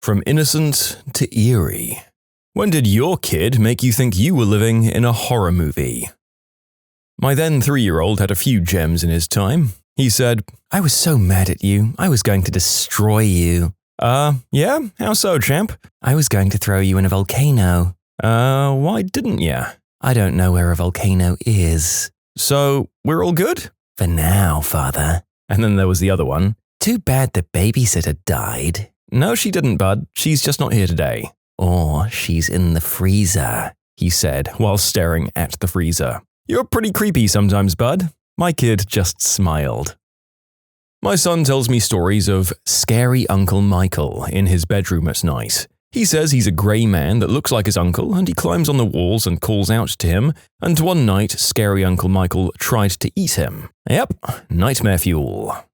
From innocent to eerie. When did your kid make you think you were living in a horror movie? My then 3-year-old had a few gems in his time. He said, "I was so mad at you, I was going to destroy you." Yeah? How so, champ? "I was going to throw you in a volcano." Why didn't ya? "I don't know where a volcano is." "So, we're all good?" "For now, father." And then there was the other one. "Too bad the babysitter died." "No, she didn't, bud. She's just not here today." "Or she's in the freezer," he said while staring at the freezer. "You're pretty creepy sometimes, bud." My kid just smiled. My son tells me stories of scary Uncle Michael in his bedroom at night. He says he's a grey man that looks like his uncle and he climbs on the walls and calls out to him, and one night scary Uncle Michael tried to eat him. Yep, nightmare fuel.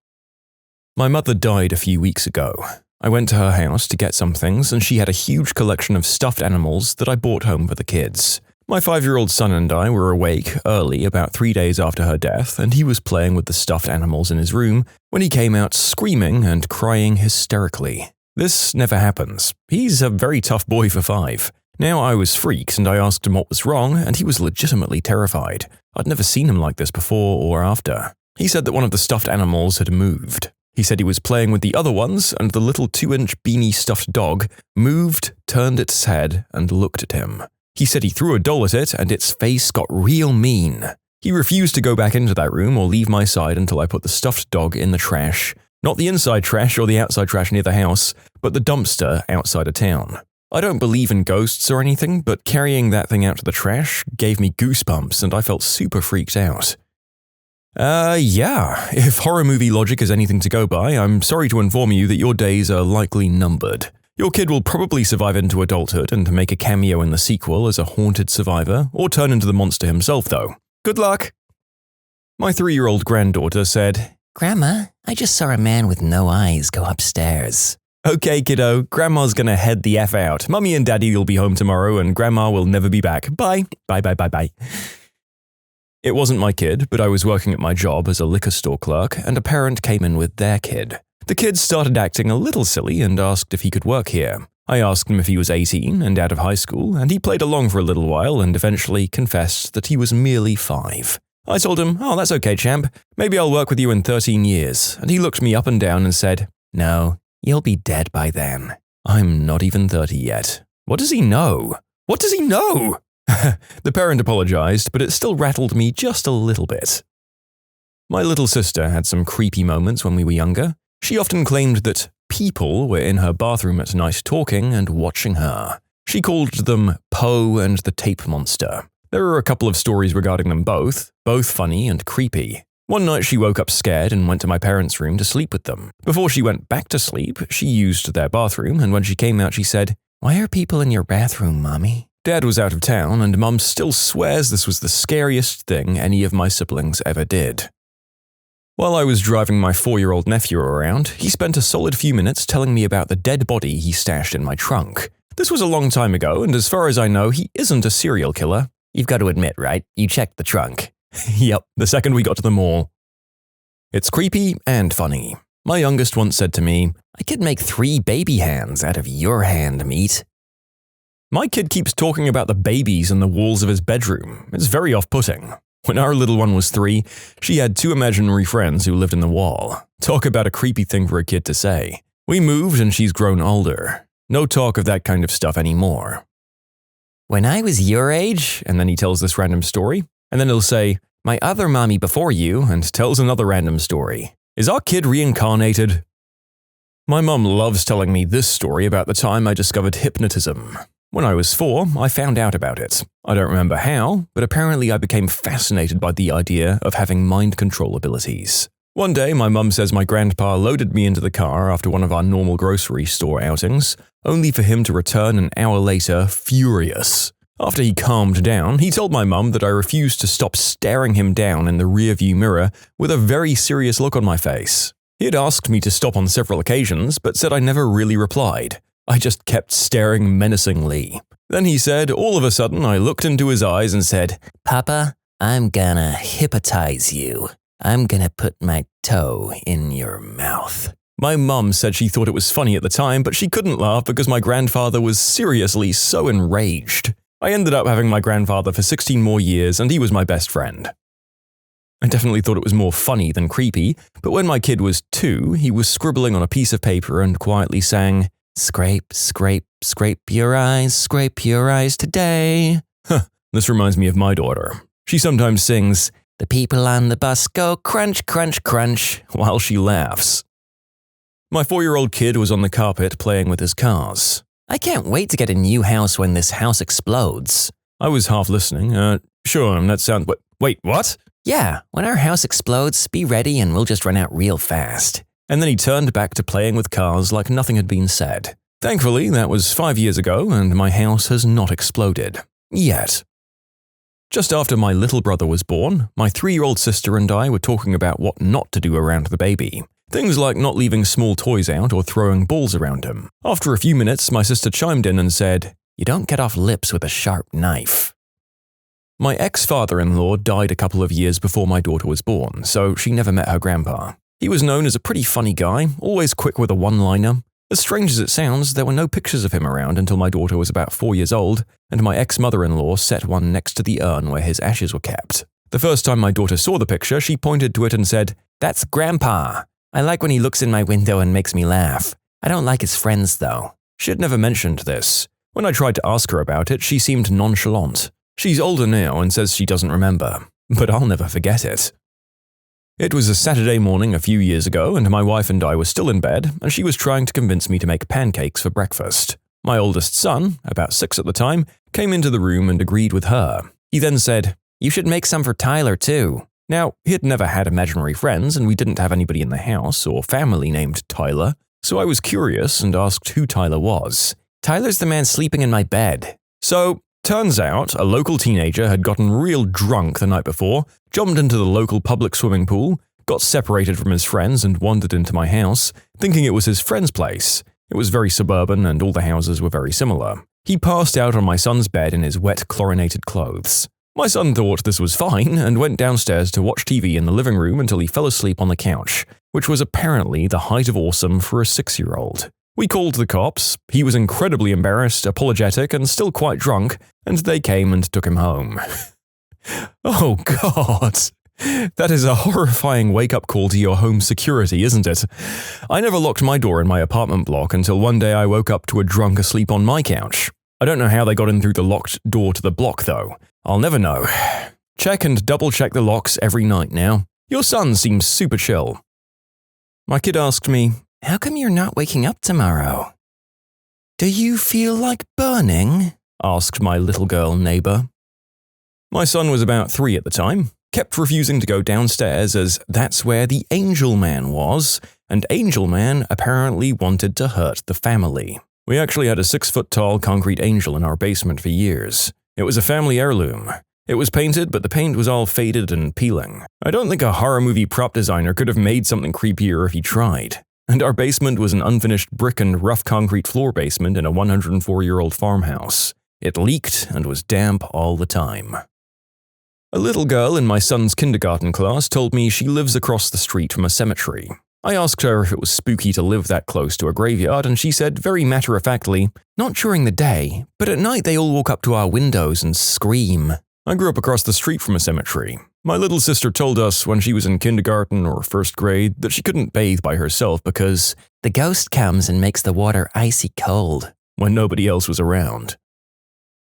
My mother died a few weeks ago. I went to her house to get some things and she had a huge collection of stuffed animals that I brought home for the kids. My 5-year-old son and I were awake early about 3 days after her death, and he was playing with the stuffed animals in his room when he came out screaming and crying hysterically. This never happens. He's a very tough boy for 5. Now I was freaked and I asked him what was wrong, and he was legitimately terrified. I'd never seen him like this before or after. He said that one of the stuffed animals had moved. He said he was playing with the other ones, and the little 2-inch beanie stuffed dog moved, turned its head, and looked at him. He said he threw a doll at it, and its face got real mean. He refused to go back into that room or leave my side until I put the stuffed dog in the trash. Not the inside trash or the outside trash near the house, but the dumpster outside of town. I don't believe in ghosts or anything, but carrying that thing out to the trash gave me goosebumps and I felt super freaked out. Yeah, if horror movie logic is anything to go by, I'm sorry to inform you that your days are likely numbered. Your kid will probably survive into adulthood and make a cameo in the sequel as a haunted survivor, or turn into the monster himself though. Good luck! My 3-year-old granddaughter said, "Grandma, I just saw a man with no eyes go upstairs." "Okay, kiddo, Grandma's gonna head the F out. Mummy and Daddy will be home tomorrow and Grandma will never be back. Bye. Bye bye bye bye." It wasn't my kid, but I was working at my job as a liquor store clerk and a parent came in with their kid. The kid started acting a little silly and asked if he could work here. I asked him if he was 18 and out of high school, and he played along for a little while and eventually confessed that he was merely 5. I told him, "Oh, that's okay, champ. Maybe I'll work with you in 13 years. And he looked me up and down and said, "No, you'll be dead by then." I'm not even 30 yet. What does he know? What does he know? The parent apologized, but it still rattled me just a little bit. My little sister had some creepy moments when we were younger. She often claimed that people were in her bathroom at night talking and watching her. She called them Poe and the Tape Monster. There are a couple of stories regarding them both funny and creepy. One night she woke up scared and went to my parents' room to sleep with them. Before she went back to sleep, she used their bathroom, and when she came out she said, "Why are people in your bathroom, Mommy?" Dad was out of town, and Mum still swears this was the scariest thing any of my siblings ever did. While I was driving my 4-year-old nephew around, he spent a solid few minutes telling me about the dead body he stashed in my trunk. This was a long time ago, and as far as I know, he isn't a serial killer. You've got to admit, right? You checked the trunk. Yep, the second we got to the mall. It's creepy and funny. My youngest once said to me, "I could make 3 baby hands out of your hand meat." My kid keeps talking about the babies in the walls of his bedroom. It's very off-putting. When our little one was 3, she had 2 imaginary friends who lived in the wall. Talk about a creepy thing for a kid to say. We moved and she's grown older. No talk of that kind of stuff anymore. "When I was your age," and then he tells this random story, and then he'll say, "My other mommy before you," and tells another random story. Is our kid reincarnated? My mum loves telling me this story about the time I discovered hypnotism. When I was 4, I found out about it. I don't remember how, but apparently I became fascinated by the idea of having mind control abilities. One day, my mum says my grandpa loaded me into the car after one of our normal grocery store outings, only for him to return an hour later furious. After he calmed down, he told my mum that I refused to stop staring him down in the rearview mirror with a very serious look on my face. He had asked me to stop on several occasions, but said I never really replied. I just kept staring menacingly. Then he said, all of a sudden, I looked into his eyes and said, "Papa, I'm gonna hypnotize you. I'm gonna put my toe in your mouth." My mum said she thought it was funny at the time, but she couldn't laugh because my grandfather was seriously so enraged. I ended up having my grandfather for 16 more years, and he was my best friend. I definitely thought it was more funny than creepy, but when my kid was 2, he was scribbling on a piece of paper and quietly sang, "Scrape, scrape, scrape your eyes today." This reminds me of my daughter. She sometimes sings, "The people on the bus go crunch, crunch, crunch," while she laughs. My 4-year-old kid was on the carpet playing with his cars. "I can't wait to get a new house when this house explodes." I was half listening. Sure, that sounds… Wait, what? "Yeah, when our house explodes, be ready and we'll just run out real fast." And then he turned back to playing with cars like nothing had been said. Thankfully, that was 5 years ago and my house has not exploded. Yet. Just after my little brother was born, my 3-year-old sister and I were talking about what not to do around the baby. Things like not leaving small toys out or throwing balls around him. After a few minutes, my sister chimed in and said, "You don't cut off lips with a sharp knife." My ex-father-in-law died a couple of years before my daughter was born, so she never met her grandpa. He was known as a pretty funny guy, always quick with a one-liner. As strange as it sounds, there were no pictures of him around until my daughter was about 4 years old, and my ex-mother-in-law set one next to the urn where his ashes were kept. The first time my daughter saw the picture, she pointed to it and said, "That's Grandpa. I like when he looks in my window and makes me laugh. I don't like his friends, though." She had never mentioned this. When I tried to ask her about it, she seemed nonchalant. She's older now and says she doesn't remember, but I'll never forget it. It was a Saturday morning a few years ago, and my wife and I were still in bed, and she was trying to convince me to make pancakes for breakfast. My oldest son, about 6 at the time, came into the room and agreed with her. He then said, "You should make some for Tyler, too." Now, he had never had imaginary friends, and we didn't have anybody in the house or family named Tyler, so I was curious and asked who Tyler was. "Tyler's the man sleeping in my bed." So, turns out a local teenager had gotten real drunk the night before, jumped into the local public swimming pool, got separated from his friends and wandered into my house, thinking it was his friend's place. It was very suburban and all the houses were very similar. He passed out on my son's bed in his wet chlorinated clothes. My son thought this was fine and went downstairs to watch TV in the living room until he fell asleep on the couch, which was apparently the height of awesome for a 6-year-old. We called the cops. He was incredibly embarrassed, apologetic, and still quite drunk, and they came and took him home. Oh God! That is a horrifying wake-up call to your home security, isn't it? I never locked my door in my apartment block until one day I woke up to a drunk asleep on my couch. I don't know how they got in through the locked door to the block, though. I'll never know. Check and double-check the locks every night now. Your son seems super chill. My kid asked me, "How come you're not waking up tomorrow?" "Do you feel like burning?" asked my little girl neighbor. My son was about 3 at the time, kept refusing to go downstairs as that's where the Angel Man was, and Angel Man apparently wanted to hurt the family. We actually had a 6-foot-tall concrete angel in our basement for years. It was a family heirloom. It was painted, but the paint was all faded and peeling. I don't think a horror movie prop designer could have made something creepier if he tried. And our basement was an unfinished brick and rough concrete floor basement in a 104-year-old farmhouse. It leaked and was damp all the time. A little girl in my son's kindergarten class told me she lives across the street from a cemetery. I asked her if it was spooky to live that close to a graveyard, and she said very matter-of-factly, "Not during the day, but at night they all walk up to our windows and scream." I grew up across the street from a cemetery. My little sister told us when she was in kindergarten or 1st grade that she couldn't bathe by herself because the ghost comes and makes the water icy cold when nobody else was around.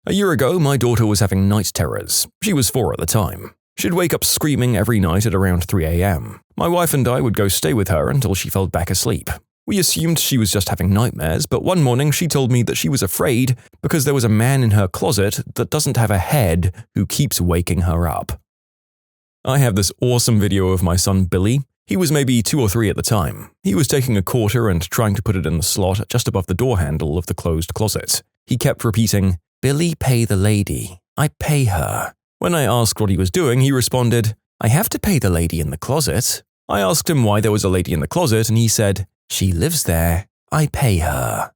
A year ago, my daughter was having night terrors. She was 4 at the time. She'd wake up screaming every night at around 3 a.m. My wife and I would go stay with her until she fell back asleep. We assumed she was just having nightmares, but one morning she told me that she was afraid because there was a man in her closet that doesn't have a head who keeps waking her up. I have this awesome video of my son Billy. He was maybe 2 or 3 at the time. He was taking a quarter and trying to put it in the slot just above the door handle of the closed closet. He kept repeating, "Billy, pay the lady. I pay her." When I asked what he was doing, he responded, "I have to pay the lady in the closet." I asked him why there was a lady in the closet, and he said, "She lives there. I pay her."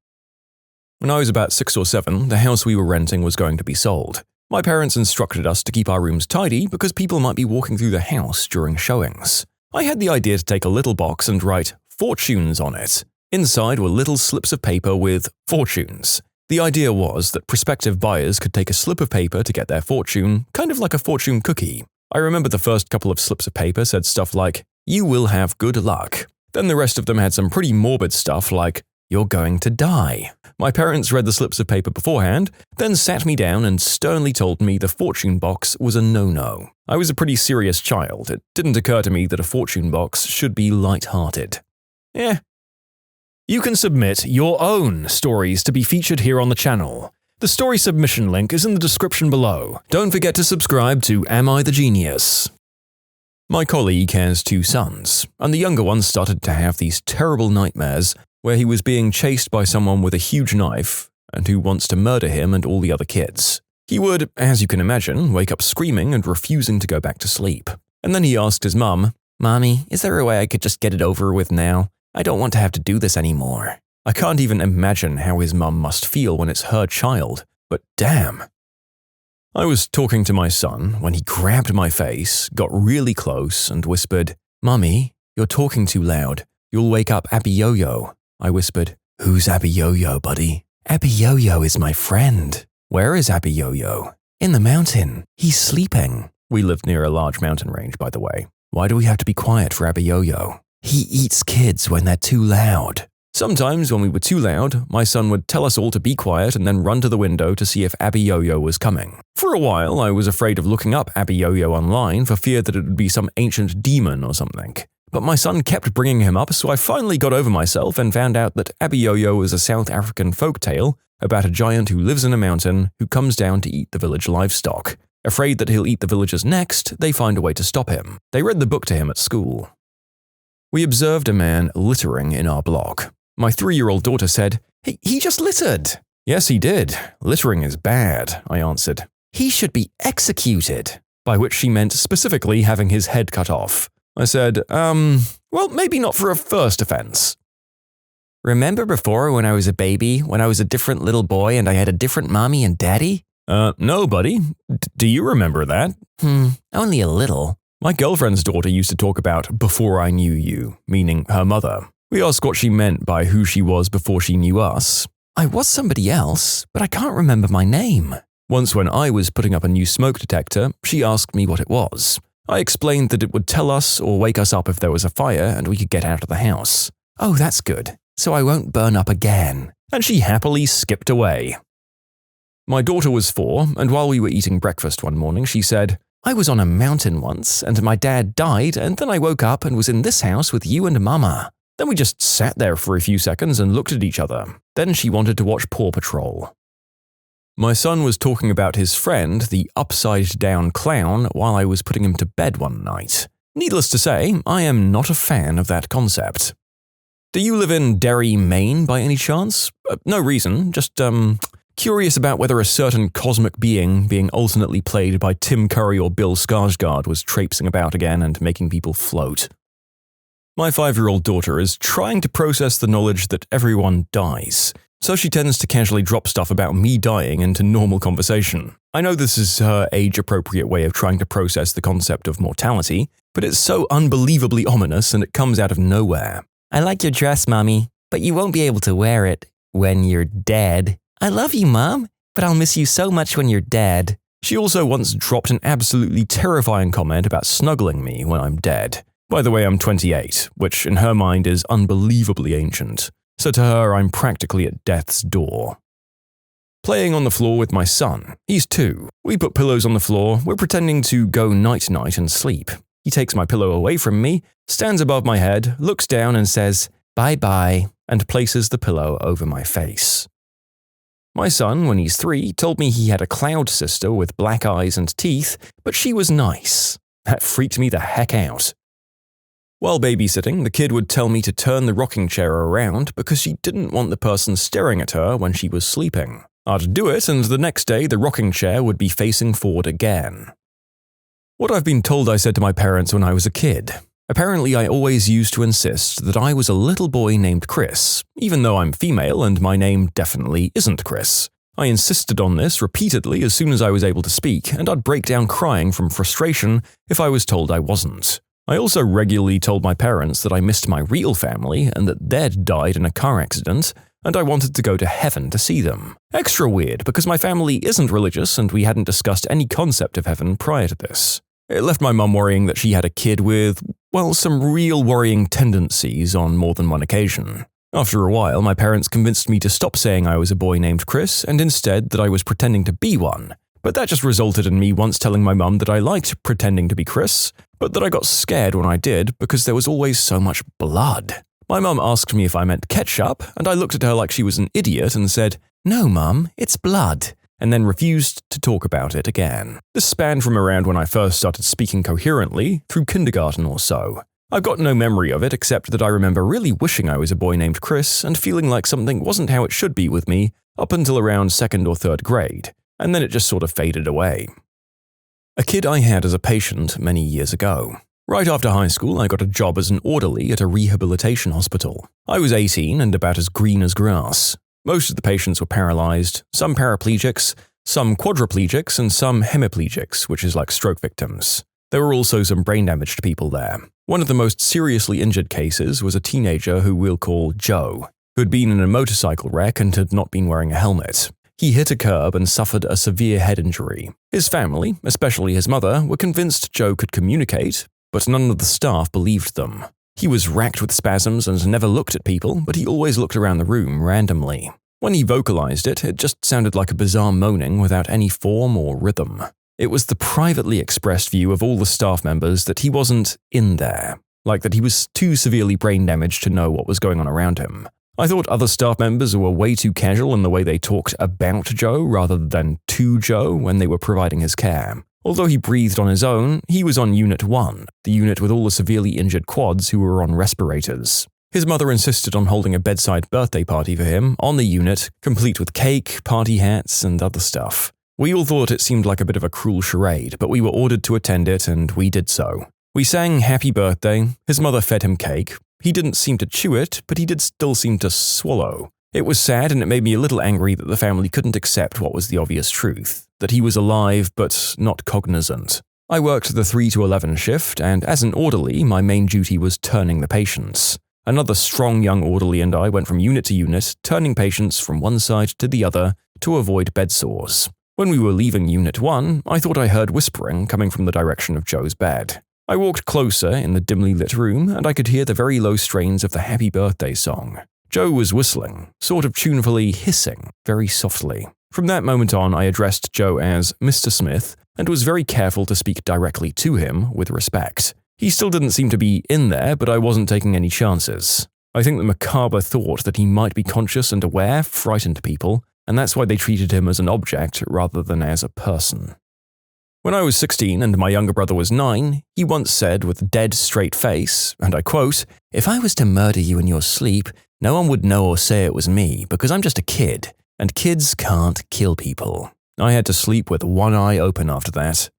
When I was about 6 or 7, the house we were renting was going to be sold. My parents instructed us to keep our rooms tidy because people might be walking through the house during showings. I had the idea to take a little box and write, fortunes on it. Inside were little slips of paper with fortunes. The idea was that prospective buyers could take a slip of paper to get their fortune, kind of like a fortune cookie. I remember the first couple of slips of paper said stuff like, "You will have good luck." Then the rest of them had some pretty morbid stuff like, "You're going to die." My parents read the slips of paper beforehand, then sat me down and sternly told me the fortune box was a no-no. I was a pretty serious child. It didn't occur to me that a fortune box should be light-hearted. You can submit your own stories to be featured here on the channel. The story submission link is in the description below. Don't forget to subscribe to Am I the Genius? My colleague has 2 sons, and the younger one started to have these terrible nightmares where he was being chased by someone with a huge knife and who wants to murder him and all the other kids. He would, as you can imagine, wake up screaming and refusing to go back to sleep. And then he asked his mum, "Mommy, is there a way I could just get it over with now? I don't want to have to do this anymore." I can't even imagine how his mum must feel when it's her child, but damn. I was talking to my son when he grabbed my face, got really close, and whispered, "Mummy, you're talking too loud. You'll wake up AmITheA." I whispered, "Who's AmITheA, buddy?" "AmITheA is my friend." "Where is AmITheA?" "In the mountain. He's sleeping." We lived near a large mountain range, by the way. "Why do we have to be quiet for AmITheA?" "He eats kids when they're too loud." Sometimes when we were too loud, my son would tell us all to be quiet and then run to the window to see if AmITheA was coming. For a while, I was afraid of looking up AmITheA online for fear that it would be some ancient demon or something. But my son kept bringing him up, so I finally got over myself and found out that AmITheA was a South African folktale about a giant who lives in a mountain who comes down to eat the village livestock. Afraid that he'll eat the villagers next, they find a way to stop him. They read the book to him at school. We observed a man littering in our block. My 3-year-old daughter said, He just littered." "Yes, he did. Littering is bad," I answered. "He should be executed," by which she meant specifically having his head cut off. I said, well, maybe not for a first offense." "Remember before when I was a baby, when I was a different little boy and I had a different mommy and daddy?" No, buddy. Do you remember that?" Only a little." My girlfriend's daughter used to talk about "before I knew you," meaning her mother. We asked what she meant by who she was before she knew us. "I was somebody else, but I can't remember my name." Once when I was putting up a new smoke detector, she asked me what it was. I explained that it would tell us or wake us up if there was a fire and we could get out of the house. "Oh, that's good. So I won't burn up again." And she happily skipped away. My daughter was 4, and while we were eating breakfast one morning, she said, "I was on a mountain once, and my dad died, and then I woke up and was in this house with you and Mama." Then we just sat there for a few seconds and looked at each other. Then she wanted to watch Paw Patrol. My son was talking about his friend, the upside-down clown, while I was putting him to bed one night. Needless to say, I am not a fan of that concept. Do you live in Derry, Maine, by any chance? No reason, just, curious about whether a certain cosmic being alternately played by Tim Curry or Bill Skarsgård was traipsing about again and making people float. My 5-year-old daughter is trying to process the knowledge that everyone dies, so she tends to casually drop stuff about me dying into normal conversation. I know this is her age-appropriate way of trying to process the concept of mortality, but it's so unbelievably ominous and it comes out of nowhere. "I like your dress, Mommy, but you won't be able to wear it when you're dead." "I love you, Mom, but I'll miss you so much when you're dead." She also once dropped an absolutely terrifying comment about snuggling me when I'm dead. By the way, I'm 28, which in her mind is unbelievably ancient. So to her, I'm practically at death's door. Playing on the floor with my son. He's 2. We put pillows on the floor. We're pretending to go night-night and sleep. He takes my pillow away from me, stands above my head, looks down and says, "Bye-bye," and places the pillow over my face. My son, when he's 3, told me he had a cloud sister with black eyes and teeth, but she was nice. That freaked me the heck out. While babysitting, the kid would tell me to turn the rocking chair around because she didn't want the person staring at her when she was sleeping. I'd do it, and the next day the rocking chair would be facing forward again. What I've been told I said to my parents when I was a kid. Apparently I always used to insist that I was a little boy named Chris, even though I'm female and my name definitely isn't Chris. I insisted on this repeatedly as soon as I was able to speak, and I'd break down crying from frustration if I was told I wasn't. I also regularly told my parents that I missed my real family and that they'd died in a car accident, and I wanted to go to heaven to see them. Extra weird because my family isn't religious and we hadn't discussed any concept of heaven prior to this. It left my mum worrying that she had a kid with, well, some real worrying tendencies on more than one occasion. After a while, my parents convinced me to stop saying I was a boy named Chris and instead that I was pretending to be one. But that just resulted in me once telling my mum that I liked pretending to be Chris, but that I got scared when I did because there was always so much blood. My mum asked me if I meant ketchup, and I looked at her like she was an idiot and said, "No, Mum, it's blood," and then refused to talk about it again. This spanned from around when I first started speaking coherently, through kindergarten or so. I've got no memory of it except that I remember really wishing I was a boy named Chris and feeling like something wasn't how it should be with me up until around 2nd or 3rd grade, and then it just sort of faded away. A kid I had as a patient many years ago. Right after high school, I got a job as an orderly at a rehabilitation hospital. I was 18 and about as green as grass. Most of the patients were paralyzed, some paraplegics, some quadriplegics, and some hemiplegics, which is like stroke victims. There were also some brain-damaged people there. One of the most seriously injured cases was a teenager who we'll call Joe, who had been in a motorcycle wreck and had not been wearing a helmet. He hit a curb and suffered a severe head injury. His family, especially his mother, were convinced Joe could communicate, but none of the staff believed them. He was racked with spasms and never looked at people, but he always looked around the room randomly. When he vocalized it, it just sounded like a bizarre moaning without any form or rhythm. It was the privately expressed view of all the staff members that he wasn't in there, like that he was too severely brain damaged to know what was going on around him. I thought other staff members were way too casual in the way they talked about Joe rather than to Joe when they were providing his care. Although he breathed on his own, he was on Unit 1, the unit with all the severely injured quads who were on respirators. His mother insisted on holding a bedside birthday party for him on the unit, complete with cake, party hats, and other stuff. We all thought it seemed like a bit of a cruel charade, but we were ordered to attend it, and we did so. We sang Happy Birthday, his mother fed him cake. He didn't seem to chew it, but he did still seem to swallow. It was sad, and it made me a little angry that the family couldn't accept what was the obvious truth, that he was alive but not cognizant. I worked the 3 to 11 shift, and as an orderly, my main duty was turning the patients. Another strong young orderly and I went from unit to unit, turning patients from one side to the other to avoid bed sores. When we were leaving Unit 1, I thought I heard whispering coming from the direction of Joe's bed. I walked closer in the dimly lit room, and I could hear the very low strains of the Happy Birthday song. Joe was whistling, sort of tunefully hissing, very softly. From that moment on, I addressed Joe as Mr. Smith, and was very careful to speak directly to him with respect. He still didn't seem to be in there, but I wasn't taking any chances. I think the macabre thought that he might be conscious and aware frightened people, and that's why they treated him as an object rather than as a person. When I was 16 and my younger brother was 9, he once said with a dead straight face, and I quote, "If I was to murder you in your sleep, no one would know or say it was me because I'm just a kid, and kids can't kill people." I had to sleep with one eye open after that.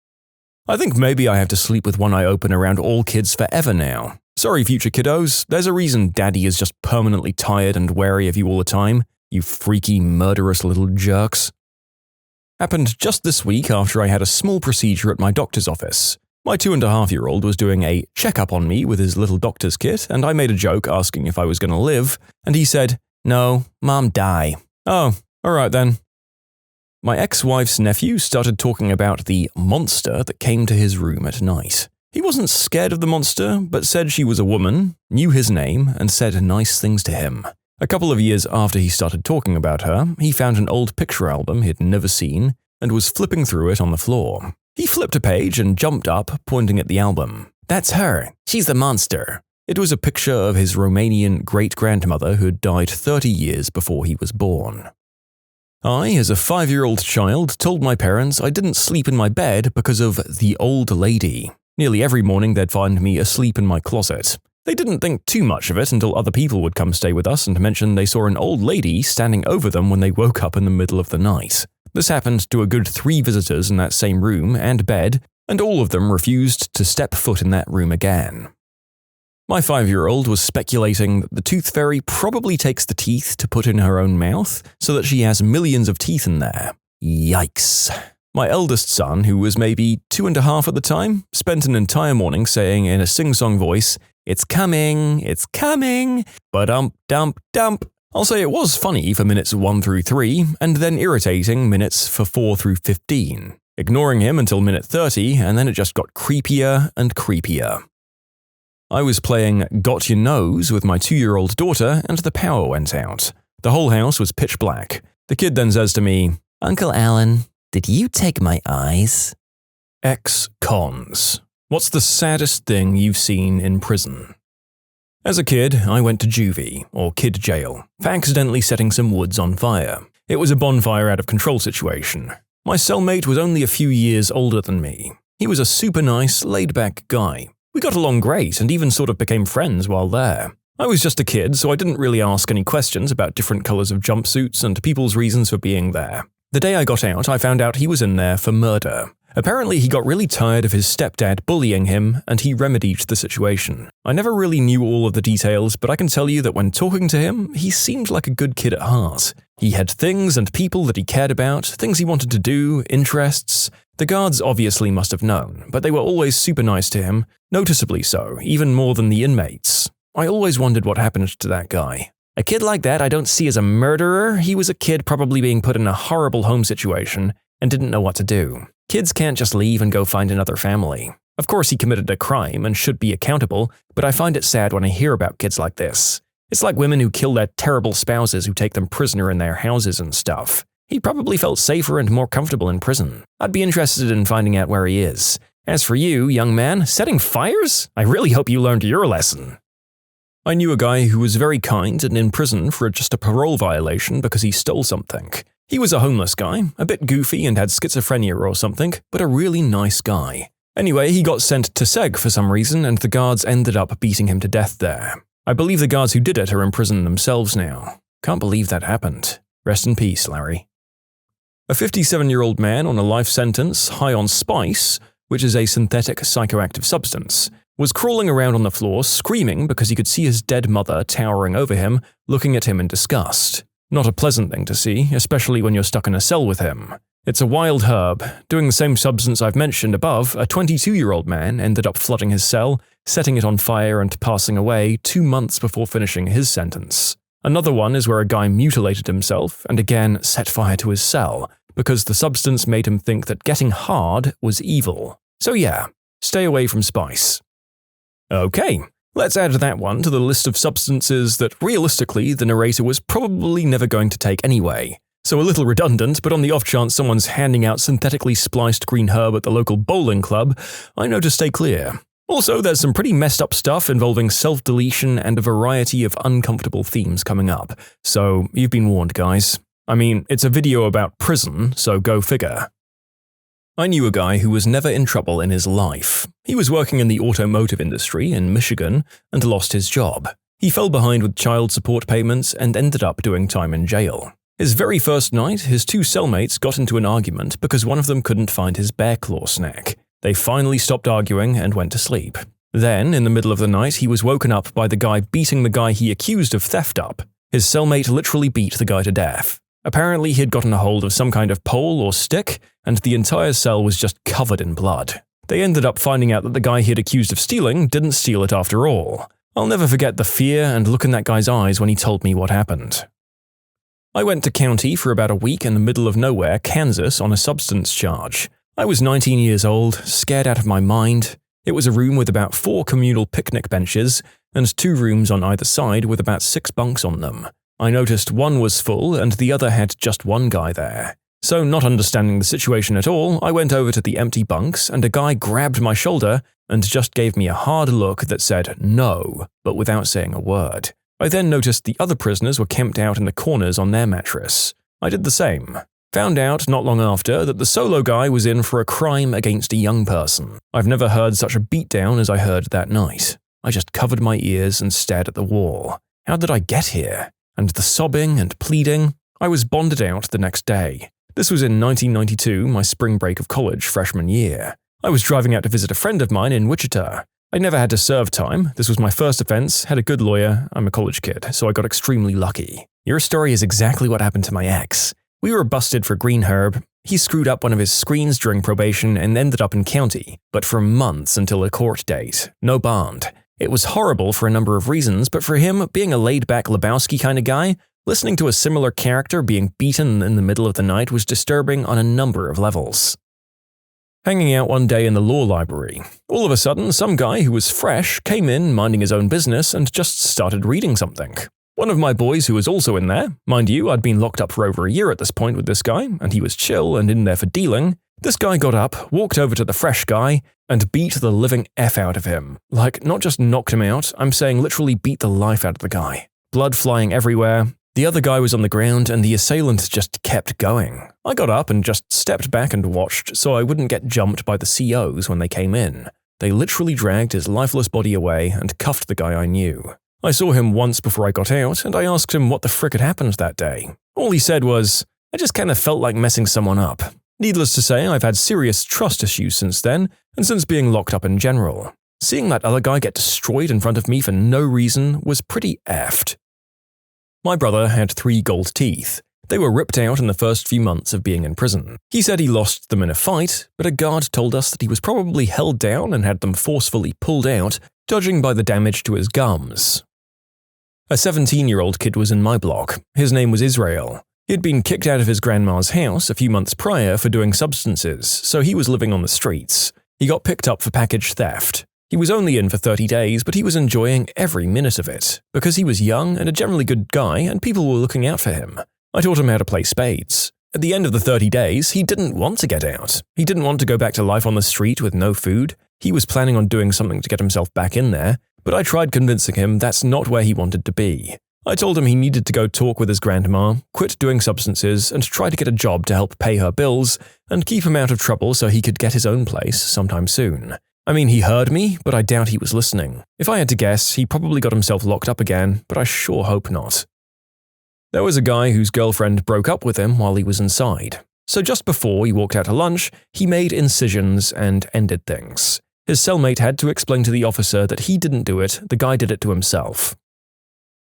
I think maybe I have to sleep with one eye open around all kids forever now. Sorry, future kiddos, there's a reason Daddy is just permanently tired and wary of you all the time. You freaky, murderous little jerks. Happened just this week after I had a small procedure at my doctor's office. My 2.5-year-old was doing a checkup on me with his little doctor's kit, and I made a joke asking if I was going to live, and he said, "No, Mom, die." Oh, alright then. My ex-wife's nephew started talking about the monster that came to his room at night. He wasn't scared of the monster, but said she was a woman, knew his name, and said nice things to him. A couple of years after he started talking about her, he found an old picture album he'd never seen and was flipping through it on the floor. He flipped a page and jumped up, pointing at the album. "That's her. She's the monster." It was a picture of his Romanian great-grandmother who had died 30 years before he was born. I, as a 5-year-old child, told my parents I didn't sleep in my bed because of the old lady. Nearly every morning they'd find me asleep in my closet. They didn't think too much of it until other people would come stay with us and mention they saw an old lady standing over them when they woke up in the middle of the night. This happened to a good 3 visitors in that same room and bed, and all of them refused to step foot in that room again. My 5-year-old was speculating that the tooth fairy probably takes the teeth to put in her own mouth so that she has millions of teeth in there. Yikes. My eldest son, who was maybe 2.5 at the time, spent an entire morning saying in a sing-song voice, it's coming, ba-dump, dump, dump. I'll say it was funny for minutes 1 through 3, and then irritating minutes for 4 through 15. Ignoring him until minute 30, and then it just got creepier and creepier. I was playing Got Your Nose with my 2-year-old daughter, and the power went out. The whole house was pitch black. The kid then says to me, Uncle Alan, did you take my eyes? Ex-cons. What's the saddest thing you've seen in prison? As a kid, I went to juvie, or kid jail, for accidentally setting some woods on fire. It was a bonfire out of control situation. My cellmate was only a few years older than me. He was a super nice, laid-back guy. We got along great and even sort of became friends while there. I was just a kid, so I didn't really ask any questions about different colors of jumpsuits and people's reasons for being there. The day I got out, I found out he was in there for murder. Apparently, he got really tired of his stepdad bullying him, and he remedied the situation. I never really knew all of the details, but I can tell you that when talking to him, he seemed like a good kid at heart. He had things and people that he cared about, things he wanted to do, interests. The guards obviously must have known, but they were always super nice to him, noticeably so, even more than the inmates. I always wondered what happened to that guy. A kid like that I don't see as a murderer. He was a kid probably being put in a horrible home situation and didn't know what to do. Kids can't just leave and go find another family. Of course he committed a crime and should be accountable, but I find it sad when I hear about kids like this. It's like women who kill their terrible spouses who take them prisoner in their houses and stuff. He probably felt safer and more comfortable in prison. I'd be interested in finding out where he is. As for you, young man, setting fires? I really hope you learned your lesson. I knew a guy who was very kind and in prison for just a parole violation because he stole something. He was a homeless guy, a bit goofy and had schizophrenia or something, but a really nice guy. Anyway, he got sent to Seg for some reason and the guards ended up beating him to death there. I believe the guards who did it are in prison themselves now. Can't believe that happened. Rest in peace, Larry. A 57-year-old man on a life sentence, high on spice, which is a synthetic psychoactive substance, was crawling around on the floor screaming because he could see his dead mother towering over him, looking at him in disgust. Not a pleasant thing to see, especially when you're stuck in a cell with him. It's a wild herb. Doing the same substance I've mentioned above, a 22-year-old man ended up flooding his cell, setting it on fire and passing away 2 months before finishing his sentence. Another one is where a guy mutilated himself and again set fire to his cell, because the substance made him think that getting hard was evil. So yeah, stay away from spice. Okay, let's add that one to the list of substances that realistically the narrator was probably never going to take anyway. So a little redundant, but on the off chance someone's handing out synthetically spliced green herb at the local bowling club, I know to stay clear. Also, there's some pretty messed up stuff involving self-deletion and a variety of uncomfortable themes coming up, so you've been warned, guys. I mean, it's a video about prison, so go figure. I knew a guy who was never in trouble in his life. He was working in the automotive industry in Michigan and lost his job. He fell behind with child support payments and ended up doing time in jail. His very first night, his 2 cellmates got into an argument because one of them couldn't find his bear claw snack. They finally stopped arguing and went to sleep. Then, in the middle of the night, he was woken up by the guy beating the guy he accused of theft up. His cellmate literally beat the guy to death. Apparently, he had gotten a hold of some kind of pole or stick, and the entire cell was just covered in blood. They ended up finding out that the guy he had accused of stealing didn't steal it after all. I'll never forget the fear and look in that guy's eyes when he told me what happened. I went to county for about a week in the middle of nowhere, Kansas, on a substance charge. I was 19 years old, scared out of my mind. It was a room with about 4 communal picnic benches, and 2 rooms on either side with about 6 bunks on them. I noticed one was full and the other had just one guy there. So not understanding the situation at all, I went over to the empty bunks and a guy grabbed my shoulder and just gave me a hard look that said no, but without saying a word. I then noticed the other prisoners were camped out in the corners on their mattress. I did the same. Found out not long after that the solo guy was in for a crime against a young person. I've never heard such a beatdown as I heard that night. I just covered my ears and stared at the wall. How did I get here? And the sobbing and pleading. I was bonded out the next day. This was in 1992, my spring break of college freshman year. I was driving out to visit a friend of mine in Wichita. I never had to serve time. This was my first offense, had a good lawyer. I'm a college kid, so I got extremely lucky. Your story is exactly what happened to my ex. We were busted for green herb. He screwed up one of his screens during probation and ended up in county, but for months until a court date. No bond. It was horrible for a number of reasons, but for him, being a laid-back Lebowski kind of guy, listening to a similar character being beaten in the middle of the night was disturbing on a number of levels. Hanging out one day in the law library. All of a sudden, some guy who was fresh came in minding his own business and just started reading something. One of my boys who was also in there, mind you, I'd been locked up for over a year at this point with this guy, and he was chill and in there for dealing. This guy got up, walked over to the fresh guy, and beat the living F out of him. Like, not just knocked him out, I'm saying literally beat the life out of the guy. Blood flying everywhere. The other guy was on the ground and the assailant just kept going. I got up and just stepped back and watched so I wouldn't get jumped by the COs when they came in. They literally dragged his lifeless body away and cuffed the guy I knew. I saw him once before I got out and I asked him what the frick had happened that day. All he said was, "I just kind of felt like messing someone up." Needless to say, I've had serious trust issues since then and since being locked up in general. Seeing that other guy get destroyed in front of me for no reason was pretty effed. My brother had 3 gold teeth. They were ripped out in the first few months of being in prison. He said he lost them in a fight, but a guard told us that he was probably held down and had them forcefully pulled out, judging by the damage to his gums. A 17-year-old kid was in my block. His name was Israel. He had been kicked out of his grandma's house a few months prior for doing substances, so he was living on the streets. He got picked up for package theft. He was only in for 30 days, but he was enjoying every minute of it, because he was young and a generally good guy and people were looking out for him. I taught him how to play spades. At the end of the 30 days, he didn't want to get out. He didn't want to go back to life on the street with no food. He was planning on doing something to get himself back in there, but I tried convincing him that's not where he wanted to be. I told him he needed to go talk with his grandma, quit doing substances, and try to get a job to help pay her bills and keep him out of trouble so he could get his own place sometime soon. I mean, he heard me, but I doubt he was listening. If I had to guess, he probably got himself locked up again, but I sure hope not. There was a guy whose girlfriend broke up with him while he was inside. So just before he walked out to lunch, he made incisions and ended things. His cellmate had to explain to the officer that he didn't do it, the guy did it to himself.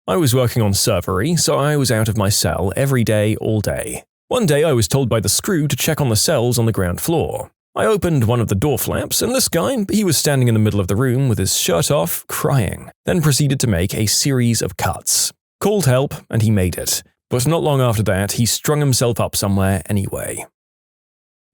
I was working on servery, so I was out of my cell every day, all day. One day I was told by the screw to check on the cells on the ground floor. I opened one of the door flaps, and this guy, he was standing in the middle of the room with his shirt off, crying, then proceeded to make a series of cuts. Called help, and he made it. But not long after that, he strung himself up somewhere anyway.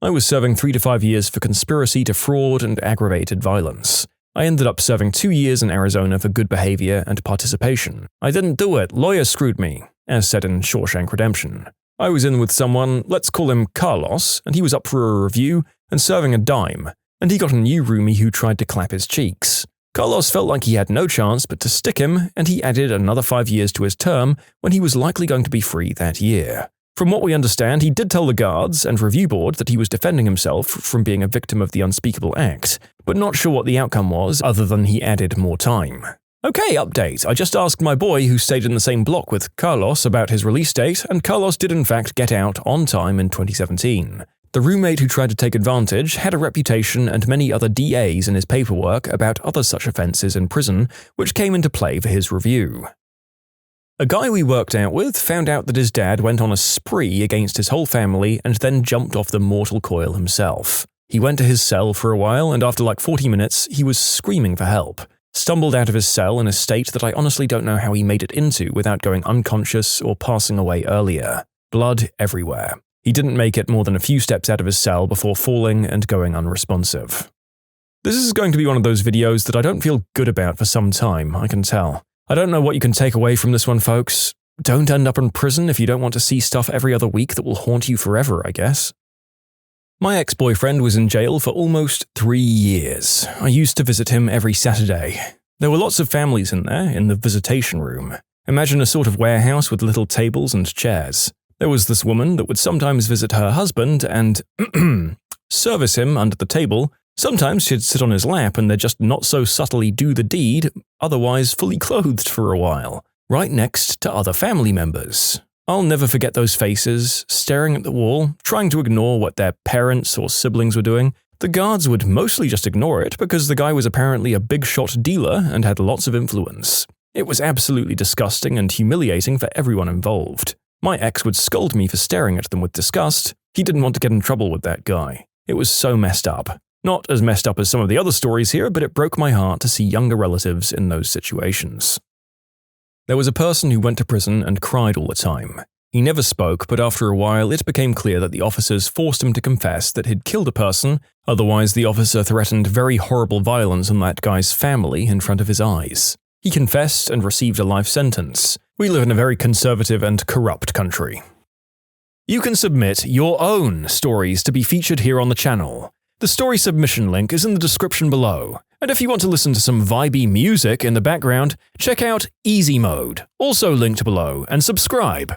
I was serving 3 to 5 years for conspiracy to fraud and aggravated violence. I ended up serving 2 years in Arizona for good behavior and participation. I didn't do it, lawyer screwed me, as said in Shawshank Redemption. I was in with someone, let's call him Carlos, and he was up for a review and serving a dime, and he got a new roomie who tried to clap his cheeks. Carlos felt like he had no chance but to stick him, and he added another 5 years to his term when he was likely going to be free that year. From what we understand, he did tell the guards and review board that he was defending himself from being a victim of the unspeakable act, but not sure what the outcome was other than he added more time. Okay, update. I just asked my boy who stayed in the same block with Carlos about his release date, and Carlos did in fact get out on time in 2017. The roommate who tried to take advantage had a reputation and many other DAs in his paperwork about other such offenses in prison, which came into play for his review. A guy we worked out with found out that his dad went on a spree against his whole family and then jumped off the mortal coil himself. He went to his cell for a while, and after like 40 minutes, he was screaming for help. Stumbled out of his cell in a state that I honestly don't know how he made it into without going unconscious or passing away earlier. Blood everywhere. He didn't make it more than a few steps out of his cell before falling and going unresponsive. This is going to be one of those videos that I don't feel good about for some time, I can tell. I don't know what you can take away from this one, folks. Don't end up in prison if you don't want to see stuff every other week that will haunt you forever, I guess. My ex-boyfriend was in jail for almost 3 years. I used to visit him every Saturday. There were lots of families in there, in the visitation room. Imagine a sort of warehouse with little tables and chairs. There was this woman that would sometimes visit her husband and service him under the table. Sometimes she'd sit on his lap and they'd just not so subtly do the deed, otherwise fully clothed for a while, right next to other family members. I'll never forget those faces, staring at the wall, trying to ignore what their parents or siblings were doing. The guards would mostly just ignore it because the guy was apparently a big-shot dealer and had lots of influence. It was absolutely disgusting and humiliating for everyone involved. My ex would scold me for staring at them with disgust, He didn't want to get in trouble with that guy. It was so messed up. Not as messed up as some of the other stories here, but it broke my heart to see younger relatives in those situations. There was a person who went to prison and cried all the time. He never spoke, but after a while it became clear that the officers forced him to confess that he'd killed a person, otherwise the officer threatened very horrible violence on that guy's family in front of his eyes. He confessed and received a life sentence. We live in a very conservative and corrupt country. You can submit your own stories to be featured here on the channel. The story submission link is in the description below. And if you want to listen to some vibey music in the background, check out easymode, also linked below, and subscribe.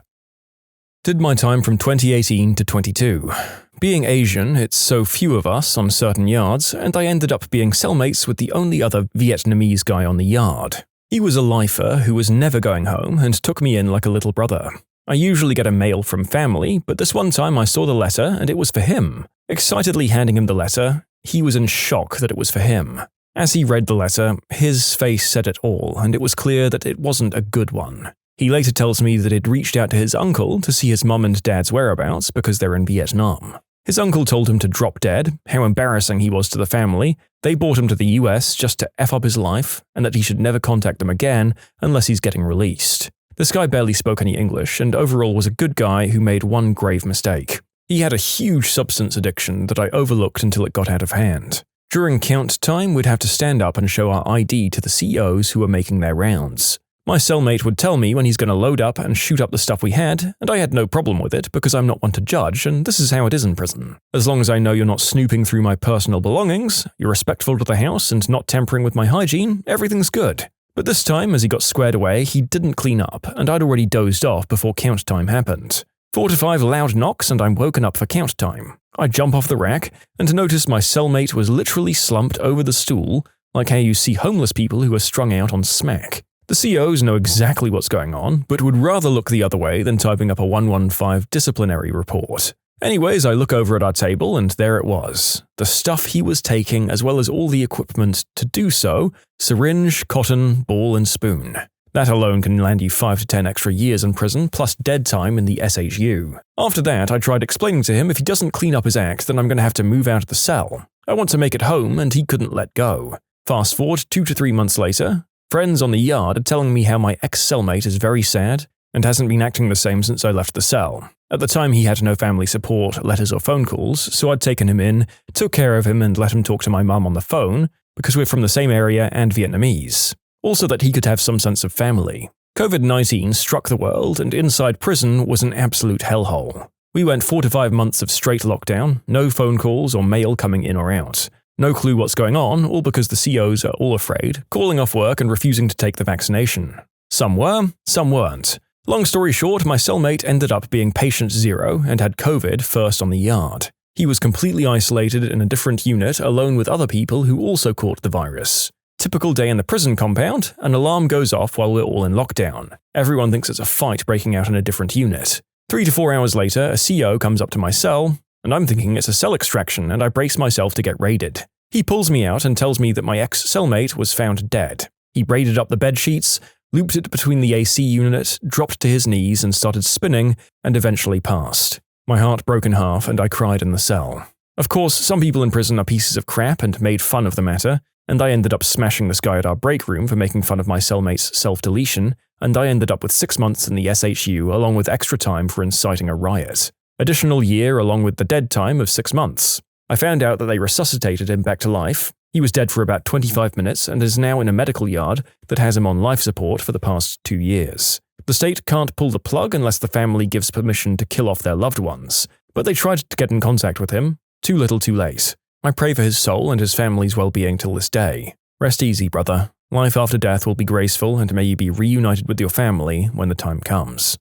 Did my time from 2018 to 22. Being Asian, it's so few of us on certain yards, and I ended up being cellmates with the only other Vietnamese guy on the yard. He was a lifer who was never going home and took me in like a little brother. I usually get a mail from family, but this one time I saw the letter and it was for him. Excitedly handing him the letter, he was in shock that it was for him. As he read the letter, his face said it all, and it was clear that it wasn't a good one. He later tells me that he'd reached out to his uncle to see his mum and dad's whereabouts because they're in Vietnam. His uncle told him to drop dead, how embarrassing he was to the family, they brought him to the US just to F up his life, and that he should never contact them again unless he's getting released. This guy barely spoke any English and overall was a good guy who made one grave mistake. He had a huge substance addiction that I overlooked until it got out of hand. During count time, we'd have to stand up and show our ID to the COs who were making their rounds. My cellmate would tell me when he's going to load up and shoot up the stuff we had, and I had no problem with it because I'm not one to judge, and this is how it is in prison. As long as I know you're not snooping through my personal belongings, you're respectful to the house and not tampering with my hygiene, everything's good. But this time, as he got squared away, he didn't clean up, and I'd already dozed off before count time happened. 4 to 5 loud knocks and I'm woken up for count time. I jump off the rack and notice my cellmate was literally slumped over the stool, like how you see homeless people who are strung out on smack. The COs know exactly what's going on, but would rather look the other way than typing up a 115 disciplinary report. Anyways, I look over at our table and there it was. The stuff he was taking as well as all the equipment to do so, syringe, cotton, ball and spoon. That alone can land you 5 to 10 extra years in prison, plus dead time in the SHU. After that, I tried explaining to him if he doesn't clean up his act, then I'm going to have to move out of the cell. I want to make it home, and he couldn't let go. Fast forward 2 to 3 months later, friends on the yard are telling me how my ex-cellmate is very sad and hasn't been acting the same since I left the cell. At the time, he had no family support, letters or phone calls, so I'd taken him in, took care of him and let him talk to my mum on the phone, because we're from the same area and Vietnamese. Also that he could have some sense of family. COVID-19 struck the world, and inside prison was an absolute hellhole. We went 4 to 5 months of straight lockdown, no phone calls or mail coming in or out. No clue what's going on, all because the COs are all afraid, calling off work and refusing to take the vaccination. Some were, some weren't. Long story short, my cellmate ended up being patient 0 and had COVID first on the yard. He was completely isolated in a different unit alone with other people who also caught the virus. Typical day in the prison compound, an alarm goes off while we're all in lockdown. Everyone thinks it's a fight breaking out in a different unit. 3 to 4 hours later, a CO comes up to my cell, and I'm thinking it's a cell extraction and I brace myself to get raided. He pulls me out and tells me that my ex-cellmate was found dead. He braided up the bed sheets, looped it between the AC unit, dropped to his knees and started spinning, and eventually passed. My heart broke in half and I cried in the cell. Of course, some people in prison are pieces of crap and made fun of the matter, and I ended up smashing this guy at our break room for making fun of my cellmate's self-deletion, and I ended up with 6 months in the SHU along with extra time for inciting a riot. Additional year along with the dead time of 6 months. I found out that they resuscitated him back to life. He was dead for about 25 minutes and is now in a medical yard that has him on life support for the past 2 years. The state can't pull the plug unless the family gives permission to kill off their loved ones, but they tried to get in contact with him. Too little too late. I pray for his soul and his family's well-being till this day. Rest easy, brother. Life after death will be graceful and may you be reunited with your family when the time comes.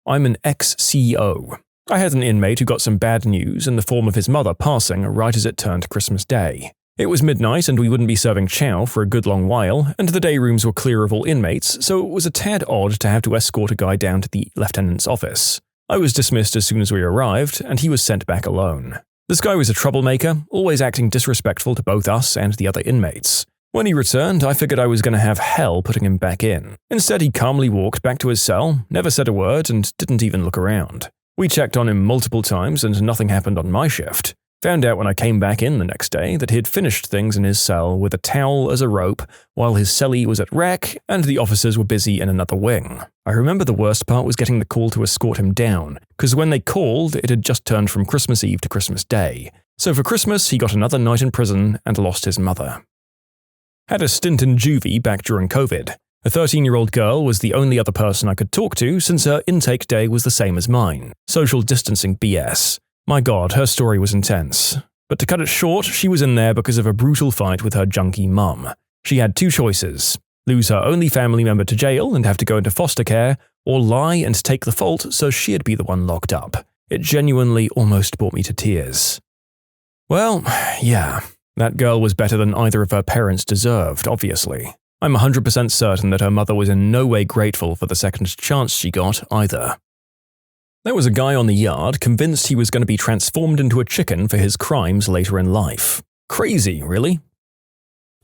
I'm an ex-CEO. I had an inmate who got some bad news in the form of his mother passing right as it turned Christmas Day. It was midnight and we wouldn't be serving chow for a good long while, and the day rooms were clear of all inmates, so it was a tad odd to have to escort a guy down to the lieutenant's office. I was dismissed as soon as we arrived, and he was sent back alone. This guy was a troublemaker, always acting disrespectful to both us and the other inmates. When he returned, I figured I was going to have hell putting him back in. Instead, he calmly walked back to his cell, never said a word, and didn't even look around. We checked on him multiple times and nothing happened on my shift. Found out when I came back in the next day that he'd finished things in his cell with a towel as a rope while his cellie was at rec and the officers were busy in another wing. I remember the worst part was getting the call to escort him down, because when they called, it had just turned from Christmas Eve to Christmas Day. So for Christmas, he got another night in prison and lost his mother. Had a stint in juvie back during COVID. A 13-year-old girl was the only other person I could talk to since her intake day was the same as mine. Social distancing BS. My God, her story was intense. But to cut it short, she was in there because of a brutal fight with her junkie mum. She had two choices: lose her only family member to jail and have to go into foster care, or lie and take the fault so she'd be the one locked up. It genuinely almost brought me to tears. Well, yeah, that girl was better than either of her parents deserved, obviously. I'm 100% certain that her mother was in no way grateful for the second chance she got either. There was a guy on the yard convinced he was going to be transformed into a chicken for his crimes later in life. Crazy, really?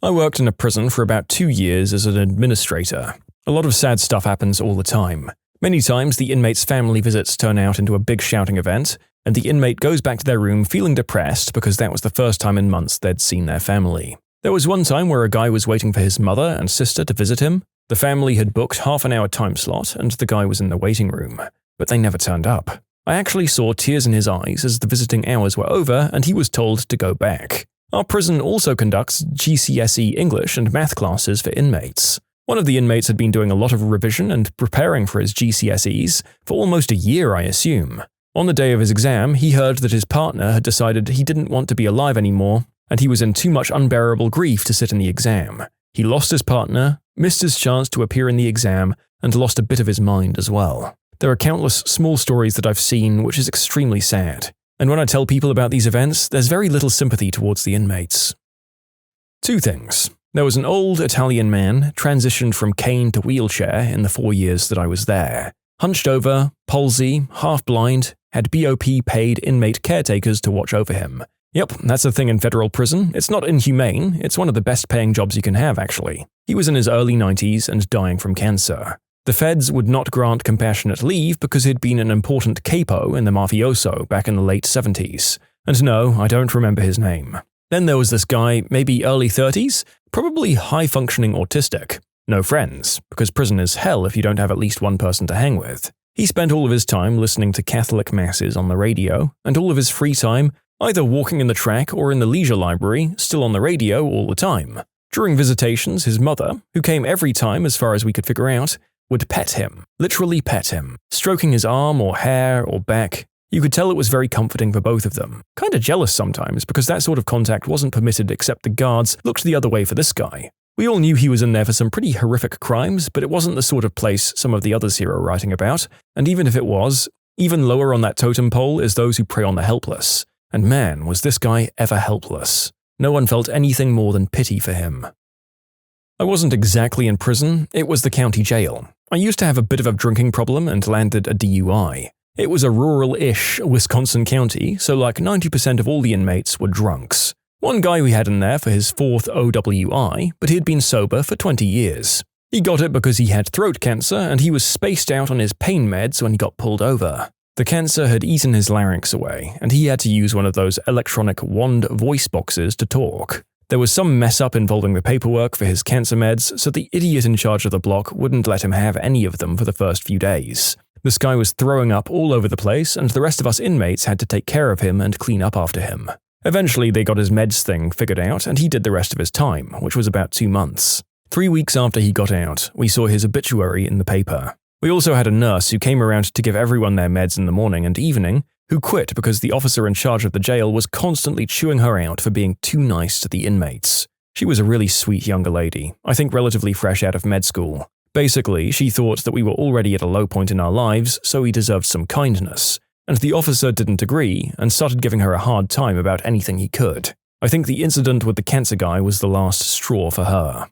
I worked in a prison for about 2 years as an administrator. A lot of sad stuff happens all the time. Many times the inmates' family visits turn out into a big shouting event, and the inmate goes back to their room feeling depressed because that was the first time in months they'd seen their family. There was one time where a guy was waiting for his mother and sister to visit him. The family had booked half-an-hour time slot and the guy was in the waiting room. But they never turned up. I actually saw tears in his eyes as the visiting hours were over and he was told to go back. Our prison also conducts GCSE English and math classes for inmates. One of the inmates had been doing a lot of revision and preparing for his GCSEs for almost a year, I assume. On the day of his exam, he heard that his partner had decided he didn't want to be alive anymore and he was in too much unbearable grief to sit in the exam. He lost his partner, missed his chance to appear in the exam, and lost a bit of his mind as well. There are countless small stories that I've seen, which is extremely sad. And when I tell people about these events, there's very little sympathy towards the inmates. Two things. There was an old Italian man, transitioned from cane to wheelchair in the 4 years that I was there. Hunched over, palsy, half-blind, had BOP paid inmate caretakers to watch over him. Yep, that's a thing in federal prison. It's not inhumane, it's one of the best paying jobs you can have, actually. He was in his early 90s and dying from cancer. The feds would not grant compassionate leave because he'd been an important capo in the mafioso back in the late 70s. And no, I don't remember his name. Then there was this guy, maybe early 30s, probably high-functioning autistic. No friends, because prison is hell if you don't have at least one person to hang with. He spent all of his time listening to Catholic masses on the radio, and all of his free time either walking in the track or in the leisure library, still on the radio all the time. During visitations, his mother, who came every time as far as we could figure out, would pet him, literally pet him, stroking his arm or hair or back. You could tell it was very comforting for both of them. Kinda jealous sometimes because that sort of contact wasn't permitted except the guards looked the other way for this guy. We all knew he was in there for some pretty horrific crimes, but it wasn't the sort of place some of the others here are writing about, and even if it was, even lower on that totem pole is those who prey on the helpless. And man, was this guy ever helpless. No one felt anything more than pity for him. I wasn't exactly in prison, it was the county jail. I used to have a bit of a drinking problem and landed a DUI. It was a rural-ish Wisconsin county, so like 90% of all the inmates were drunks. One guy we had in there for his 4th OWI, but he had been sober for 20 years. He got it because he had throat cancer and he was spaced out on his pain meds when he got pulled over. The cancer had eaten his larynx away, and he had to use one of those electronic wand voice boxes to talk. There was some mess-up involving the paperwork for his cancer meds, so the idiot in charge of the block wouldn't let him have any of them for the first few days. This guy was throwing up all over the place, and the rest of us inmates had to take care of him and clean up after him. Eventually, they got his meds thing figured out, and he did the rest of his time, which was about 2 months. 3 weeks after he got out, we saw his obituary in the paper. We also had a nurse who came around to give everyone their meds in the morning and evening, who quit because the officer in charge of the jail was constantly chewing her out for being too nice to the inmates. She was a really sweet younger lady, I think relatively fresh out of med school. Basically, she thought that we were already at a low point in our lives, so we deserved some kindness. And the officer didn't agree and started giving her a hard time about anything he could. I think the incident with the cancer guy was the last straw for her.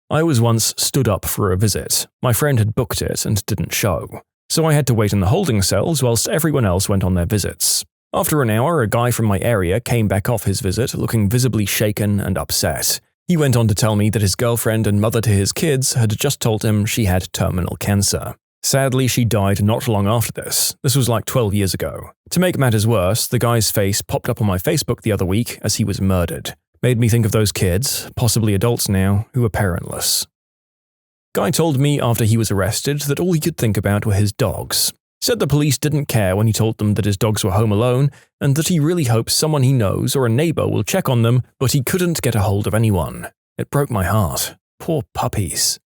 I was once stood up for a visit. My friend had booked it and didn't show. So I had to wait in the holding cells whilst everyone else went on their visits. After an hour, a guy from my area came back off his visit looking visibly shaken and upset. He went on to tell me that his girlfriend and mother to his kids had just told him she had terminal cancer. Sadly, she died not long after this. This was like 12 years ago. To make matters worse, the guy's face popped up on my Facebook the other week as he was murdered. Made me think of those kids, possibly adults now, who were parentless. Guy told me after he was arrested that all he could think about were his dogs. Said the police didn't care when he told them that his dogs were home alone, and that he really hopes someone he knows or a neighbor will check on them, but he couldn't get a hold of anyone. It broke my heart. Poor puppies.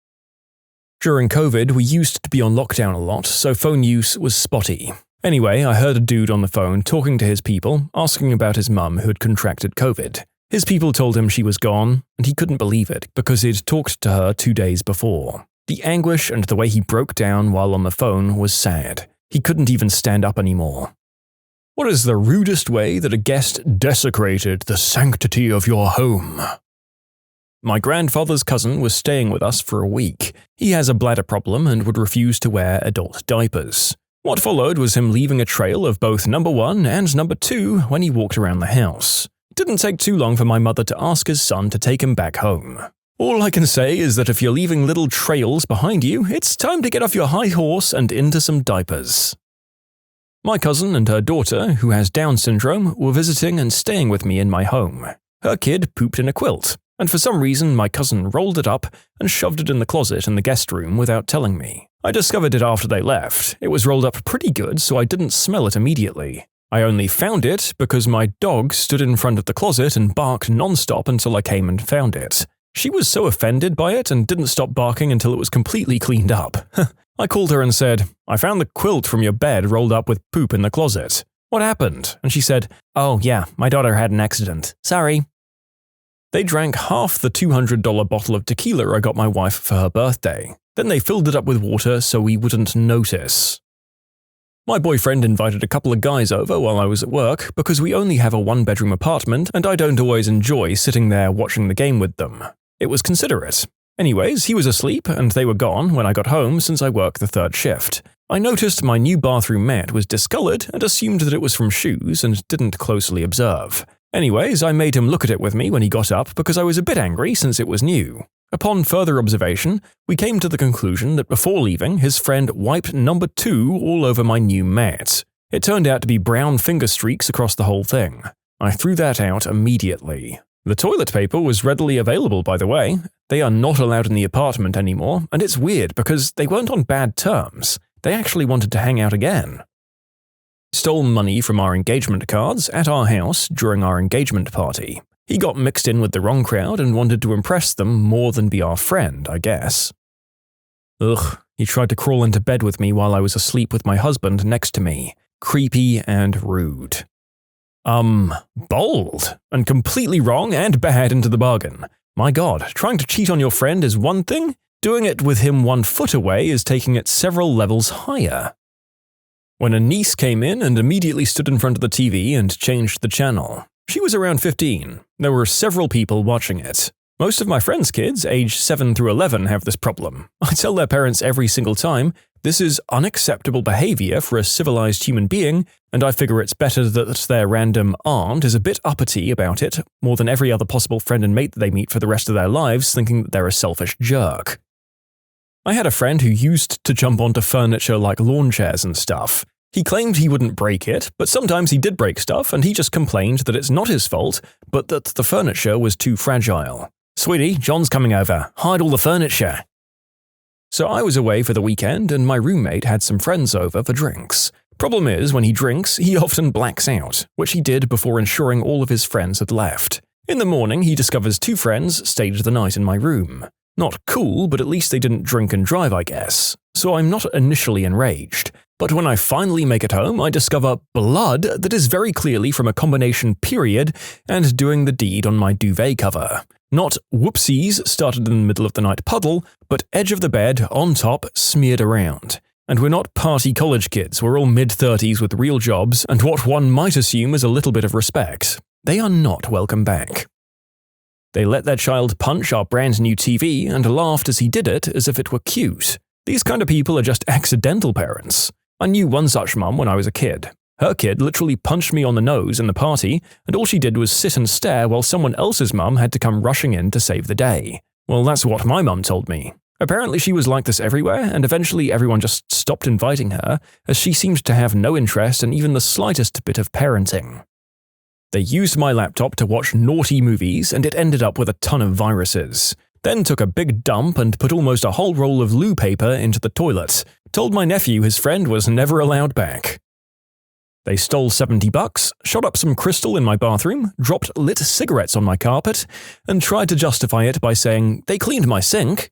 During COVID, we used to be on lockdown a lot, so phone use was spotty. Anyway, I heard a dude on the phone talking to his people, asking about his mum who had contracted COVID. His people told him she was gone, and he couldn't believe it because he'd talked to her 2 days before. The anguish and the way he broke down while on the phone was sad. He couldn't even stand up anymore. What is the rudest way that a guest desecrated the sanctity of your home? My grandfather's cousin was staying with us for a week. He has a bladder problem and would refuse to wear adult diapers. What followed was him leaving a trail of both number 1 and number 2 when he walked around the house. It didn't take too long for my mother to ask his son to take him back home. All I can say is that if you're leaving little trails behind you, it's time to get off your high horse and into some diapers. My cousin and her daughter, who has Down syndrome, were visiting and staying with me in my home. Her kid pooped in a quilt, and for some reason my cousin rolled it up and shoved it in the closet in the guest room without telling me. I discovered it after they left. It was rolled up pretty good, so I didn't smell it immediately. I only found it because my dog stood in front of the closet and barked non-stop until I came and found it. She was so offended by it and didn't stop barking until it was completely cleaned up. I called her and said, "I found the quilt from your bed rolled up with poop in the closet. What happened?" And she said, "Oh yeah, my daughter had an accident. Sorry." They drank half the $200 bottle of tequila I got my wife for her birthday. Then they filled it up with water so we wouldn't notice. My boyfriend invited a couple of guys over while I was at work because we only have a 1-bedroom apartment and I don't always enjoy sitting there watching the game with them. It was considerate. Anyways, he was asleep and they were gone when I got home since I work the 3rd shift. I noticed my new bathroom mat was discolored and assumed that it was from shoes and didn't closely observe. Anyways, I made him look at it with me when he got up because I was a bit angry since it was new. Upon further observation, we came to the conclusion that before leaving, his friend wiped number 2 all over my new mat. It turned out to be brown finger streaks across the whole thing. I threw that out immediately. The toilet paper was readily available, by the way. They are not allowed in the apartment anymore, and it's weird because they weren't on bad terms. They actually wanted to hang out again. Stole money from our engagement cards at our house during our engagement party. He got mixed in with the wrong crowd and wanted to impress them more than be our friend, I guess. Ugh, he tried to crawl into bed with me while I was asleep with my husband next to me. Creepy and rude. Bold. And completely wrong and bad into the bargain. My God, trying to cheat on your friend is one thing. Doing it with him 1 foot away is taking it several levels higher. When a niece came in and immediately stood in front of the TV and changed the channel. She was around 15. There were several people watching it. Most of my friends' kids, aged 7 through 11, have this problem. I tell their parents every single time, this is unacceptable behavior for a civilized human being, and I figure it's better that their random aunt is a bit uppity about it, more than every other possible friend and mate that they meet for the rest of their lives thinking that they're a selfish jerk. I had a friend who used to jump onto furniture like lawn chairs and stuff. He claimed he wouldn't break it, but sometimes he did break stuff and he just complained that it's not his fault, but that the furniture was too fragile. "Sweetie, John's coming over. Hide all the furniture." So I was away for the weekend and my roommate had some friends over for drinks. Problem is, when he drinks, he often blacks out, which he did before ensuring all of his friends had left. In the morning, he discovers 2 friends stayed the night in my room. Not cool, but at least they didn't drink and drive, I guess. So I'm not initially enraged. But when I finally make it home, I discover blood that is very clearly from a combination period and doing the deed on my duvet cover. Not whoopsies started in the middle of the night puddle, but edge of the bed, on top, smeared around. And we're not party college kids, we're all mid-30s with real jobs and what one might assume is a little bit of respect. They are not welcome back. They let their child punch our brand new TV and laughed as he did it as if it were cute. These kind of people are just accidental parents. I knew one such mum when I was a kid. Her kid literally punched me on the nose in the party, and all she did was sit and stare while someone else's mum had to come rushing in to save the day. Well, that's what my mum told me. Apparently she was like this everywhere, and eventually everyone just stopped inviting her, as she seemed to have no interest in even the slightest bit of parenting. They used my laptop to watch naughty movies, and it ended up with a ton of viruses. Then took a big dump and put almost a whole roll of loo paper into the toilet. Told my nephew his friend was never allowed back. They stole $70, shot up some crystal in my bathroom, dropped lit cigarettes on my carpet, and tried to justify it by saying they cleaned my sink.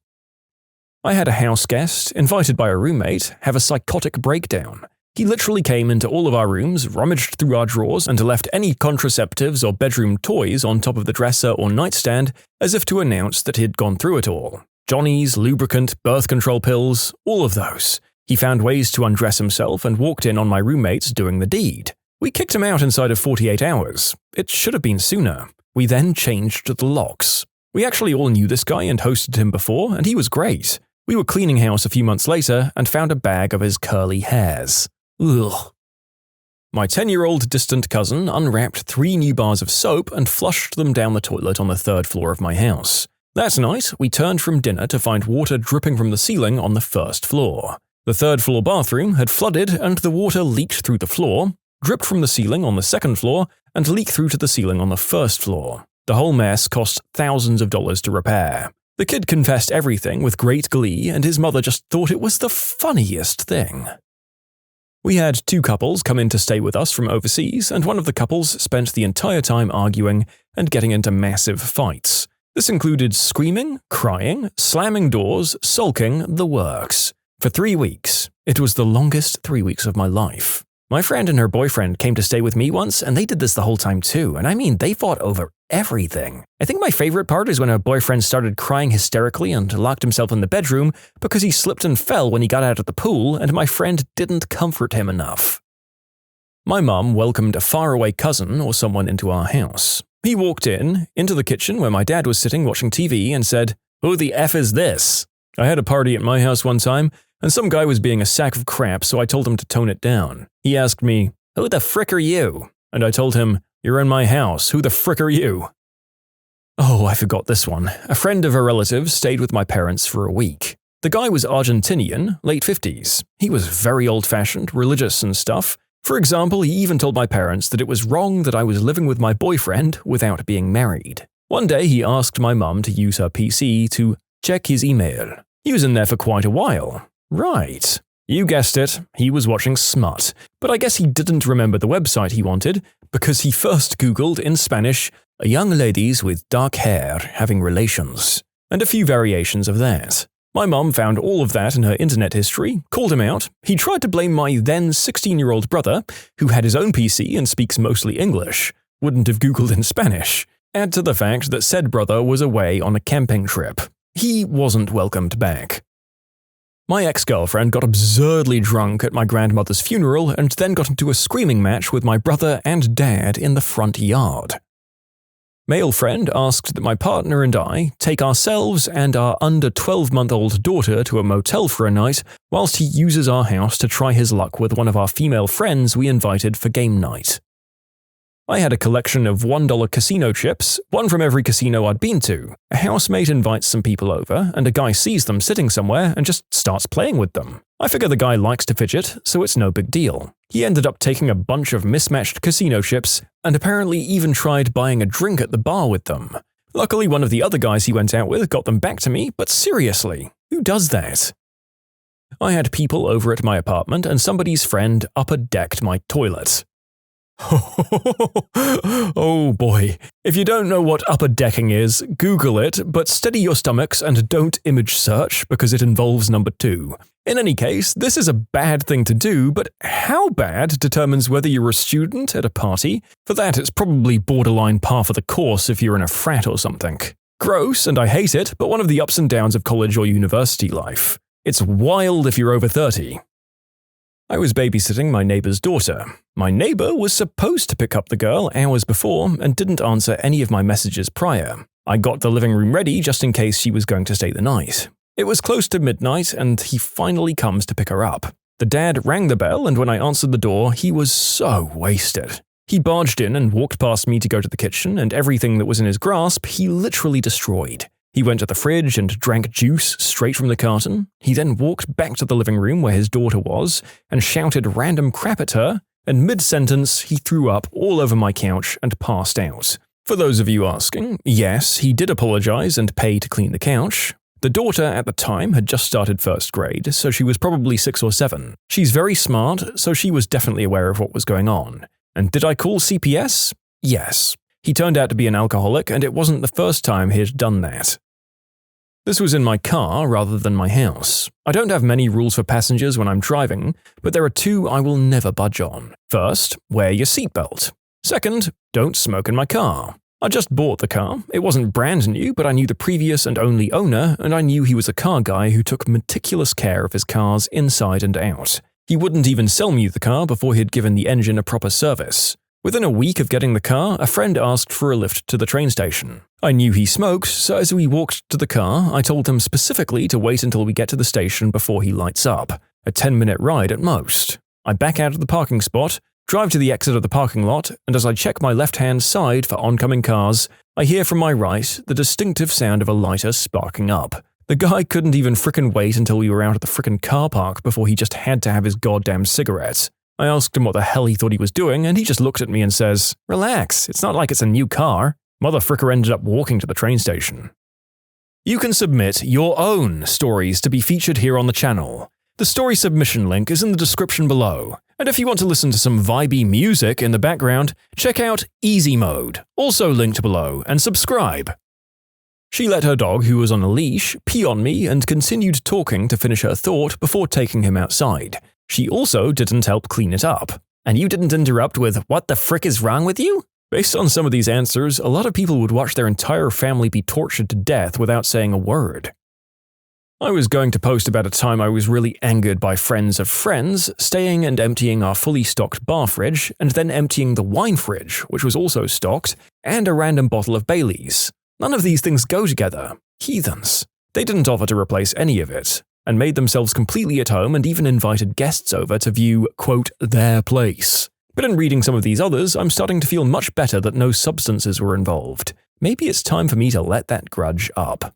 I had a house guest, invited by a roommate, have a psychotic breakdown. He literally came into all of our rooms, rummaged through our drawers, and left any contraceptives or bedroom toys on top of the dresser or nightstand as if to announce that he'd gone through it all. Johnnies, lubricant, birth control pills, all of those. He found ways to undress himself and walked in on my roommates doing the deed. We kicked him out inside of 48 hours. It should have been sooner. We then changed the locks. We actually all knew this guy and hosted him before, and he was great. We were cleaning house a few months later and found a bag of his curly hairs. Ugh. My 10-year-old distant cousin unwrapped 3 new bars of soap and flushed them down the toilet on the 3rd floor of my house. That night, we turned from dinner to find water dripping from the ceiling on the 1st floor. The 3rd floor bathroom had flooded and the water leaked through the floor, dripped from the ceiling on the 2nd floor, and leaked through to the ceiling on the 1st floor. The whole mess cost thousands of dollars to repair. The kid confessed everything with great glee, and his mother just thought it was the funniest thing. We had 2 couples come in to stay with us from overseas, and one of the couples spent the entire time arguing and getting into massive fights. This included screaming, crying, slamming doors, sulking, the works. For 3 weeks. It was the longest 3 weeks of my life. My friend and her boyfriend came to stay with me once, and they did this the whole time too, and I mean, they fought over everything. I think my favorite part is when her boyfriend started crying hysterically and locked himself in the bedroom because he slipped and fell when he got out of the pool, and my friend didn't comfort him enough. My mum welcomed a faraway cousin or someone into our house. He walked into the kitchen where my dad was sitting watching TV and said, "Who the F is this?" I had a party at my house one time, and some guy was being a sack of crap, so I told him to tone it down. He asked me, "Who the frick are you?" And I told him, "You're in my house. Who the frick are you?" Oh, I forgot this one. A friend of a relative stayed with my parents for a week. The guy was Argentinian, late 50s. He was very old-fashioned, religious and stuff. For example, he even told my parents that it was wrong that I was living with my boyfriend without being married. One day, he asked my mum to use her PC to check his email. He was in there for quite a while. Right. You guessed it, he was watching smut. But I guess he didn't remember the website he wanted, because he first Googled in Spanish, "young ladies with dark hair having relations," and a few variations of that. My mum found all of that in her internet history, called him out. He tried to blame my then 16-year-old brother, who had his own PC and speaks mostly English, wouldn't have Googled in Spanish. Add to the fact that said brother was away on a camping trip. He wasn't welcomed back. My ex-girlfriend got absurdly drunk at my grandmother's funeral and then got into a screaming match with my brother and dad in the front yard. Male friend asked that my partner and I take ourselves and our under 12-month-old daughter to a motel for a night whilst he uses our house to try his luck with one of our female friends we invited for game night. I had a collection of $1 casino chips, one from every casino I'd been to. A housemate invites some people over, and a guy sees them sitting somewhere and just starts playing with them. I figure the guy likes to fidget, so it's no big deal. He ended up taking a bunch of mismatched casino chips, and apparently even tried buying a drink at the bar with them. Luckily, one of the other guys he went out with got them back to me, but seriously, who does that? I had people over at my apartment, and somebody's friend upper-decked my toilet. Oh boy. If you don't know what upper decking is, Google it, but steady your stomachs and don't image search because it involves number 2. In any case, this is a bad thing to do, but how bad determines whether you're a student at a party. For that, it's probably borderline par for the course if you're in a frat or something. Gross, and I hate it, but one of the ups and downs of college or university life. It's wild if you're over 30. I was babysitting my neighbor's daughter. My neighbor was supposed to pick up the girl hours before and didn't answer any of my messages prior. I got the living room ready just in case she was going to stay the night. It was close to midnight and he finally comes to pick her up. The dad rang the bell and when I answered the door, he was so wasted. He barged in and walked past me to go to the kitchen and everything that was in his grasp he literally destroyed. He went to the fridge and drank juice straight from the carton. He then walked back to the living room where his daughter was and shouted random crap at her, and mid-sentence he threw up all over my couch and passed out. For those of you asking, yes, he did apologize and pay to clean the couch. The daughter at the time had just started first grade, so she was probably 6 or 7. She's very smart, so she was definitely aware of what was going on. And did I call CPS? Yes. He turned out to be an alcoholic, and it wasn't the first time he had done that. This was in my car rather than my house. I don't have many rules for passengers when I'm driving, but there are 2 I will never budge on. First, wear your seatbelt. Second, don't smoke in my car. I just bought the car. It wasn't brand new, but I knew the previous and only owner, and I knew he was a car guy who took meticulous care of his cars inside and out. He wouldn't even sell me the car before he had given the engine a proper service. Within a week of getting the car, a friend asked for a lift to the train station. I knew he smoked, so as we walked to the car, I told him specifically to wait until we get to the station before he lights up. A 10-minute ride at most. I back out of the parking spot, drive to the exit of the parking lot, and as I check my left-hand side for oncoming cars, I hear from my right the distinctive sound of a lighter sparking up. The guy couldn't even frickin' wait until we were out at the frickin' car park before he just had to have his goddamn cigarette. I asked him what the hell he thought he was doing, and he just looked at me and says, "Relax, it's not like it's a new car." Motherfricker ended up walking to the train station. You can submit your own stories to be featured here on the channel. The story submission link is in the description below. And if you want to listen to some vibey music in the background, check out easymode, also linked below, and subscribe. She let her dog, who was on a leash, pee on me and continued talking to finish her thought before taking him outside. She also didn't help clean it up. And you didn't interrupt with, "What the frick is wrong with you?" Based on some of these answers, a lot of people would watch their entire family be tortured to death without saying a word. I was going to post about a time I was really angered by friends of friends staying and emptying our fully stocked bar fridge and then emptying the wine fridge, which was also stocked, and a random bottle of Bailey's. None of these things go together. Heathens. They didn't offer to replace any of it, and made themselves completely at home and even invited guests over to view, quote, their place. But in reading some of these others, I'm starting to feel much better that no substances were involved. Maybe it's time for me to let that grudge up.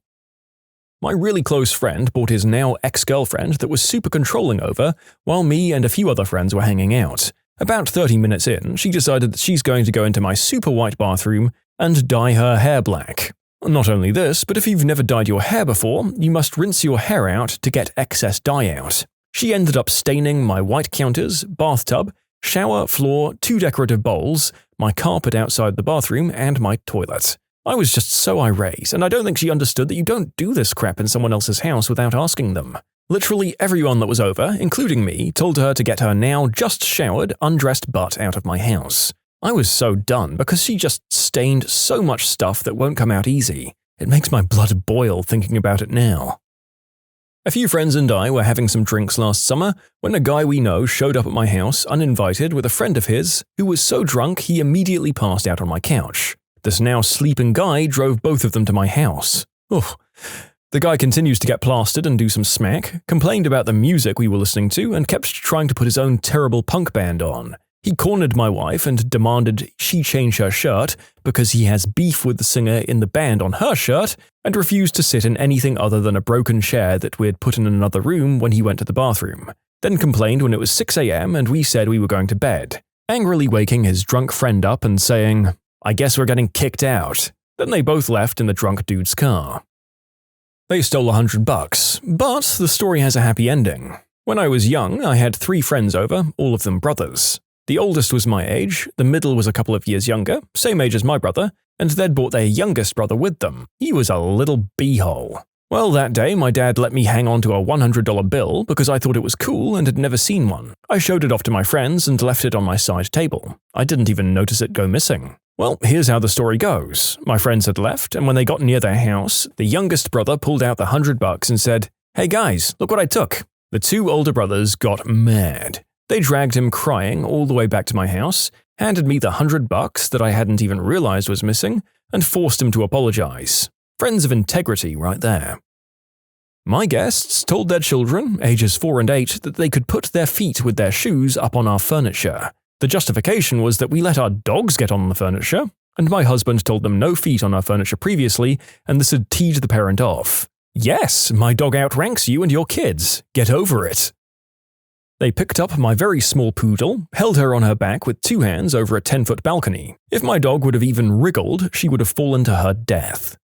My really close friend bought his now ex-girlfriend that was super controlling over, while me and a few other friends were hanging out. About 30 minutes in, she decided that she's going to go into my super white bathroom and dye her hair black. Not only this, but if you've never dyed your hair before, you must rinse your hair out to get excess dye out. She ended up staining my white counters, bathtub, shower, floor, 2 decorative bowls, my carpet outside the bathroom, and my toilet. I was just so irate, and I don't think she understood that you don't do this crap in someone else's house without asking them. Literally everyone that was over, including me, told her to get her now just showered, undressed butt out of my house. I was so done because she just stained so much stuff that won't come out easy. It makes my blood boil thinking about it now. A few friends and I were having some drinks last summer when a guy we know showed up at my house uninvited with a friend of his who was so drunk he immediately passed out on my couch. This now sleeping guy drove both of them to my house. Ugh. The guy continues to get plastered and do some smack, complained about the music we were listening to, and kept trying to put his own terrible punk band on. He cornered my wife and demanded she change her shirt because he has beef with the singer in the band on her shirt, and refused to sit in anything other than a broken chair that we had put in another room when he went to the bathroom. Then complained when it was 6 a.m. and we said we were going to bed, angrily waking his drunk friend up and saying, "I guess we're getting kicked out." Then they both left in the drunk dude's car. They stole $100, but the story has a happy ending. When I was young, I had 3 friends over, all of them brothers. The oldest was my age, the middle was a couple of years younger, same age as my brother, and they'd brought their youngest brother with them. He was a little beehole. Well, that day my dad let me hang on to a $100 bill because I thought it was cool and had never seen one. I showed it off to my friends and left it on my side table. I didn't even notice it go missing. Well, here's how the story goes. My friends had left, and when they got near their house, the youngest brother pulled out the $100 and said, "Hey guys, look what I took." The 2 older brothers got mad. They dragged him crying all the way back to my house, handed me the $100 that I hadn't even realized was missing, and forced him to apologize. Friends of integrity right there. My guests told their children, ages 4 and 8, that they could put their feet with their shoes up on our furniture. The justification was that we let our dogs get on the furniture, and my husband told them no feet on our furniture previously, and this had teed the parent off. Yes, my dog outranks you and your kids. Get over it. They picked up my very small poodle, held her on her back with 2 hands over a 10-foot balcony. If my dog would have even wriggled, she would have fallen to her death.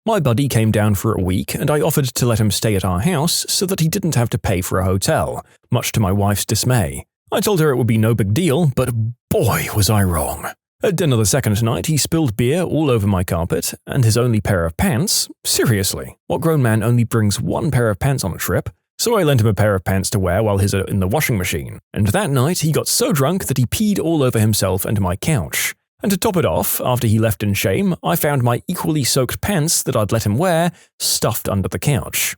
My buddy came down for a week, and I offered to let him stay at our house so that he didn't have to pay for a hotel, much to my wife's dismay. I told her it would be no big deal, but boy was I wrong. At dinner the second night, he spilled beer all over my carpet, and his only pair of pants. Seriously, what grown man only brings 1 pair of pants on a trip? So I lent him a pair of pants to wear while his are in the washing machine, and that night he got so drunk that he peed all over himself and my couch. And to top it off, after he left in shame, I found my equally soaked pants that I'd let him wear stuffed under the couch.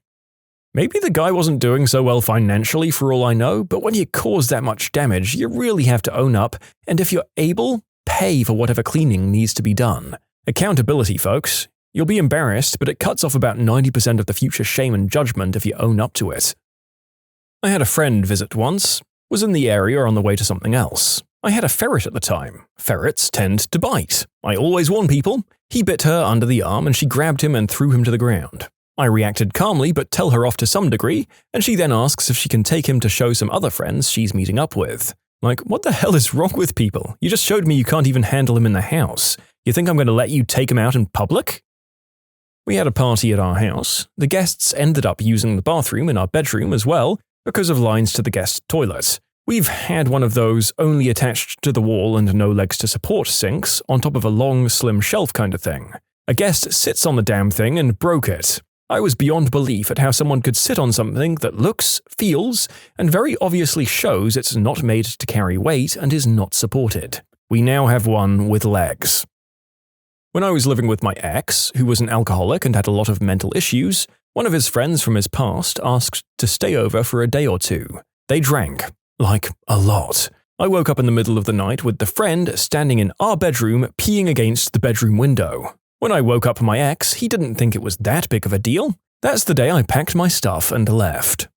Maybe the guy wasn't doing so well financially for all I know, but when you cause that much damage, you really have to own up, and if you're able, pay for whatever cleaning needs to be done. Accountability, folks. You'll be embarrassed, but it cuts off about 90% of the future shame and judgment if you own up to it. I had a friend visit once, was in the area on the way to something else. I had a ferret at the time. Ferrets tend to bite. I always warn people. He bit her under the arm and she grabbed him and threw him to the ground. I reacted calmly but tell her off to some degree, and she then asks if she can take him to show some other friends she's meeting up with. Like, what the hell is wrong with people? You just showed me you can't even handle him in the house. You think I'm going to let you take him out in public? We had a party at our house. The guests ended up using the bathroom in our bedroom as well because of lines to the guest toilet. We've had one of those only attached to the wall and no legs to support sinks on top of a long, slim shelf kind of thing. A guest sits on the damn thing and broke it. I was beyond belief at how someone could sit on something that looks, feels, and very obviously shows it's not made to carry weight and is not supported. We now have one with legs. When I was living with my ex, who was an alcoholic and had a lot of mental issues, one of his friends from his past asked to stay over for a day or 2. They drank. Like, a lot. I woke up in the middle of the night with the friend standing in our bedroom peeing against the bedroom window. When I woke up my ex, he didn't think it was that big of a deal. That's the day I packed my stuff and left.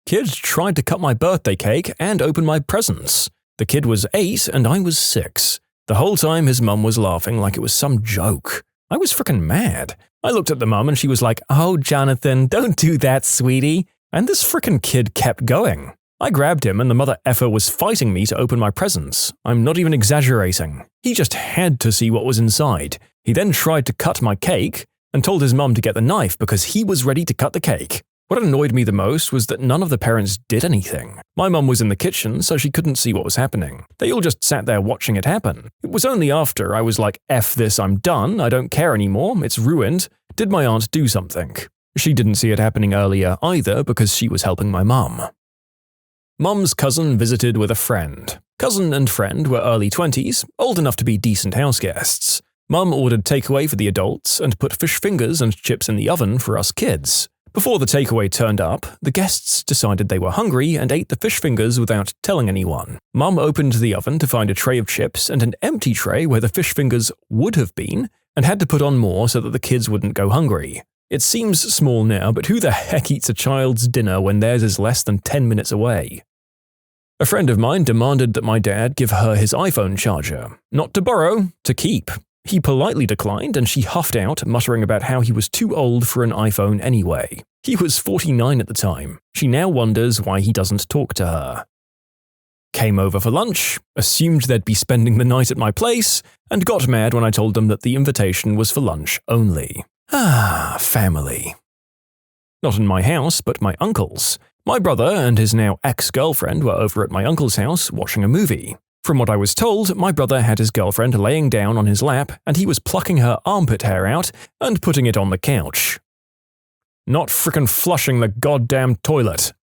Kid tried to cut my birthday cake and open my presents. The kid was 8 and I was 6. The whole time his mum was laughing like it was some joke. I was frickin' mad. I looked at the mum and she was like, "Oh, Jonathan, don't do that, sweetie." And this frickin' kid kept going. I grabbed him and the mother effer was fighting me to open my presents. I'm not even exaggerating. He just had to see what was inside. He then tried to cut my cake and told his mum to get the knife because he was ready to cut the cake. What annoyed me the most was that none of the parents did anything. My mum was in the kitchen, so she couldn't see what was happening. They all just sat there watching it happen. It was only after I was like, "F this, I'm done, I don't care anymore, it's ruined," did my aunt do something. She didn't see it happening earlier either because she was helping my mum. Mum's cousin visited with a friend. Cousin and friend were early 20s, old enough to be decent house guests. Mum ordered takeaway for the adults and put fish fingers and chips in the oven for us kids. Before the takeaway turned up, the guests decided they were hungry and ate the fish fingers without telling anyone. Mum opened the oven to find a tray of chips and an empty tray where the fish fingers would have been, and had to put on more so that the kids wouldn't go hungry. It seems small now, but who the heck eats a child's dinner when theirs is less than 10 minutes away? A friend of mine demanded that my dad give her his iPhone charger. Not to borrow, to keep. He politely declined and she huffed out, muttering about how he was too old for an iPhone anyway. He was 49 at the time. She now wonders why he doesn't talk to her. Came over for lunch, assumed they'd be spending the night at my place, and got mad when I told them that the invitation was for lunch only. Ah, family. Not in my house, but my uncle's. My brother and his now ex-girlfriend were over at my uncle's house watching a movie. From what I was told, my brother had his girlfriend laying down on his lap and he was plucking her armpit hair out and putting it on the couch. Not frickin' flushing the goddamn toilet.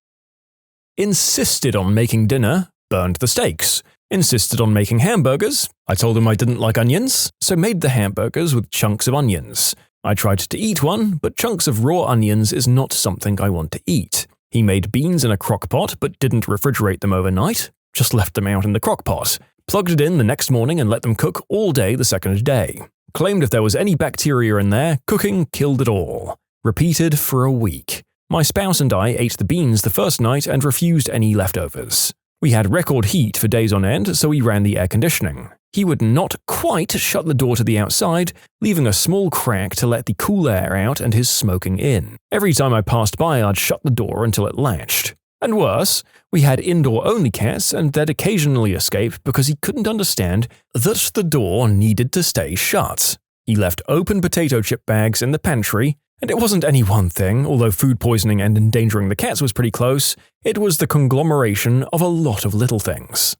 Insisted on making dinner, burned the steaks. Insisted on making hamburgers. I told him I didn't like onions, so made the hamburgers with chunks of onions. I tried to eat one, but chunks of raw onions is not something I want to eat. He made beans in a crock pot but didn't refrigerate them overnight. Just left them out in the crock pot, plugged it in the next morning and let them cook all day the second day. Claimed if there was any bacteria in there, cooking killed it all. Repeated for a week. My spouse and I ate the beans the first night and refused any leftovers. We had record heat for days on end, so we ran the air conditioning. He would not quite shut the door to the outside, leaving a small crack to let the cool air out and his smoking in. Every time I passed by, I'd shut the door until it latched. And worse, we had indoor-only cats, and they'd occasionally escape because he couldn't understand that the door needed to stay shut. He left open potato chip bags in the pantry, and it wasn't any one thing, although food poisoning and endangering the cats was pretty close. It was the conglomeration of a lot of little things.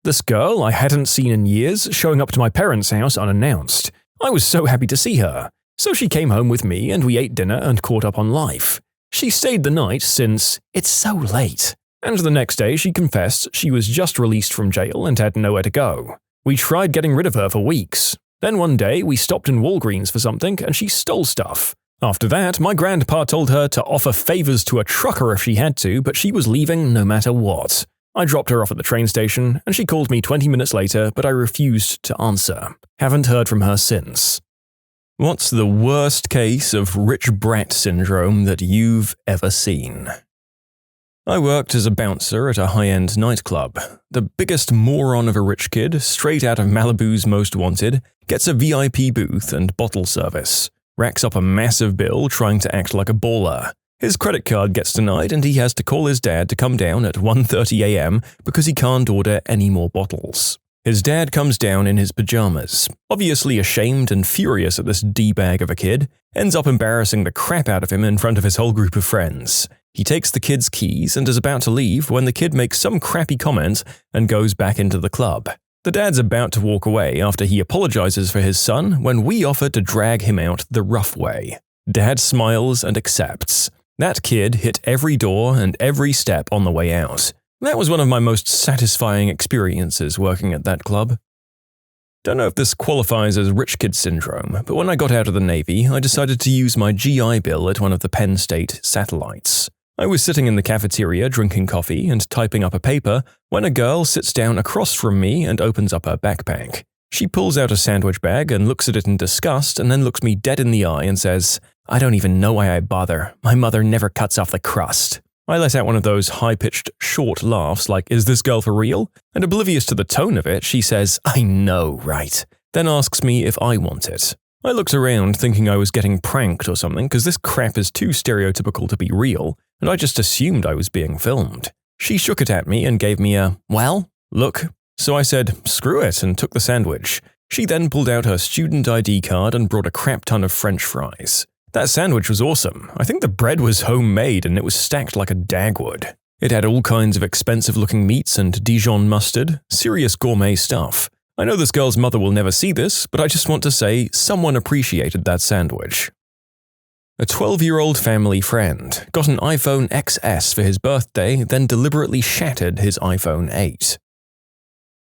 This girl I hadn't seen in years showing up to my parents' house unannounced. I was so happy to see her. So she came home with me and we ate dinner and caught up on life. She stayed the night since it's so late. And the next day she confessed she was just released from jail and had nowhere to go. We tried getting rid of her for weeks. Then one day we stopped in Walgreens for something and she stole stuff. After that, my grandpa told her to offer favors to a trucker if she had to, but she was leaving no matter what. I dropped her off at the train station, and she called me 20 minutes later, but I refused to answer. Haven't heard from her since. What's the worst case of rich brat syndrome that you've ever seen? I worked as a bouncer at a high-end nightclub. The biggest moron of a rich kid, straight out of Malibu's Most Wanted, gets a VIP booth and bottle service, racks up a massive bill trying to act like a baller. His credit card gets denied and he has to call his dad to come down at 1:30 a.m. because he can't order any more bottles. His dad comes down in his pajamas, obviously ashamed and furious at this D-bag of a kid, ends up embarrassing the crap out of him in front of his whole group of friends. He takes the kid's keys and is about to leave when the kid makes some crappy comment and goes back into the club. The dad's about to walk away after he apologizes for his son when we offer to drag him out the rough way. Dad smiles and accepts. That kid hit every door and every step on the way out. That was one of my most satisfying experiences working at that club. Don't know if this qualifies as rich kid syndrome, but when I got out of the Navy, I decided to use my GI Bill at one of the Penn State satellites. I was sitting in the cafeteria drinking coffee and typing up a paper when a girl sits down across from me and opens up her backpack. She pulls out a sandwich bag and looks at it in disgust and then looks me dead in the eye and says, "I don't even know why I bother. My mother never cuts off the crust." I let out one of those high-pitched, short laughs like, "Is this girl for real?" And oblivious to the tone of it, she says, "I know, right?" Then asks me if I want it. I looked around thinking I was getting pranked or something because this crap is too stereotypical to be real, and I just assumed I was being filmed. She shook it at me and gave me a, "Well, look." So I said, "Screw it," and took the sandwich. She then pulled out her student ID card and brought a crap ton of French fries. That sandwich was awesome. I think the bread was homemade and it was stacked like a dagwood. It had all kinds of expensive-looking meats and Dijon mustard, serious gourmet stuff. I know this girl's mother will never see this, but I just want to say someone appreciated that sandwich. A 12-year-old family friend got an iPhone XS for his birthday, then deliberately shattered his iPhone 8.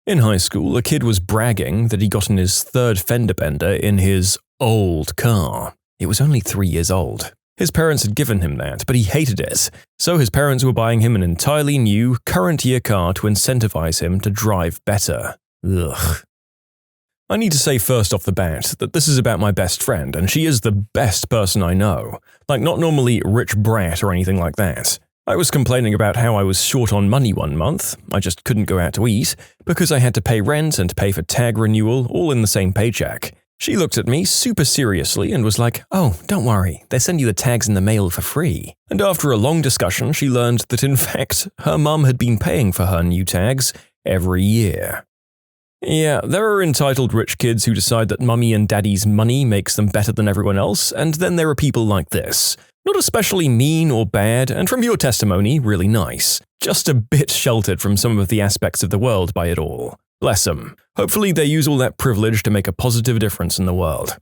In high school, a kid was bragging that he got in his third fender bender in his old car. It was only 3 years old. His parents had given him that, but he hated it, so his parents were buying him an entirely new, current-year car to incentivize him to drive better. Ugh. I need to say first off the bat that this is about my best friend, and she is the best person I know. Like, not normally rich brat or anything like that. I was complaining about how I was short on money one month, I just couldn't go out to eat, because I had to pay rent and pay for tag renewal all in the same paycheck. She looked at me super seriously and was like, "Oh, don't worry, they send you the tags in the mail for free." And after a long discussion, she learned that in fact, her mum had been paying for her new tags every year. Yeah, there are entitled rich kids who decide that mummy and daddy's money makes them better than everyone else, and then there are people like this. Not especially mean or bad, and from your testimony, really nice. Just a bit sheltered from some of the aspects of the world by it all. Bless them. Hopefully they use all that privilege to make a positive difference in the world.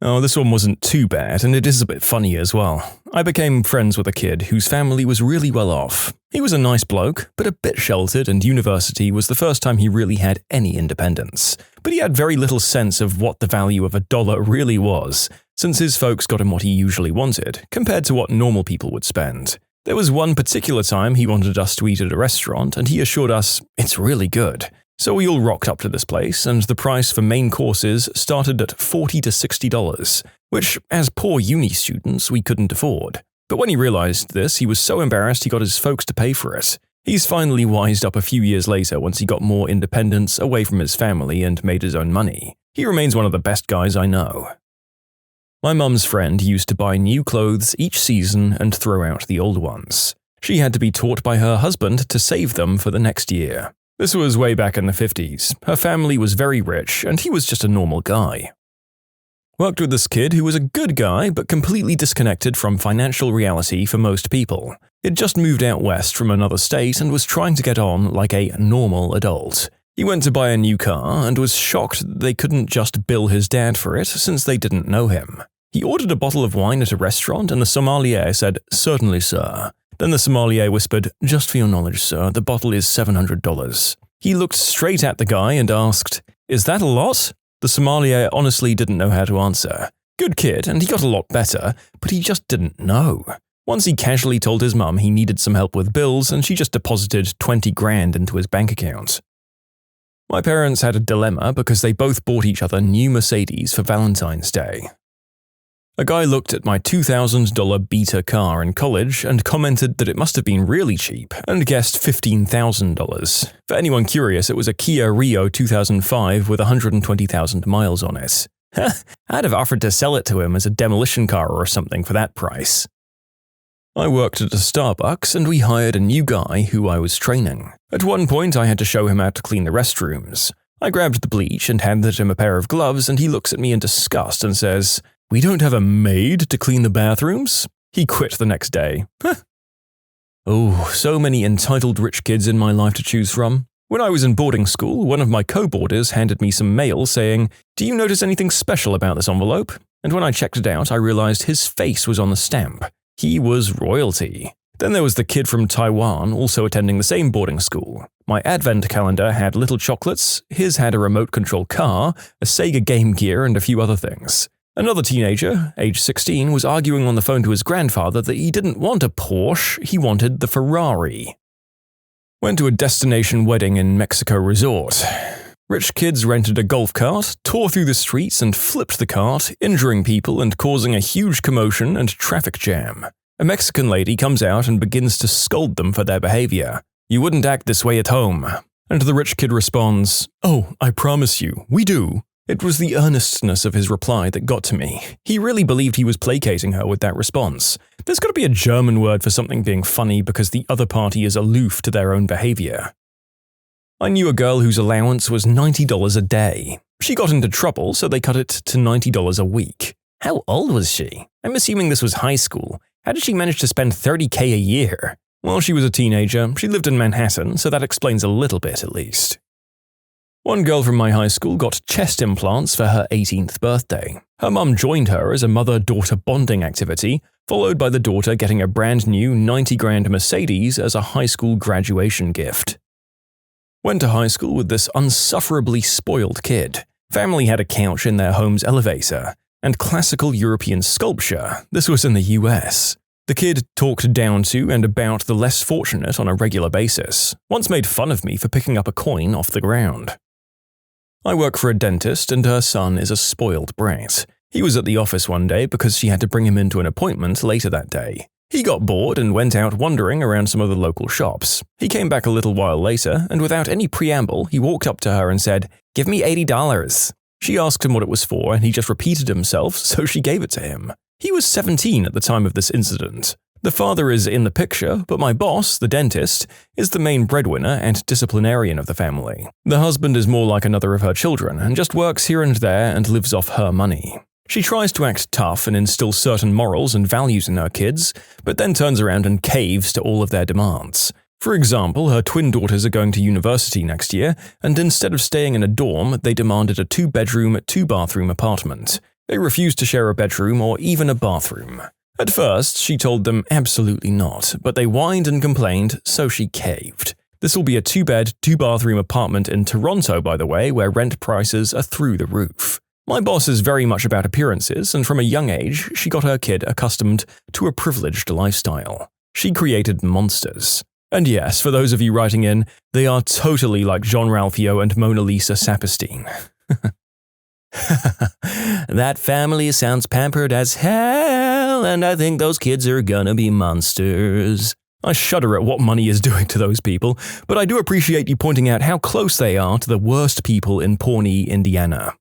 Oh, this one wasn't too bad, and it is a bit funny as well. I became friends with a kid whose family was really well off. He was a nice bloke, but a bit sheltered, and university was the first time he really had any independence. But he had very little sense of what the value of $1 really was, since his folks got him what he usually wanted, compared to what normal people would spend. There was one particular time he wanted us to eat at a restaurant, and he assured us, "It's really good." So we all rocked up to this place, and the price for main courses started at $40 to $60, which, as poor uni students, we couldn't afford. But when he realized this, he was so embarrassed he got his folks to pay for it. He's finally wised up a few years later once he got more independence away from his family and made his own money. He remains one of the best guys I know. My mum's friend used to buy new clothes each season and throw out the old ones. She had to be taught by her husband to save them for the next year. This was way back in the 50s. Her family was very rich, and he was just a normal guy. Worked with this kid who was a good guy but completely disconnected from financial reality for most people. He'd just moved out west from another state and was trying to get on like a normal adult. He went to buy a new car and was shocked that they couldn't just bill his dad for it since they didn't know him. He ordered a bottle of wine at a restaurant and the sommelier said, "Certainly, sir." Then the sommelier whispered, "Just for your knowledge, sir, the bottle is $700. He looked straight at the guy and asked, "Is that a lot?" The sommelier honestly didn't know how to answer. Good kid, and he got a lot better, but he just didn't know. Once he casually told his mum he needed some help with bills, and she just deposited 20 grand into his bank account. My parents had a dilemma because they both bought each other new Mercedes for Valentine's Day. A guy looked at my $2,000 beta car in college and commented that it must have been really cheap and guessed $15,000. For anyone curious, it was a Kia Rio 2005 with 120,000 miles on it. I'd have offered to sell it to him as a demolition car or something for that price. I worked at a Starbucks and we hired a new guy who I was training. At one point, I had to show him how to clean the restrooms. I grabbed the bleach and handed him a pair of gloves, and he looks at me in disgust and says, "We don't have a maid to clean the bathrooms?" He quit the next day. Oh, so many entitled rich kids in my life to choose from. When I was in boarding school, one of my co-boarders handed me some mail saying, "Do you notice anything special about this envelope?" And when I checked it out, I realized his face was on the stamp. He was royalty. Then there was the kid from Taiwan also attending the same boarding school. My advent calendar had little chocolates, his had a remote control car, a Sega Game Gear, and a few other things. Another teenager, age 16, was arguing on the phone to his grandfather that he didn't want a Porsche, he wanted the Ferrari. Went to a destination wedding in Mexico resort. Rich kids rented a golf cart, tore through the streets and flipped the cart, injuring people and causing a huge commotion and traffic jam. A Mexican lady comes out and begins to scold them for their behavior. "You wouldn't act this way at home." And the rich kid responds, "Oh, I promise you, we do." It was the earnestness of his reply that got to me. He really believed he was placating her with that response. There's got to be a German word for something being funny because the other party is aloof to their own behavior. I knew a girl whose allowance was $90 a day. She got into trouble, so they cut it to $90 a week. How old was she? I'm assuming this was high school. How did she manage to spend $30K a year? Well, she was a teenager. She lived in Manhattan, so that explains a little bit at least. One girl from my high school got chest implants for her 18th birthday. Her mum joined her as a mother-daughter bonding activity, followed by the daughter getting a brand new 90 grand Mercedes as a high school graduation gift. Went to high school with this unsufferably spoiled kid. Family had a couch in their home's elevator, and classical European sculpture. This was in the US. The kid talked down to and about the less fortunate on a regular basis, once made fun of me for picking up a coin off the ground. I work for a dentist and her son is a spoiled brat. He was at the office one day because she had to bring him into an appointment later that day. He got bored and went out wandering around some of the local shops. He came back a little while later, and without any preamble, he walked up to her and said, "Give me $80. She asked him what it was for, and he just repeated himself, so she gave it to him. He was 17 at the time of this incident. The father is in the picture, but my boss, the dentist, is the main breadwinner and disciplinarian of the family. The husband is more like another of her children and just works here and there and lives off her money. She tries to act tough and instill certain morals and values in her kids, but then turns around and caves to all of their demands. For example, her twin daughters are going to university next year, and instead of staying in a dorm, they demanded a 2-bedroom, 2-bathroom apartment. They refused to share a bedroom or even a bathroom. At first, she told them absolutely not, but they whined and complained, so she caved. This will be a 2-bed, 2-bathroom apartment in Toronto, by the way, where rent prices are through the roof. My boss is very much about appearances, and from a young age, she got her kid accustomed to a privileged lifestyle. She created monsters. And yes, for those of you writing in, they are totally like Jean-Ralphio and Mona Lisa Saperstein. That family sounds pampered as hell, and I think those kids are gonna be monsters. I shudder at what money is doing to those people, but I do appreciate you pointing out how close they are to the worst people in Pawnee, Indiana.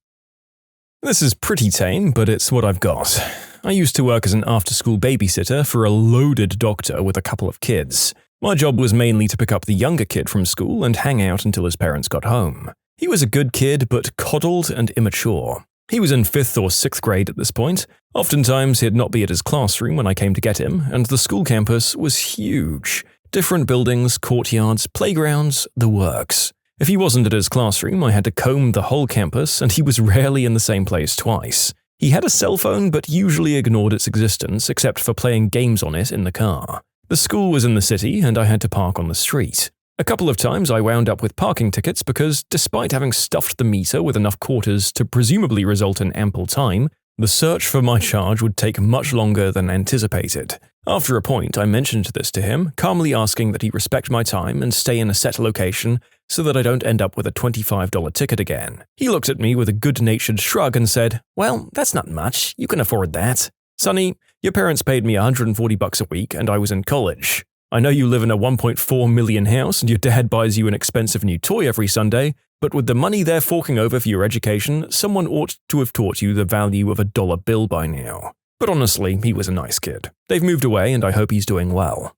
This is pretty tame, but it's what I've got. I used to work as an after-school babysitter for a loaded doctor with a couple of kids. My job was mainly to pick up the younger kid from school and hang out until his parents got home. He was a good kid, but coddled and immature. He was in 5th or 6th grade at this point. Oftentimes, he'd not be at his classroom when I came to get him, and the school campus was huge. Different buildings, courtyards, playgrounds, the works. If he wasn't at his classroom, I had to comb the whole campus, and he was rarely in the same place twice. He had a cell phone, but usually ignored its existence except for playing games on it in the car. The school was in the city, and I had to park on the street. A couple of times I wound up with parking tickets because, despite having stuffed the meter with enough quarters to presumably result in ample time, the search for my charge would take much longer than anticipated. After a point, I mentioned this to him, calmly asking that he respect my time and stay in a set location so that I don't end up with a $25 ticket again. He looked at me with a good-natured shrug and said, "Well, that's not much. You can afford that. Sonny, your parents paid me $140 a week and I was in college. I know you live in a $1.4 million house and your dad buys you an expensive new toy every Sunday, but with the money they're forking over for your education, someone ought to have taught you the value of a dollar bill by now." But honestly, he was a nice kid. They've moved away and I hope he's doing well.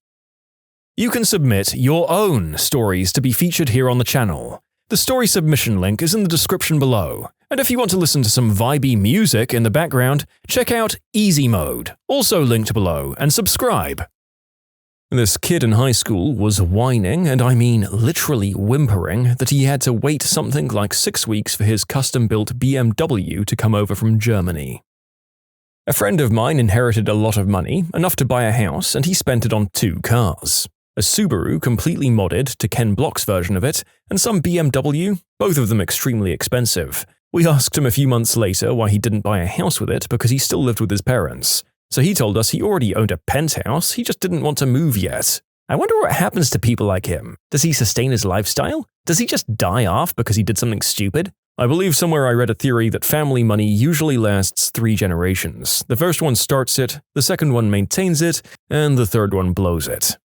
You can submit your own stories to be featured here on the channel. The story submission link is in the description below. And if you want to listen to some vibey music in the background, check out easymode, also linked below, and subscribe. This kid in high school was whining, and I mean literally whimpering, that he had to wait something like 6 weeks for his custom-built BMW to come over from Germany. A friend of mine inherited a lot of money, enough to buy a house, and he spent it on 2 cars. A Subaru completely modded to Ken Block's version of it, and some BMW, both of them extremely expensive. We asked him a few months later why he didn't buy a house with it because he still lived with his parents. So he told us he already owned a penthouse, he just didn't want to move yet. I wonder what happens to people like him. Does he sustain his lifestyle? Does he just die off because he did something stupid? I believe somewhere I read a theory that family money usually lasts 3 generations. The first one starts it, the second one maintains it, and the third one blows it.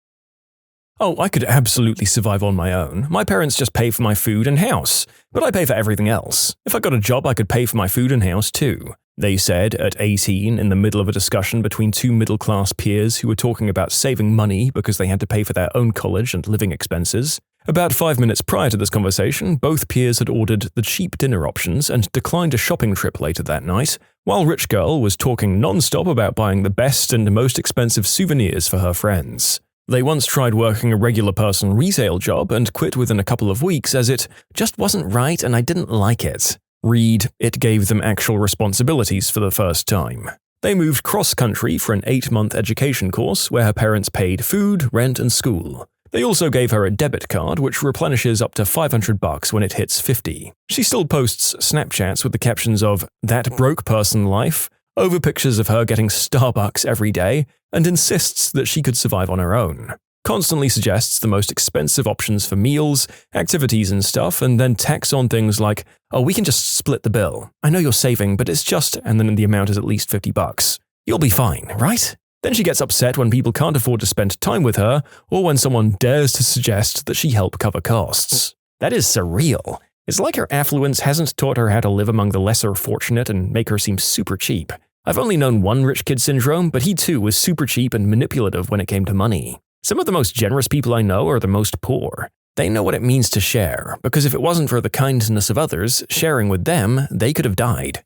Oh, I could absolutely survive on my own. My parents just pay for my food and house, but I pay for everything else. If I got a job, I could pay for my food and house too. They said at 18 in the middle of a discussion between 2 middle-class peers who were talking about saving money because they had to pay for their own college and living expenses. About 5 minutes prior to this conversation, both peers had ordered the cheap dinner options and declined a shopping trip later that night, while Rich Girl was talking non-stop about buying the best and most expensive souvenirs for her friends. They once tried working a regular person retail job and quit within a couple of weeks as it just wasn't right and I didn't like it. Read, it gave them actual responsibilities for the first time. They moved cross-country for an 8-month education course where her parents paid food, rent, and school. They also gave her a debit card which replenishes up to $500 when it hits 50. She still posts Snapchats with the captions of "that broke person life" over pictures of her getting Starbucks every day and insists that she could survive on her own. Constantly suggests the most expensive options for meals, activities and stuff, and then tacks on things like, "Oh, we can just split the bill. I know you're saving, but it's just," and then the amount is at least $50. "You'll be fine, right?" Then she gets upset when people can't afford to spend time with her, or when someone dares to suggest that she help cover costs. That is surreal. It's like her affluence hasn't taught her how to live among the lesser fortunate and make her seem super cheap. I've only known one rich kid syndrome, but he too was super cheap and manipulative when it came to money. Some of the most generous people I know are the most poor. They know what it means to share, because if it wasn't for the kindness of others, sharing with them, they could have died.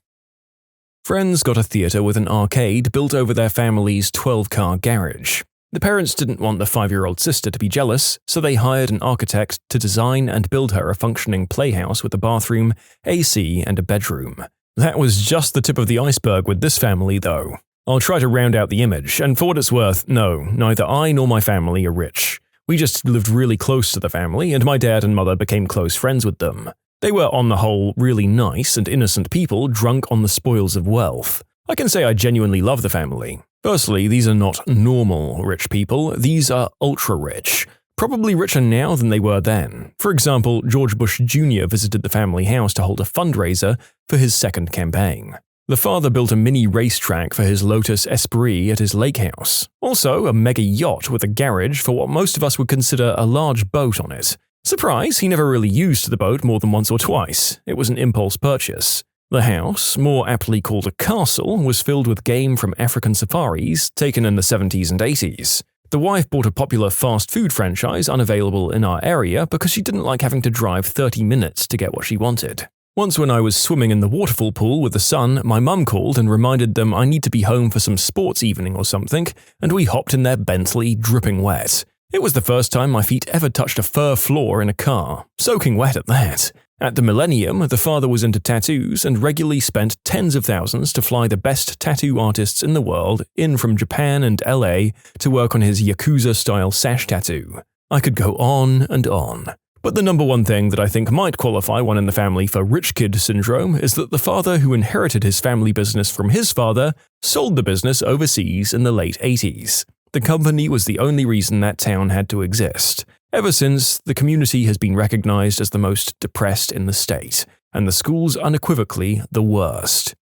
Friends got a theater with an arcade built over their family's 12-car garage. The parents didn't want the 5-year-old sister to be jealous, so they hired an architect to design and build her a functioning playhouse with a bathroom, AC, and a bedroom. That was just the tip of the iceberg with this family, though. I'll try to round out the image, and for what it's worth, no, neither I nor my family are rich. We just lived really close to the family, and my dad and mother became close friends with them. They were, on the whole, really nice and innocent people drunk on the spoils of wealth. I can say I genuinely love the family. Firstly, these are not normal rich people, these are ultra-rich. Probably richer now than they were then. For example, George Bush Jr. visited the family house to hold a fundraiser for his second campaign. The father built a mini racetrack for his Lotus Esprit at his lake house. Also, a mega yacht with a garage for what most of us would consider a large boat on it. Surprise, he never really used the boat more than once or twice. It was an impulse purchase. The house, more aptly called a castle, was filled with game from African safaris taken in the 70s and 80s. The wife bought a popular fast food franchise unavailable in our area because she didn't like having to drive 30 minutes to get what she wanted. Once when I was swimming in the waterfall pool with the son, my mum called and reminded them I need to be home for some sports evening or something, and we hopped in their Bentley, dripping wet. It was the first time my feet ever touched a fur floor in a car, soaking wet at that. At the Millennium, the father was into tattoos and regularly spent tens of thousands to fly the best tattoo artists in the world in from Japan and LA to work on his Yakuza-style sash tattoo. I could go on and on. But the number one thing that I think might qualify one in the family for rich kid syndrome is that the father who inherited his family business from his father sold the business overseas in the late 80s. The company was the only reason that town had to exist. Ever since, the community has been recognized as the most depressed in the state, and the school's unequivocally the worst.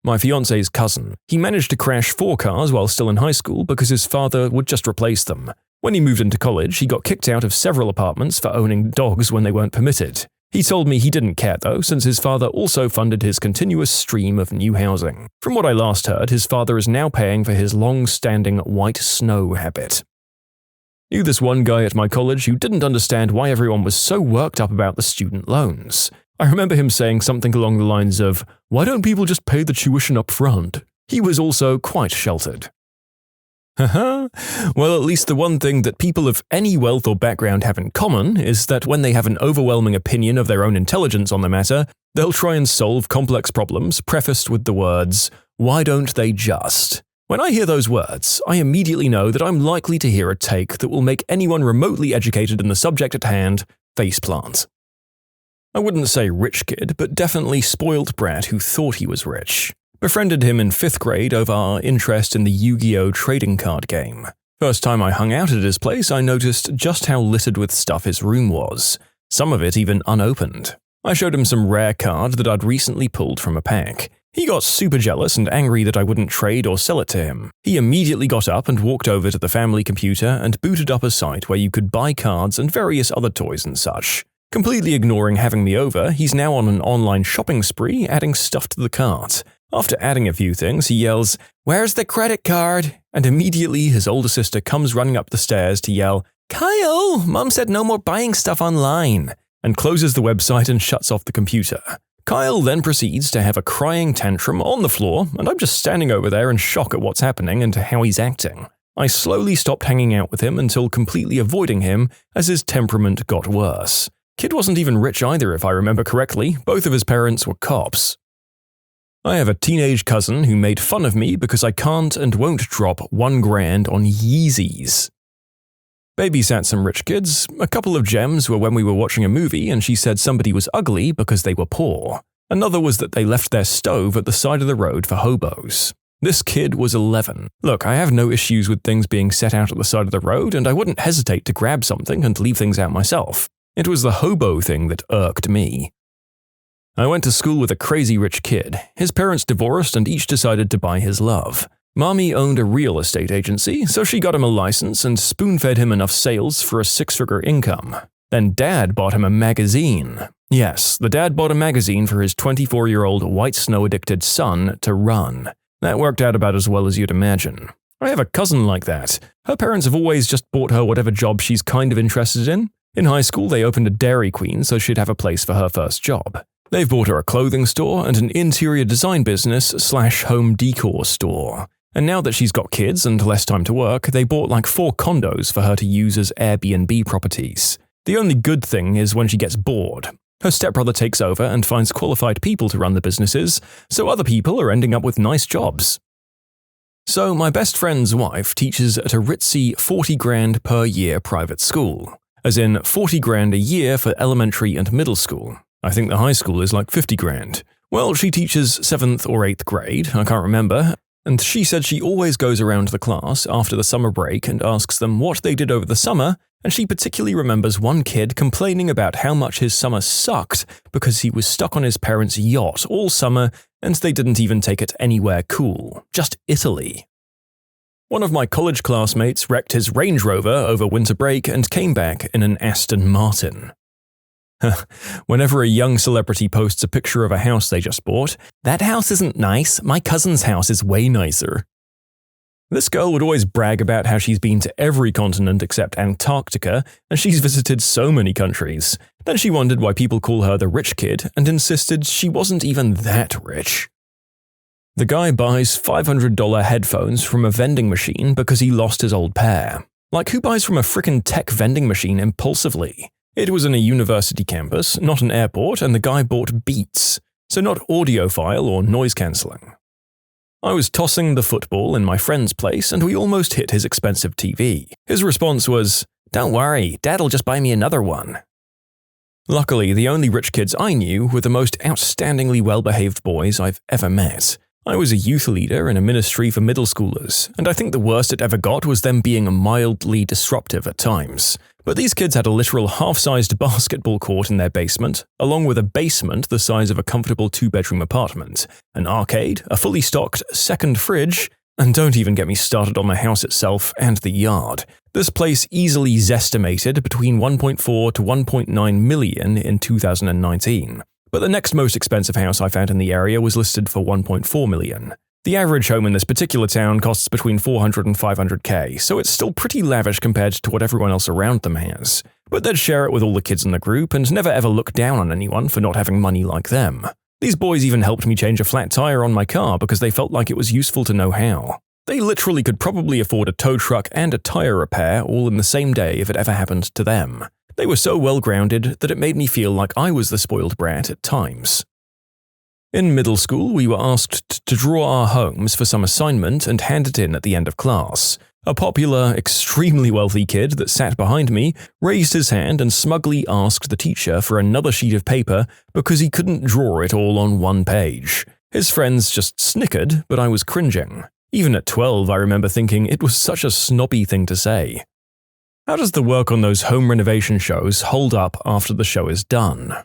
My fiance's cousin. He managed to crash 4 cars while still in high school because his father would just replace them. When he moved into college, he got kicked out of several apartments for owning dogs when they weren't permitted. He told me he didn't care though, since his father also funded his continuous stream of new housing. From what I last heard, his father is now paying for his long-standing white snow habit. Knew this one guy at my college who didn't understand why everyone was so worked up about the student loans. I remember him saying something along the lines of, "Why don't people just pay the tuition up front?" He was also quite sheltered. Haha. Well, at least the one thing that people of any wealth or background have in common is that when they have an overwhelming opinion of their own intelligence on the matter, they'll try and solve complex problems prefaced with the words, "Why don't they just?" When I hear those words, I immediately know that I'm likely to hear a take that will make anyone remotely educated in the subject at hand faceplant. I wouldn't say rich kid, but definitely spoiled brat who thought he was rich. Befriended him in 5th grade over our interest in the Yu-Gi-Oh! Trading card game. First time I hung out at his place, I noticed just how littered with stuff his room was, some of it even unopened. I showed him some rare card that I'd recently pulled from a pack. He got super jealous and angry that I wouldn't trade or sell it to him. He immediately got up and walked over to the family computer and booted up a site where you could buy cards and various other toys and such. Completely ignoring having me over, he's now on an online shopping spree adding stuff to the cart. After adding a few things, he yells, "Where's the credit card?" And immediately his older sister comes running up the stairs to yell, "Kyle, Mom said no more buying stuff online," and closes the website and shuts off the computer. Kyle then proceeds to have a crying tantrum on the floor, and I'm just standing over there in shock at what's happening and how he's acting. I slowly stopped hanging out with him until completely avoiding him as his temperament got worse. Kid wasn't even rich either if I remember correctly, both of his parents were cops. I have a teenage cousin who made fun of me because I can't and won't drop $1,000 on Yeezys. Babysat some rich kids. A couple of gems were when we were watching a movie and she said somebody was ugly because they were poor. Another was that they left their stove at the side of the road for hobos. This kid was 11. Look, I have no issues with things being set out at the side of the road, and I wouldn't hesitate to grab something and leave things out myself. It was the hobo thing that irked me. I went to school with a crazy rich kid. His parents divorced and each decided to buy his love. Mommy owned a real estate agency, so she got him a license and spoon-fed him enough sales for a 6-figure income. Then Dad bought him a magazine. Yes, the dad bought a magazine for his 24-year-old white snow-addicted son to run. That worked out about as well as you'd imagine. I have a cousin like that. Her parents have always just bought her whatever job she's kind of interested in. In high school, they opened a Dairy Queen so she'd have a place for her first job. They've bought her a clothing store and an interior design business/home decor store. And now that she's got kids and less time to work, they bought like 4 condos for her to use as Airbnb properties. The only good thing is when she gets bored. Her stepbrother takes over and finds qualified people to run the businesses, so other people are ending up with nice jobs. So my best friend's wife teaches at a ritzy $40,000 per year private school, as in $40,000 a year for elementary and middle school. I think the high school is like $50,000. Well, she teaches 7th or 8th grade, I can't remember, and she said she always goes around the class after the summer break and asks them what they did over the summer, and she particularly remembers one kid complaining about how much his summer sucked because he was stuck on his parents' yacht all summer And they didn't even take it anywhere cool, just Italy. One of my college classmates wrecked his Range Rover over winter break and came back in an Aston Martin. Whenever a young celebrity posts a picture of a house they just bought, "That house isn't nice, my cousin's house is way nicer." This girl would always brag about how she's been to every continent except Antarctica, and she's visited so many countries. Then she wondered why people call her the rich kid and insisted she wasn't even that rich. The guy buys $500 headphones from a vending machine because he lost his old pair. Like, who buys from a frickin' tech vending machine impulsively? It was in a university campus, not an airport, and the guy bought Beats, so not audiophile or noise cancelling. I was tossing the football in my friend's place and we almost hit his expensive TV. His response was, "Don't worry, Dad'll just buy me another one." Luckily, the only rich kids I knew were the most outstandingly well-behaved boys I've ever met. I was a youth leader in a ministry for middle schoolers, and I think the worst it ever got was them being mildly disruptive at times. But these kids had a literal half-sized basketball court in their basement, along with a basement the size of a comfortable two-bedroom apartment, an arcade, a fully stocked second fridge, and don't even get me started on the house itself and the yard. This place easily zestimated between 1.4 to 1.9 million in 2019. But the next most expensive house I found in the area was listed for 1.4 million. The average home in this particular town costs between 400 and 500k, so it's still pretty lavish compared to what everyone else around them has. But they'd share it with all the kids in the group and never ever look down on anyone for not having money like them. These boys even helped me change a flat tire on my car because they felt like it was useful to know how. They literally could probably afford a tow truck and a tire repair all in the same day if it ever happened to them. They were so well-grounded that it made me feel like I was the spoiled brat at times. In middle school, we were asked to draw our homes for some assignment and hand it in at the end of class. A popular, extremely wealthy kid that sat behind me raised his hand and smugly asked the teacher for another sheet of paper because he couldn't draw it all on one page. His friends just snickered, but I was cringing. Even at 12, I remember thinking it was such a snobby thing to say. How does the work on those home renovation shows hold up after the show is done?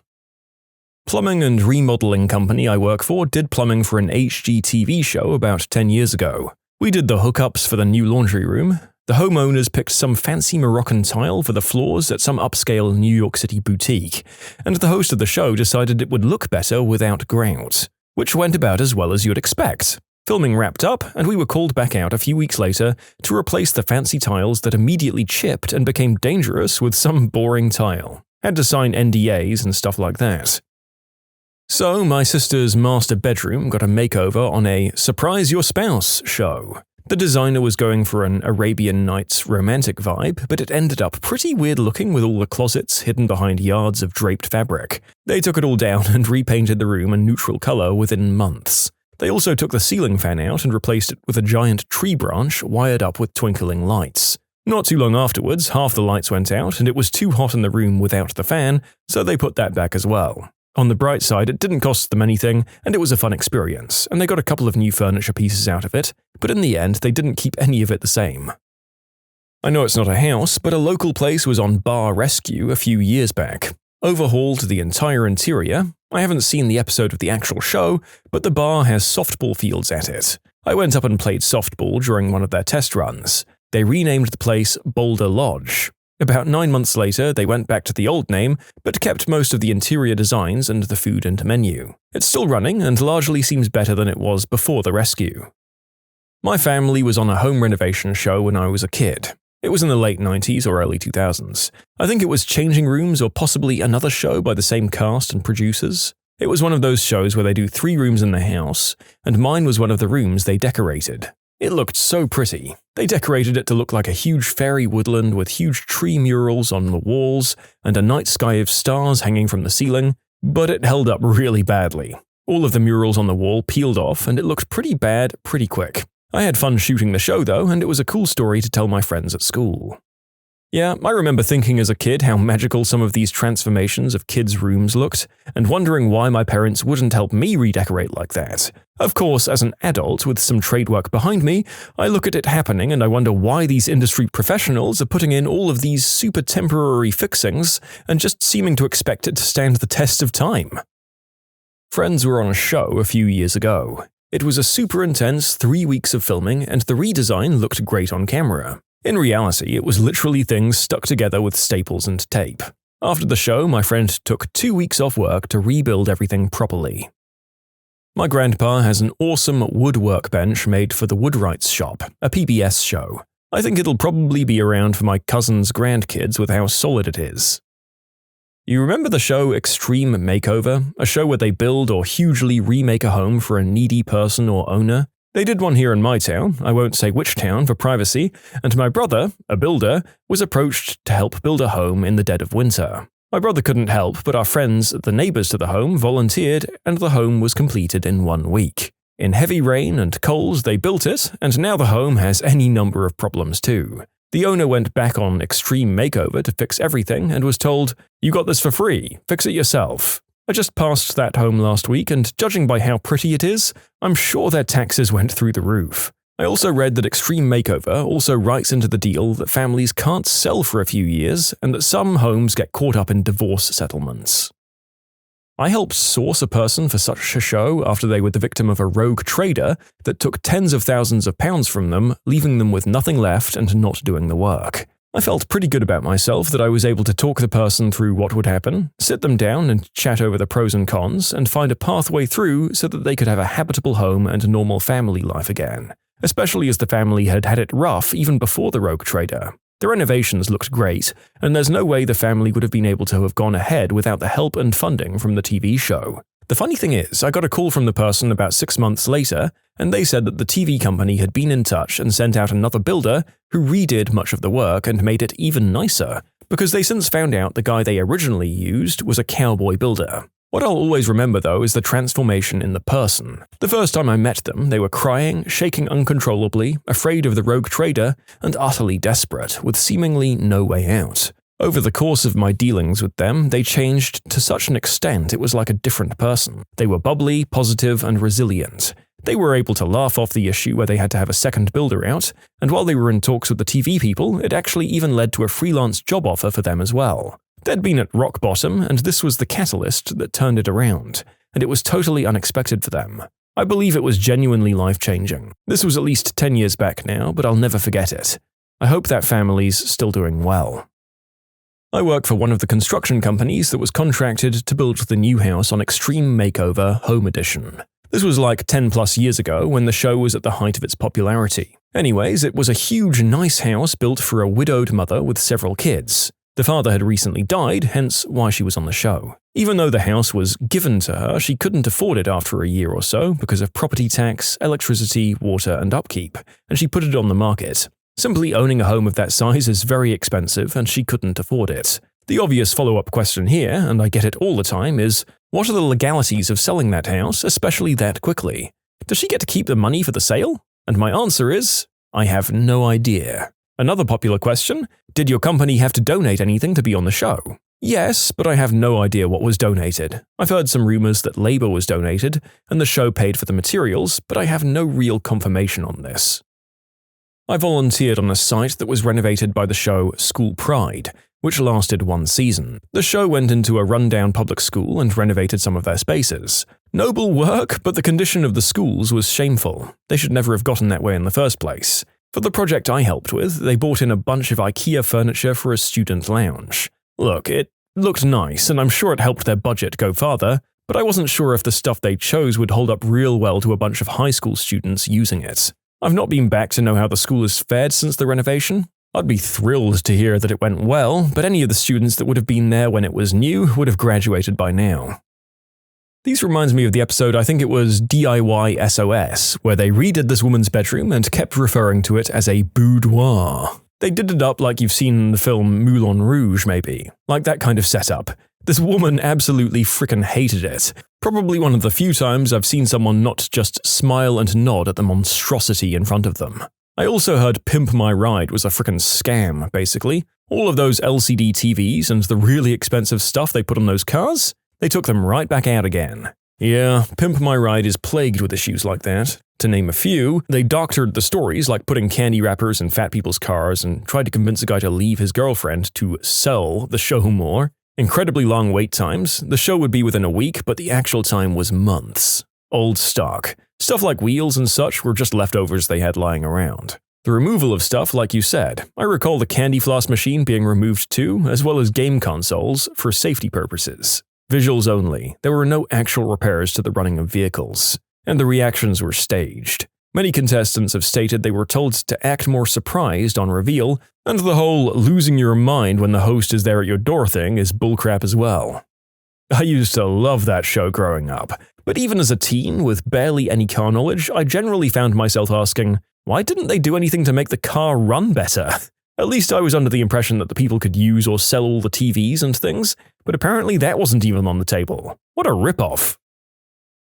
Plumbing and remodeling company I work for did plumbing for an HGTV show about 10 years ago. We did the hookups for the new laundry room. The homeowners picked some fancy Moroccan tile for the floors at some upscale New York City boutique, and the host of the show decided it would look better without grout, which went about as well as you'd expect. Filming wrapped up, and we were called back out a few weeks later to replace the fancy tiles that immediately chipped and became dangerous with some boring tile. Had to sign NDAs and stuff like that. So, my sister's master bedroom got a makeover on a Surprise Your Spouse show. The designer was going for an Arabian Nights romantic vibe, but it ended up pretty weird looking with all the closets hidden behind yards of draped fabric. They took it all down and repainted the room a neutral color within months. They also took the ceiling fan out and replaced it with a giant tree branch wired up with twinkling lights. Not too long afterwards, half the lights went out and it was too hot in the room without the fan, so they put that back as well. On the bright side, it didn't cost them anything, and it was a fun experience, and they got a couple of new furniture pieces out of it, but in the end, they didn't keep any of it the same. I know it's not a house, but a local place was on bar rescue a few years back. Overhauled the entire interior. I haven't seen the episode of the actual show, but the bar has softball fields at it. I went up and played softball during one of their test runs. They renamed the place Boulder Lodge. About 9 months later, they went back to the old name, but kept most of the interior designs and the food and menu. It's still running and largely seems better than it was before the rescue. My family was on a home renovation show when I was a kid. It was in the late 90s or early 2000s. I think it was Changing Rooms or possibly another show by the same cast and producers. It was one of those shows where they do 3 rooms in the house, and mine was one of the rooms they decorated. It looked so pretty. They decorated it to look like a huge fairy woodland with huge tree murals on the walls and a night sky of stars hanging from the ceiling, but it held up really badly. All of the murals on the wall peeled off and it looked pretty bad pretty quick. I had fun shooting the show though, and it was a cool story to tell my friends at school. Yeah, I remember thinking as a kid how magical some of these transformations of kids' rooms looked, and wondering why my parents wouldn't help me redecorate like that. Of course, as an adult with some trade work behind me, I look at it happening and I wonder why these industry professionals are putting in all of these super temporary fixings and just seeming to expect it to stand the test of time. Friends were on a show a few years ago. It was a super intense 3 weeks of filming, and the redesign looked great on camera. In reality, it was literally things stuck together with staples and tape. After the show, my friend took 2 weeks off work to rebuild everything properly. My grandpa has an awesome wood workbench made for the Woodwrights Shop, a PBS show. I think it'll probably be around for my cousin's grandkids with how solid it is. You remember the show Extreme Makeover, a show where they build or hugely remake a home for a needy person or owner? They did one here in my town, I won't say which town for privacy, and my brother, a builder, was approached to help build a home in the dead of winter. My brother couldn't help, but our friends, the neighbors to the home, volunteered, and the home was completed in 1 week. In heavy rain and cold, they built it, and now the home has any number of problems too. The owner went back on Extreme Makeover to fix everything and was told, "You got this for free, fix it yourself." I just passed that home last week, and judging by how pretty it is, I'm sure their taxes went through the roof. I also read that Extreme Makeover also writes into the deal that families can't sell for a few years and that some homes get caught up in divorce settlements. I helped source a person for such a show after they were the victim of a rogue trader that took tens of thousands of pounds from them, leaving them with nothing left and not doing the work. I felt pretty good about myself that I was able to talk the person through what would happen, sit them down and chat over the pros and cons, and find a pathway through so that they could have a habitable home and a normal family life again, especially as the family had had it rough even before the rogue trader. The renovations looked great, and there's no way the family would have been able to have gone ahead without the help and funding from the TV show. The funny thing is, I got a call from the person about 6 months later, and they said that the TV company had been in touch and sent out another builder who redid much of the work and made it even nicer, because they since found out the guy they originally used was a cowboy builder. What I'll always remember, though, is the transformation in the person. The first time I met them, they were crying, shaking uncontrollably, afraid of the rogue trader, and utterly desperate, with seemingly no way out. Over the course of my dealings with them, they changed to such an extent it was like a different person. They were bubbly, positive, and resilient. They were able to laugh off the issue where they had to have a second builder out, and while they were in talks with the TV people, it actually even led to a freelance job offer for them as well. They'd been at rock bottom, and this was the catalyst that turned it around, and it was totally unexpected for them. I believe it was genuinely life-changing. This was at least 10 years back now, but I'll never forget it. I hope that family's still doing well. I work for one of the construction companies that was contracted to build the new house on Extreme Makeover Home Edition. This was like 10 plus years ago when the show was at the height of its popularity. Anyways, it was a huge, nice house built for a widowed mother with several kids. The father had recently died, hence why she was on the show. Even though the house was given to her, she couldn't afford it after a year or so because of property tax, electricity, water, and upkeep, and she put it on the market. Simply owning a home of that size is very expensive, and she couldn't afford it. The obvious follow-up question here, and I get it all the time, is what are the legalities of selling that house, especially that quickly? Does she get to keep the money for the sale? And my answer is, I have no idea. Another popular question, did your company have to donate anything to be on the show? Yes, but I have no idea what was donated. I've heard some rumors that labor was donated, and the show paid for the materials, but I have no real confirmation on this. I volunteered on a site that was renovated by the show School Pride, which lasted 1 season. The show went into a rundown public school and renovated some of their spaces. Noble work, but the condition of the schools was shameful. They should never have gotten that way in the first place. For the project I helped with, they bought in a bunch of IKEA furniture for a student lounge. Look, it looked nice, and I'm sure it helped their budget go farther, but I wasn't sure if the stuff they chose would hold up real well to a bunch of high school students using it. I've not been back to know how the school has fared since the renovation. I'd be thrilled to hear that it went well, but any of the students that would have been there when it was new would have graduated by now. These reminds me of the episode, I think it was DIY SOS, where they redid this woman's bedroom and kept referring to it as a boudoir. They did it up like you've seen in the film Moulin Rouge, maybe. Like that kind of setup. This woman absolutely frickin' hated it. Probably one of the few times I've seen someone not just smile and nod at the monstrosity in front of them. I also heard Pimp My Ride was a frickin' scam, basically. All of those LCD TVs and the really expensive stuff they put on those cars, they took them right back out again. Yeah, Pimp My Ride is plagued with issues like that. To name a few, they doctored the stories like putting candy wrappers in fat people's cars and tried to convince a guy to leave his girlfriend to sell the show more. Incredibly long wait times, the show would be within a week, but the actual time was months. Old stock. Stuff like wheels and such were just leftovers they had lying around. The removal of stuff, like you said, I recall the candy floss machine being removed too, as well as game consoles, for safety purposes. Visuals only, there were no actual repairs to the running of vehicles. And the reactions were staged. Many contestants have stated they were told to act more surprised on reveal, and the whole losing your mind when the host is there at your door thing is bullcrap as well. I used to love that show growing up, but even as a teen with barely any car knowledge, I generally found myself asking, why didn't they do anything to make the car run better? At least I was under the impression that the people could use or sell all the TVs and things, but apparently that wasn't even on the table. What a rip-off.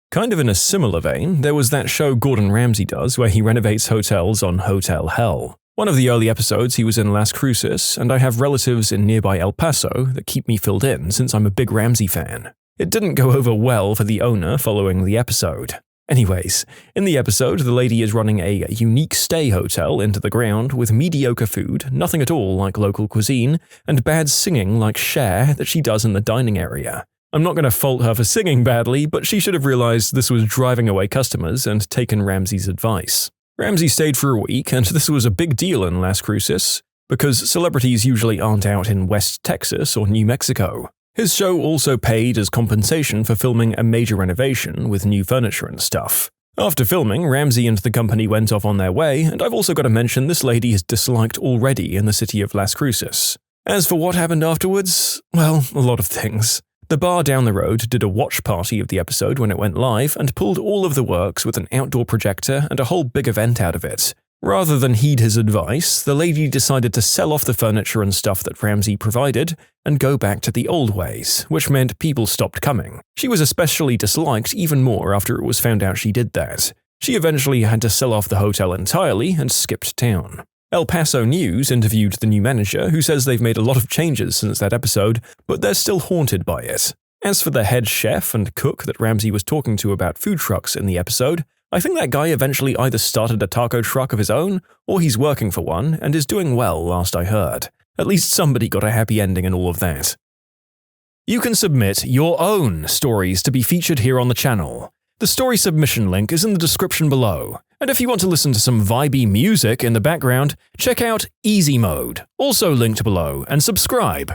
Kind of in a similar vein, there was that show Gordon Ramsay does where he renovates hotels on Hotel Hell. One of the early episodes he was in Las Cruces, and I have relatives in nearby El Paso that keep me filled in since I'm a big Ramsay fan. It didn't go over well for the owner following the episode. Anyways, in the episode, the lady is running a unique stay hotel into the ground with mediocre food, nothing at all like local cuisine, and bad singing like Cher that she does in the dining area. I'm not going to fault her for singing badly, but she should have realized this was driving away customers and taken Ramsay's advice. Ramsay stayed for a week, and this was a big deal in Las Cruces, because celebrities usually aren't out in West Texas or New Mexico. His show also paid as compensation for filming a major renovation with new furniture and stuff. After filming, Ramsay and the company went off on their way, and I've also got to mention this lady is disliked already in the city of Las Cruces. As for what happened afterwards, well, a lot of things. The bar down the road did a watch party of the episode when it went live and pulled all of the works with an outdoor projector and a whole big event out of it. Rather than heed his advice, the lady decided to sell off the furniture and stuff that Ramsay provided and go back to the old ways, which meant people stopped coming. She was especially disliked even more after it was found out she did that. She eventually had to sell off the hotel entirely and skipped town. El Paso News interviewed the new manager, who says they've made a lot of changes since that episode, but they're still haunted by it. As for the head chef and cook that Ramsay was talking to about food trucks in the episode, I think that guy eventually either started a taco truck of his own, or he's working for one and is doing well last I heard. At least somebody got a happy ending in all of that. You can submit your own stories to be featured here on the channel. The story submission link is in the description below. And if you want to listen to some vibey music in the background, check out easymode, also linked below, and subscribe.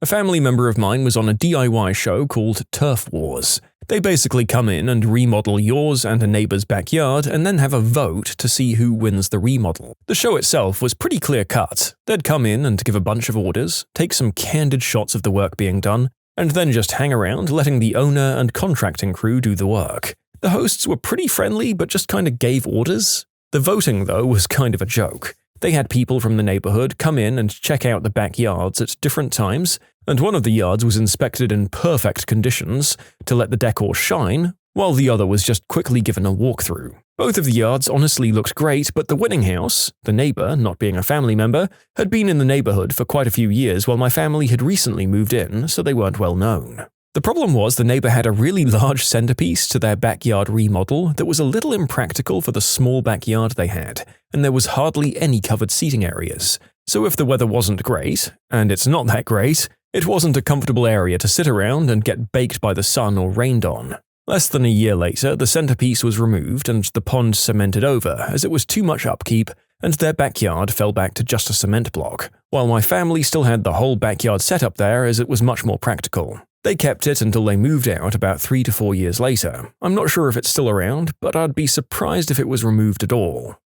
A family member of mine was on a DIY show called Turf Wars. They basically come in and remodel yours and a neighbor's backyard and then have a vote to see who wins the remodel. The show itself was pretty clear-cut. They'd come in and give a bunch of orders, take some candid shots of the work being done, and then just hang around letting the owner and contracting crew do the work. The hosts were pretty friendly, but just kind of gave orders. The voting, though, was kind of a joke. They had people from the neighborhood come in and check out the backyards at different times, and one of the yards was inspected in perfect conditions to let the decor shine, while the other was just quickly given a walkthrough. Both of the yards honestly looked great, but the winning house, the neighbor, not being a family member, had been in the neighborhood for quite a few years while my family had recently moved in, so they weren't well known. The problem was the neighbor had a really large centerpiece to their backyard remodel that was a little impractical for the small backyard they had, and there was hardly any covered seating areas. So if the weather wasn't great, and it's not that great, it wasn't a comfortable area to sit around and get baked by the sun or rained on. Less than a year later, the centerpiece was removed and the pond cemented over as it was too much upkeep, and their backyard fell back to just a cement block, while my family still had the whole backyard set up there as it was much more practical. They kept it until they moved out about 3 to 4 years later. I'm not sure if it's still around, but I'd be surprised if it was removed at all.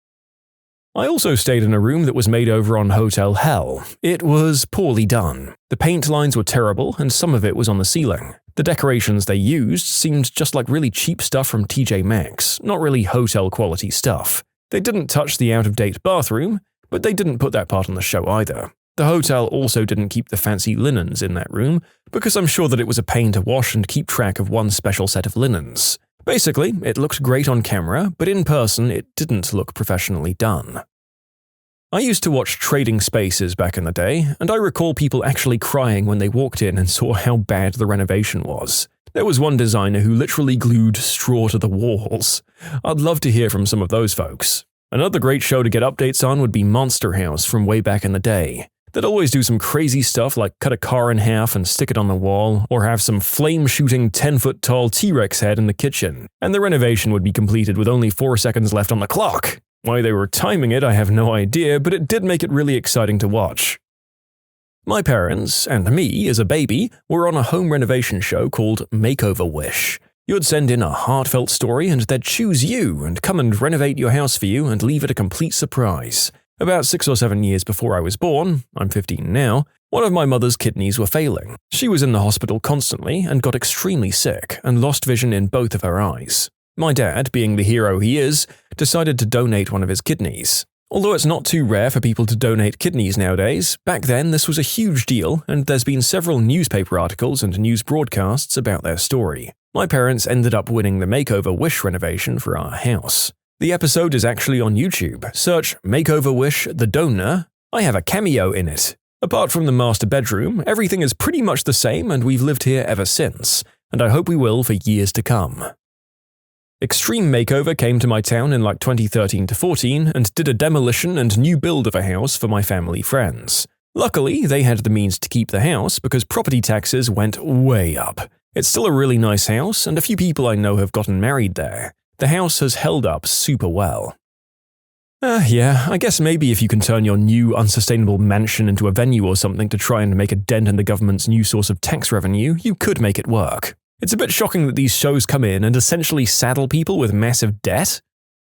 I also stayed in a room that was made over on Hotel Hell. It was poorly done. The paint lines were terrible, and some of it was on the ceiling. The decorations they used seemed just like really cheap stuff from TJ Maxx, not really hotel-quality stuff. They didn't touch the out-of-date bathroom, but they didn't put that part on the show either. The hotel also didn't keep the fancy linens in that room, because I'm sure that it was a pain to wash and keep track of one special set of linens. Basically, it looked great on camera, but in person it didn't look professionally done. I used to watch Trading Spaces back in the day, and I recall people actually crying when they walked in and saw how bad the renovation was. There was one designer who literally glued straw to the walls. I'd love to hear from some of those folks. Another great show to get updates on would be Monster House from way back in the day. They'd always do some crazy stuff like cut a car in half and stick it on the wall, or have some flame-shooting 10-foot-tall T-Rex head in the kitchen, and the renovation would be completed with only 4 seconds left on the clock. Why they were timing it, I have no idea, but it did make it really exciting to watch. My parents, and me as a baby, were on a home renovation show called Makeover Wish. You'd send in a heartfelt story and they'd choose you and come and renovate your house for you and leave it a complete surprise. About 6 or 7 years before I was born, I'm 15 now, one of my mother's kidneys were failing. She was in the hospital constantly and got extremely sick and lost vision in both of her eyes. My dad, being the hero he is, decided to donate one of his kidneys. Although it's not too rare for people to donate kidneys nowadays, back then this was a huge deal and there's been several newspaper articles and news broadcasts about their story. My parents ended up winning the Makeover Wish renovation for our house. The episode is actually on YouTube. Search Makeover Wish The Donor. I have a cameo in it. Apart from the master bedroom, everything is pretty much the same and we've lived here ever since, and I hope we will for years to come. Extreme Makeover came to my town in like 2013 to 14 and did a demolition and new build of a house for my family friends. Luckily, they had the means to keep the house because property taxes went way up. It's still a really nice house and a few people I know have gotten married there. The house has held up super well. Yeah, I guess maybe if you can turn your new unsustainable mansion into a venue or something to try and make a dent in the government's new source of tax revenue, you could make it work. It's a bit shocking that these shows come in and essentially saddle people with massive debt.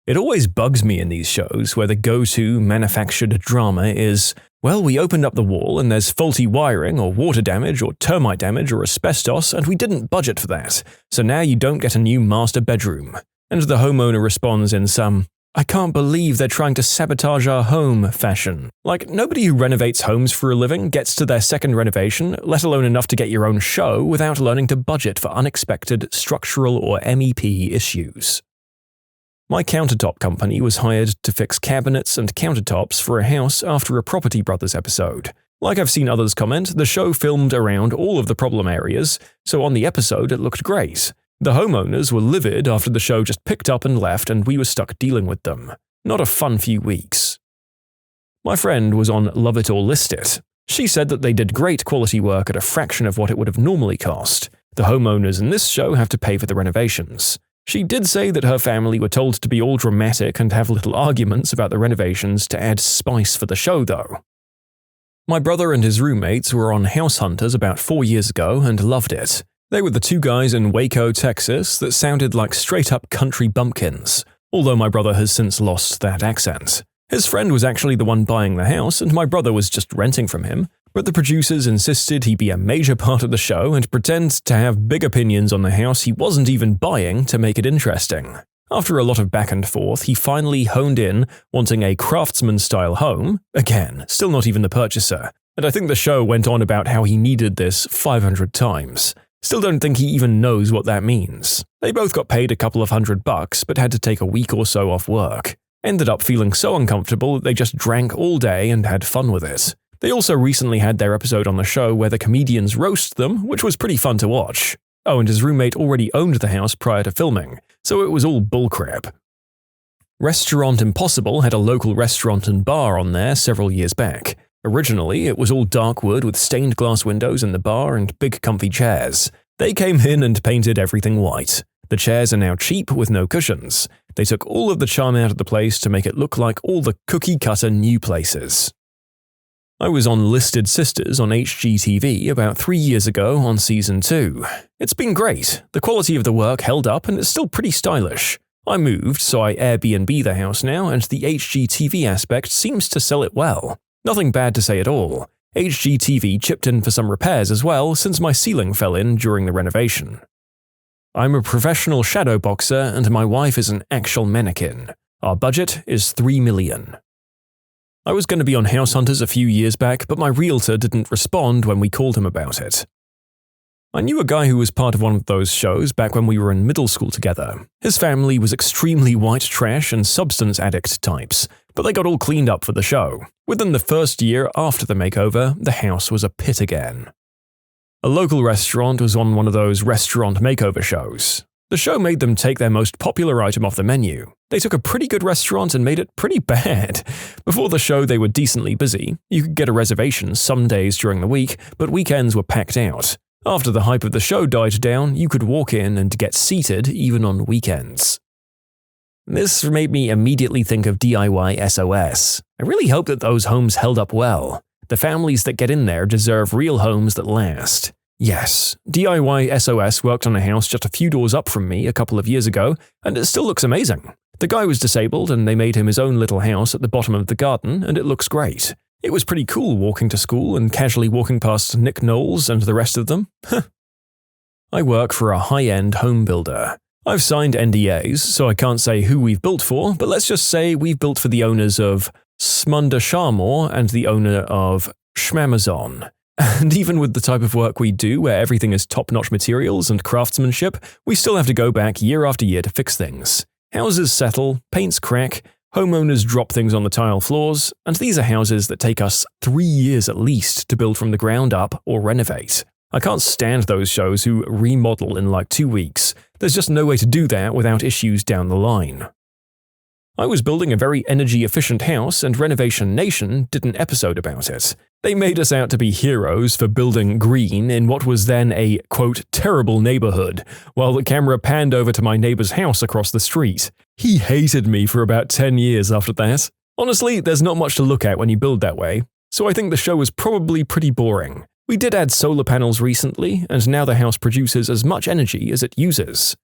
It always bugs me in these shows where the go-to manufactured drama is, well, we opened up the wall and there's faulty wiring or water damage or termite damage or asbestos and we didn't budget for that, so now you don't get a new master bedroom. And the homeowner responds in some, I can't believe they're trying to sabotage our home fashion. Like, nobody who renovates homes for a living gets to their second renovation, let alone enough to get your own show, without learning to budget for unexpected structural or MEP issues. My countertop company was hired to fix cabinets and countertops for a house after a Property Brothers episode. Like I've seen others comment, the show filmed around all of the problem areas, so on the episode it looked great. The homeowners were livid after the show just picked up and left and we were stuck dealing with them. Not a fun few weeks. My friend was on Love It or List It. She said that they did great quality work at a fraction of what it would have normally cost. The homeowners in this show have to pay for the renovations. She did say that her family were told to be all dramatic and have little arguments about the renovations to add spice for the show though. My brother and his roommates were on House Hunters about 4 years ago and loved it. They were the two guys in Waco, Texas that sounded like straight-up country bumpkins, although my brother has since lost that accent. His friend was actually the one buying the house and my brother was just renting from him, but the producers insisted he be a major part of the show and pretend to have big opinions on the house he wasn't even buying to make it interesting. After a lot of back and forth, he finally honed in, wanting a craftsman-style home, again, still not even the purchaser, and I think the show went on about how he needed this 500 times. Still don't think he even knows what that means. They both got paid a couple of $100 but had to take a week or so off work. Ended up feeling so uncomfortable that they just drank all day and had fun with it. They also recently had their episode on the show where the comedians roast them, which was pretty fun to watch. Oh, and his roommate already owned the house prior to filming, so it was all bullcrap. Restaurant Impossible had a local restaurant and bar on there several years back. Originally, it was all dark wood with stained glass windows in the bar and big comfy chairs. They came in and painted everything white. The chairs are now cheap with no cushions. They took all of the charm out of the place to make it look like all the cookie-cutter new places. I was on Listed Sisters on HGTV about 3 years ago on Season 2. It's been great. The quality of the work held up and it's still pretty stylish. I moved, so I Airbnb the house now, and the HGTV aspect seems to sell it well. Nothing bad to say at all. HGTV chipped in for some repairs as well since my ceiling fell in during the renovation. I'm a professional shadow boxer and my wife is an actual mannequin. Our budget is $3 million. I was going to be on House Hunters a few years back, but my realtor didn't respond when we called him about it. I knew a guy who was part of one of those shows back when we were in middle school together. His family was extremely white trash and substance addict types, but they got all cleaned up for the show. Within the first year after the makeover, the house was a pit again. A local restaurant was on one of those restaurant makeover shows. The show made them take their most popular item off the menu. They took a pretty good restaurant and made it pretty bad. Before the show, they were decently busy. You could get a reservation some days during the week, but weekends were packed out. After the hype of the show died down, you could walk in and get seated even on weekends. This made me immediately think of DIY SOS. I really hope that those homes held up well. The families that get in there deserve real homes that last. Yes, DIY SOS worked on a house just a few doors up from me a couple of years ago, and it still looks amazing. The guy was disabled and they made him his own little house at the bottom of the garden, and it looks great. It was pretty cool walking to school and casually walking past Nick Knowles and the rest of them. I work for a high-end home builder. I've signed NDAs, so I can't say who we've built for, but let's just say we've built for the owners of Smunda Sharmore and the owner of Schmamazon. And even with the type of work we do, where everything is top-notch materials and craftsmanship, we still have to go back year after year to fix things. Houses settle, paints crack, homeowners drop things on the tile floors, and these are houses that take us 3 years at least to build from the ground up or renovate. I can't stand those shows who remodel in like 2 weeks. There's just no way to do that without issues down the line. I was building a very energy-efficient house, and Renovation Nation did an episode about it. They made us out to be heroes for building green in what was then a, quote, terrible neighborhood, while the camera panned over to my neighbor's house across the street. He hated me for about 10 years after that. Honestly, there's not much to look at when you build that way, so I think the show was probably pretty boring. We did add solar panels recently, and now the house produces as much energy as it uses.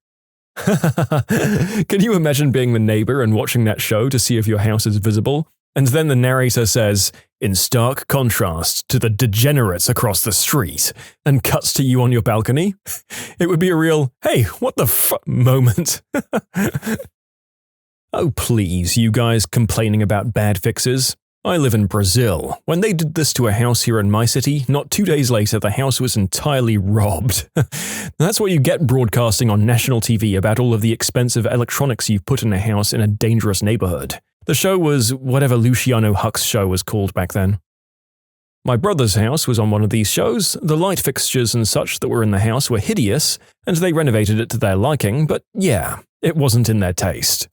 Can you imagine being the neighbor and watching that show to see if your house is visible? And then the narrator says, in stark contrast to the degenerates across the street, and cuts to you on your balcony? It would be a real, hey, what the moment. Oh please, you guys complaining about bad fixes. I live in Brazil. When they did this to a house here in my city, not 2 days later the house was entirely robbed. That's what you get broadcasting on national TV about all of the expensive electronics you've put in a house in a dangerous neighborhood. The show was whatever Luciano Huck's show was called back then. My brother's house was on one of these shows. The light fixtures and such that were in the house were hideous, and they renovated it to their liking, but yeah, it wasn't in their taste.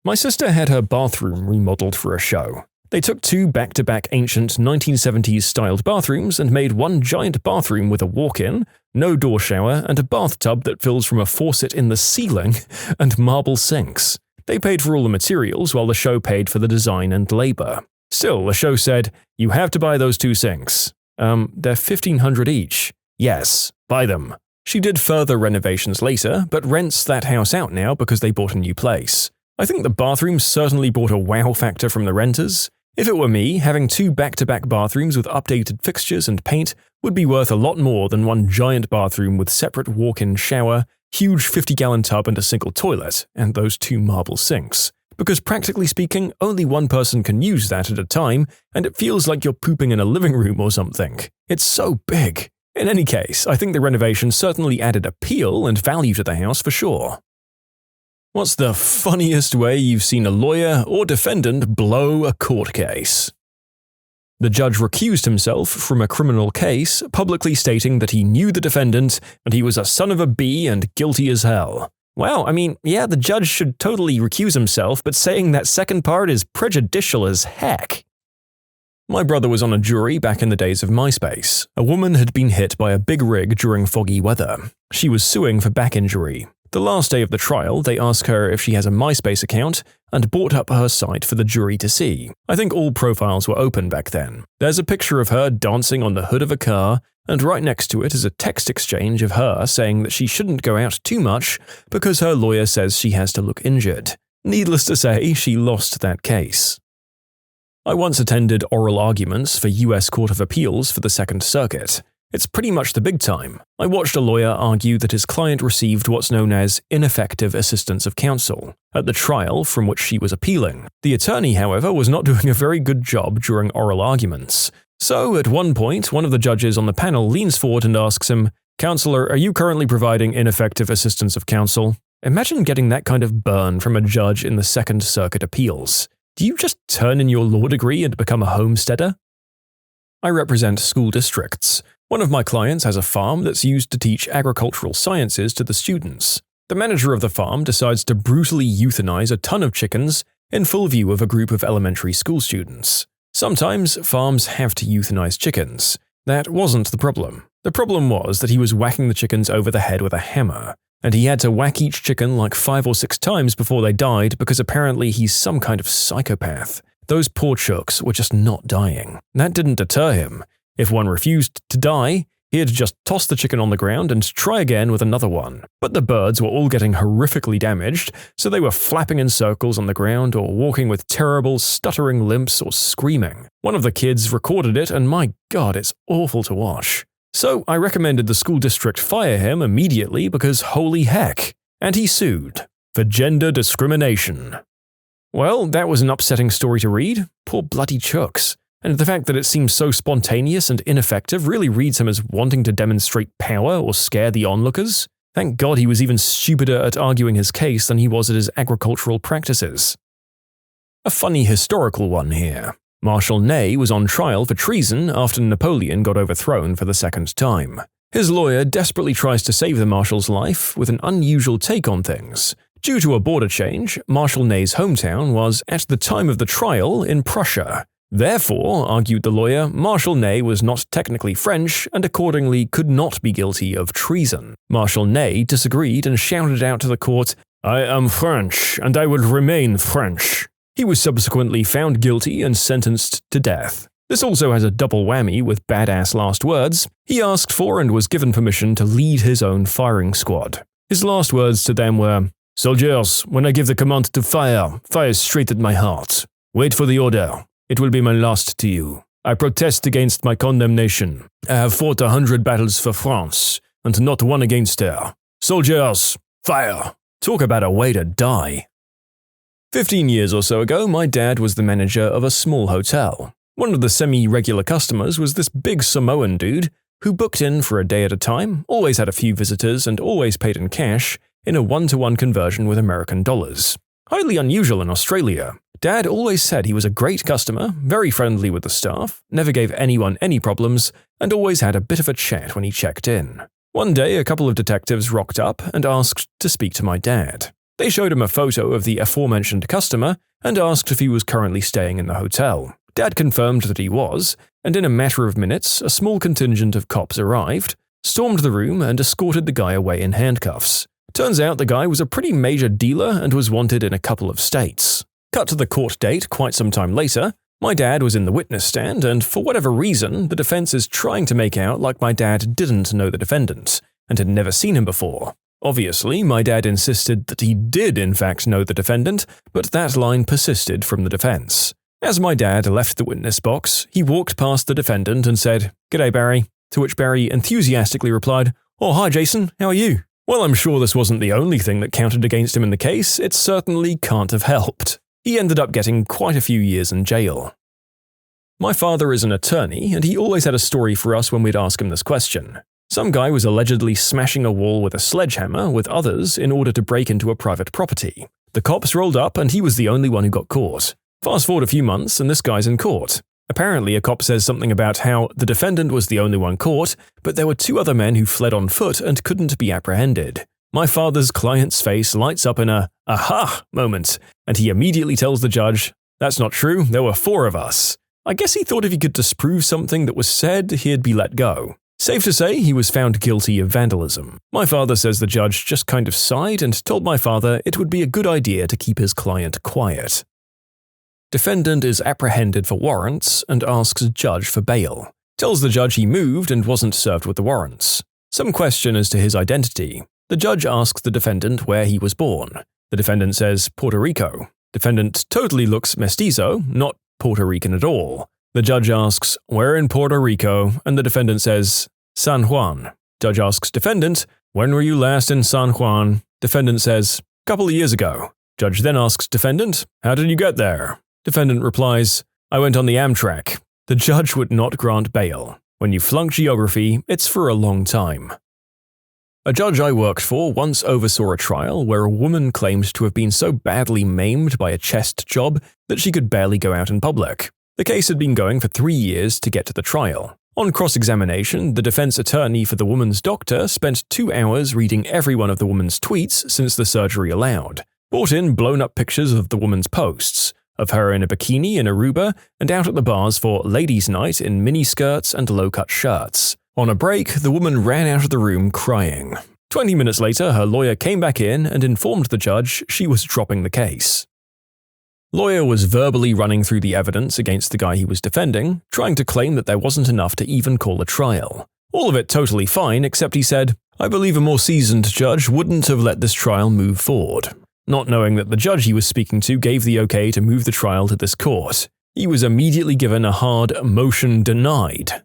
My sister had her bathroom remodeled for a show. They took 2 back-to-back ancient 1970s-styled bathrooms and made one giant bathroom with a walk-in, no door shower, and a bathtub that fills from a faucet in the ceiling, and marble sinks. They paid for all the materials while the show paid for the design and labor. Still, the show said, you have to buy those 2 sinks. They're $1,500 each. Yes, buy them. She did further renovations later, but rents that house out now because they bought a new place. I think the bathroom certainly brought a wow factor from the renters. If it were me, having 2 back-to-back bathrooms with updated fixtures and paint would be worth a lot more than one giant bathroom with separate walk-in shower, huge 50-gallon tub and a single toilet, and those 2 marble sinks. Because practically speaking, only one person can use that at a time, and it feels like you're pooping in a living room or something. It's so big. In any case, I think the renovation certainly added appeal and value to the house for sure. What's the funniest way you've seen a lawyer or defendant blow a court case? The judge recused himself from a criminal case, publicly stating that he knew the defendant and he was a son of a bee and guilty as hell. Wow, I mean, yeah, the judge should totally recuse himself, but saying that second part is prejudicial as heck. My brother was on a jury back in the days of MySpace. A woman had been hit by a big rig during foggy weather. She was suing for back injury. The last day of the trial, they ask her if she has a MySpace account and brought up her site for the jury to see. I think all profiles were open back then. There's a picture of her dancing on the hood of a car, and right next to it is a text exchange of her saying that she shouldn't go out too much because her lawyer says she has to look injured. Needless to say, she lost that case. I once attended oral arguments for US Court of Appeals for the Second Circuit. It's pretty much the big time. I watched a lawyer argue that his client received what's known as ineffective assistance of counsel at the trial from which she was appealing. The attorney, however, was not doing a very good job during oral arguments. So, at one point, one of the judges on the panel leans forward and asks him, "Counselor, are you currently providing ineffective assistance of counsel?" Imagine getting that kind of burn from a judge in the Second Circuit appeals. Do you just turn in your law degree and become a homesteader? I represent school districts. One of my clients has a farm that's used to teach agricultural sciences to the students. The manager of the farm decides to brutally euthanize a ton of chickens in full view of a group of elementary school students. Sometimes farms have to euthanize chickens. That wasn't the problem. The problem was that he was whacking the chickens over the head with a hammer, and he had to whack each chicken like 5 or 6 times before they died because apparently he's some kind of psychopath. Those poor chooks were just not dying. That didn't deter him. If one refused to die, he'd just toss the chicken on the ground and try again with another one. But the birds were all getting horrifically damaged, so they were flapping in circles on the ground or walking with terrible, stuttering limps or screaming. One of the kids recorded it, and my God, it's awful to watch. So I recommended the school district fire him immediately because holy heck. And he sued for gender discrimination. Well, that was an upsetting story to read. Poor bloody chooks. And the fact that it seems so spontaneous and ineffective really reads him as wanting to demonstrate power or scare the onlookers. Thank God he was even stupider at arguing his case than he was at his agricultural practices. A funny historical one here. Marshal Ney was on trial for treason after Napoleon got overthrown for the second time. His lawyer desperately tries to save the marshal's life with an unusual take on things. Due to a border change, Marshal Ney's hometown was, at the time of the trial, in Prussia. Therefore, argued the lawyer, Marshal Ney was not technically French and accordingly could not be guilty of treason. Marshal Ney disagreed and shouted out to the court, "I am French, and I will remain French." He was subsequently found guilty and sentenced to death. This also has a double whammy with badass last words. He asked for and was given permission to lead his own firing squad. His last words to them were, "Soldiers, when I give the command to fire, fire straight at my heart. Wait for the order. It will be my last to you. I protest against my condemnation. I have fought 100 battles for France, and not one against her. Soldiers, fire!" Talk about a way to die. 15 years or so ago, my dad was the manager of a small hotel. One of the semi-regular customers was this big Samoan dude who booked in for a day at a time, always had a few visitors, and always paid in cash in a one-to-one conversion with American dollars. Highly unusual in Australia. Dad always said he was a great customer, very friendly with the staff, never gave anyone any problems, and always had a bit of a chat when he checked in. One day, a couple of detectives rocked up and asked to speak to my dad. They showed him a photo of the aforementioned customer and asked if he was currently staying in the hotel. Dad confirmed that he was, and in a matter of minutes, a small contingent of cops arrived, stormed the room, and escorted the guy away in handcuffs. Turns out the guy was a pretty major dealer and was wanted in a couple of states. Cut to the court date quite some time later, my dad was in the witness stand, and for whatever reason, the defense is trying to make out like my dad didn't know the defendant and had never seen him before. Obviously, my dad insisted that he did in fact know the defendant, but that line persisted from the defense. As my dad left the witness box, he walked past the defendant and said, "G'day, Barry," to which Barry enthusiastically replied, "Oh, hi, Jason, how are you?" While I'm sure this wasn't the only thing that counted against him in the case, it certainly can't have helped. He ended up getting quite a few years in jail. My father is an attorney, and he always had a story for us when we'd ask him this question. Some guy was allegedly smashing a wall with a sledgehammer with others in order to break into a private property. The cops rolled up and he was the only one who got caught. Fast forward a few months and this guy's in court. Apparently a cop says something about how the defendant was the only one caught, but there were 2 other men who fled on foot and couldn't be apprehended. My father's client's face lights up in a "aha" moment, and he immediately tells the judge, "That's not true, there were 4 of us." I guess he thought if he could disprove something that was said, he'd be let go. Safe to say, he was found guilty of vandalism. My father says the judge just kind of sighed and told my father it would be a good idea to keep his client quiet. Defendant is apprehended for warrants and asks judge for bail. Tells the judge he moved and wasn't served with the warrants. Some question as to his identity. The judge asks the defendant where he was born. The defendant says Puerto Rico. Defendant totally looks mestizo, not Puerto Rican at all. The judge asks, "Where in Puerto Rico?" and the defendant says, "San Juan." Judge asks defendant, "When were you last in San Juan?" Defendant says, "Couple of years ago." Judge then asks defendant, "How did you get there?" Defendant replies, "I went on the Amtrak." The judge would not grant bail. When you flunk geography, it's for a long time. A judge I worked for once oversaw a trial where a woman claimed to have been so badly maimed by a chest job that she could barely go out in public. The case had been going for 3 years to get to the trial. On cross-examination, the defense attorney for the woman's doctor spent 2 hours reading every one of the woman's tweets since the surgery allowed, brought in blown-up pictures of the woman's posts, of her in a bikini in Aruba and out at the bars for ladies' night in miniskirts and low-cut shirts. On a break, the woman ran out of the room crying. 20 minutes later, her lawyer came back in and informed the judge she was dropping the case. Lawyer was verbally running through the evidence against the guy he was defending, trying to claim that there wasn't enough to even call a trial. All of it totally fine, except he said, "I believe a more seasoned judge wouldn't have let this trial move forward," not knowing that the judge he was speaking to gave the okay to move the trial to this court. He was immediately given a hard motion denied.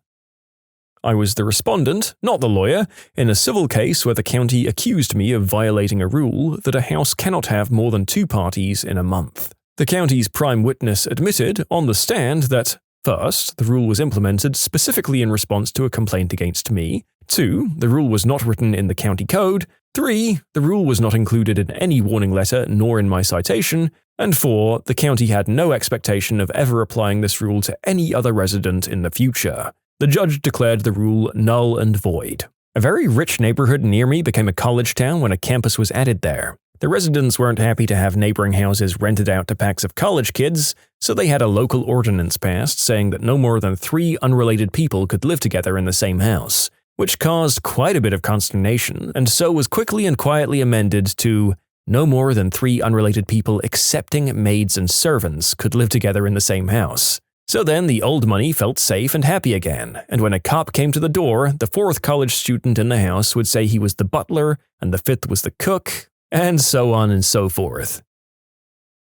I was the respondent, not the lawyer, in a civil case where the county accused me of violating a rule that a house cannot have more than 2 parties in a month. The county's prime witness admitted on the stand that, first, the rule was implemented specifically in response to a complaint against me, 2, the rule was not written in the county code, 3, the rule was not included in any warning letter nor in my citation, and 4, the county had no expectation of ever applying this rule to any other resident in the future. The judge declared the rule null and void. A very rich neighborhood near me became a college town when a campus was added there. The residents weren't happy to have neighboring houses rented out to packs of college kids, so they had a local ordinance passed saying that no more than 3 unrelated people could live together in the same house, which caused quite a bit of consternation, and so was quickly and quietly amended to no more than 3 unrelated people excepting maids and servants could live together in the same house. So then the old money felt safe and happy again, and when a cop came to the door, the 4th college student in the house would say he was the butler and the 5th was the cook, and so on and so forth.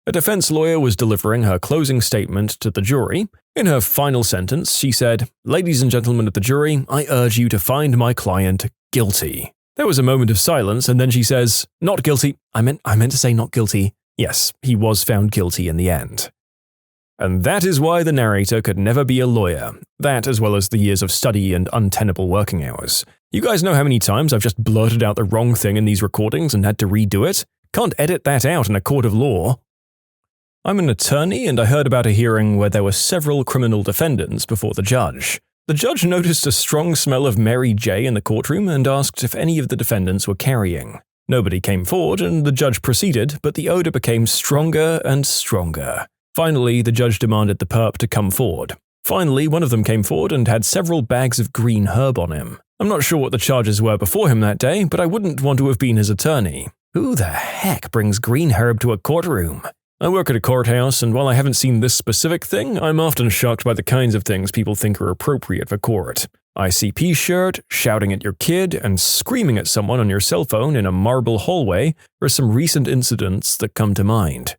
A defense lawyer was delivering her closing statement to the jury. In her final sentence, she said, "Ladies and gentlemen of the jury, I urge you to find my client guilty." There was a moment of silence, and then she says, "Not guilty. I meant to say not guilty." Yes, he was found guilty in the end. And that is why the narrator could never be a lawyer. That, as well as the years of study and untenable working hours. You guys know how many times I've just blurted out the wrong thing in these recordings and had to redo it? Can't edit that out in a court of law. I'm an attorney, and I heard about a hearing where there were several criminal defendants before the judge. The judge noticed a strong smell of Mary J. in the courtroom and asked if any of the defendants were carrying. Nobody came forward, and the judge proceeded, but the odor became stronger and stronger. Finally, the judge demanded the perp to come forward. Finally, one of them came forward and had several bags of green herb on him. I'm not sure what the charges were before him that day, but I wouldn't want to have been his attorney. Who the heck brings green herb to a courtroom? I work at a courthouse, and while I haven't seen this specific thing, I'm often shocked by the kinds of things people think are appropriate for court. ICP shirt, shouting at your kid, and screaming at someone on your cell phone in a marble hallway are some recent incidents that come to mind.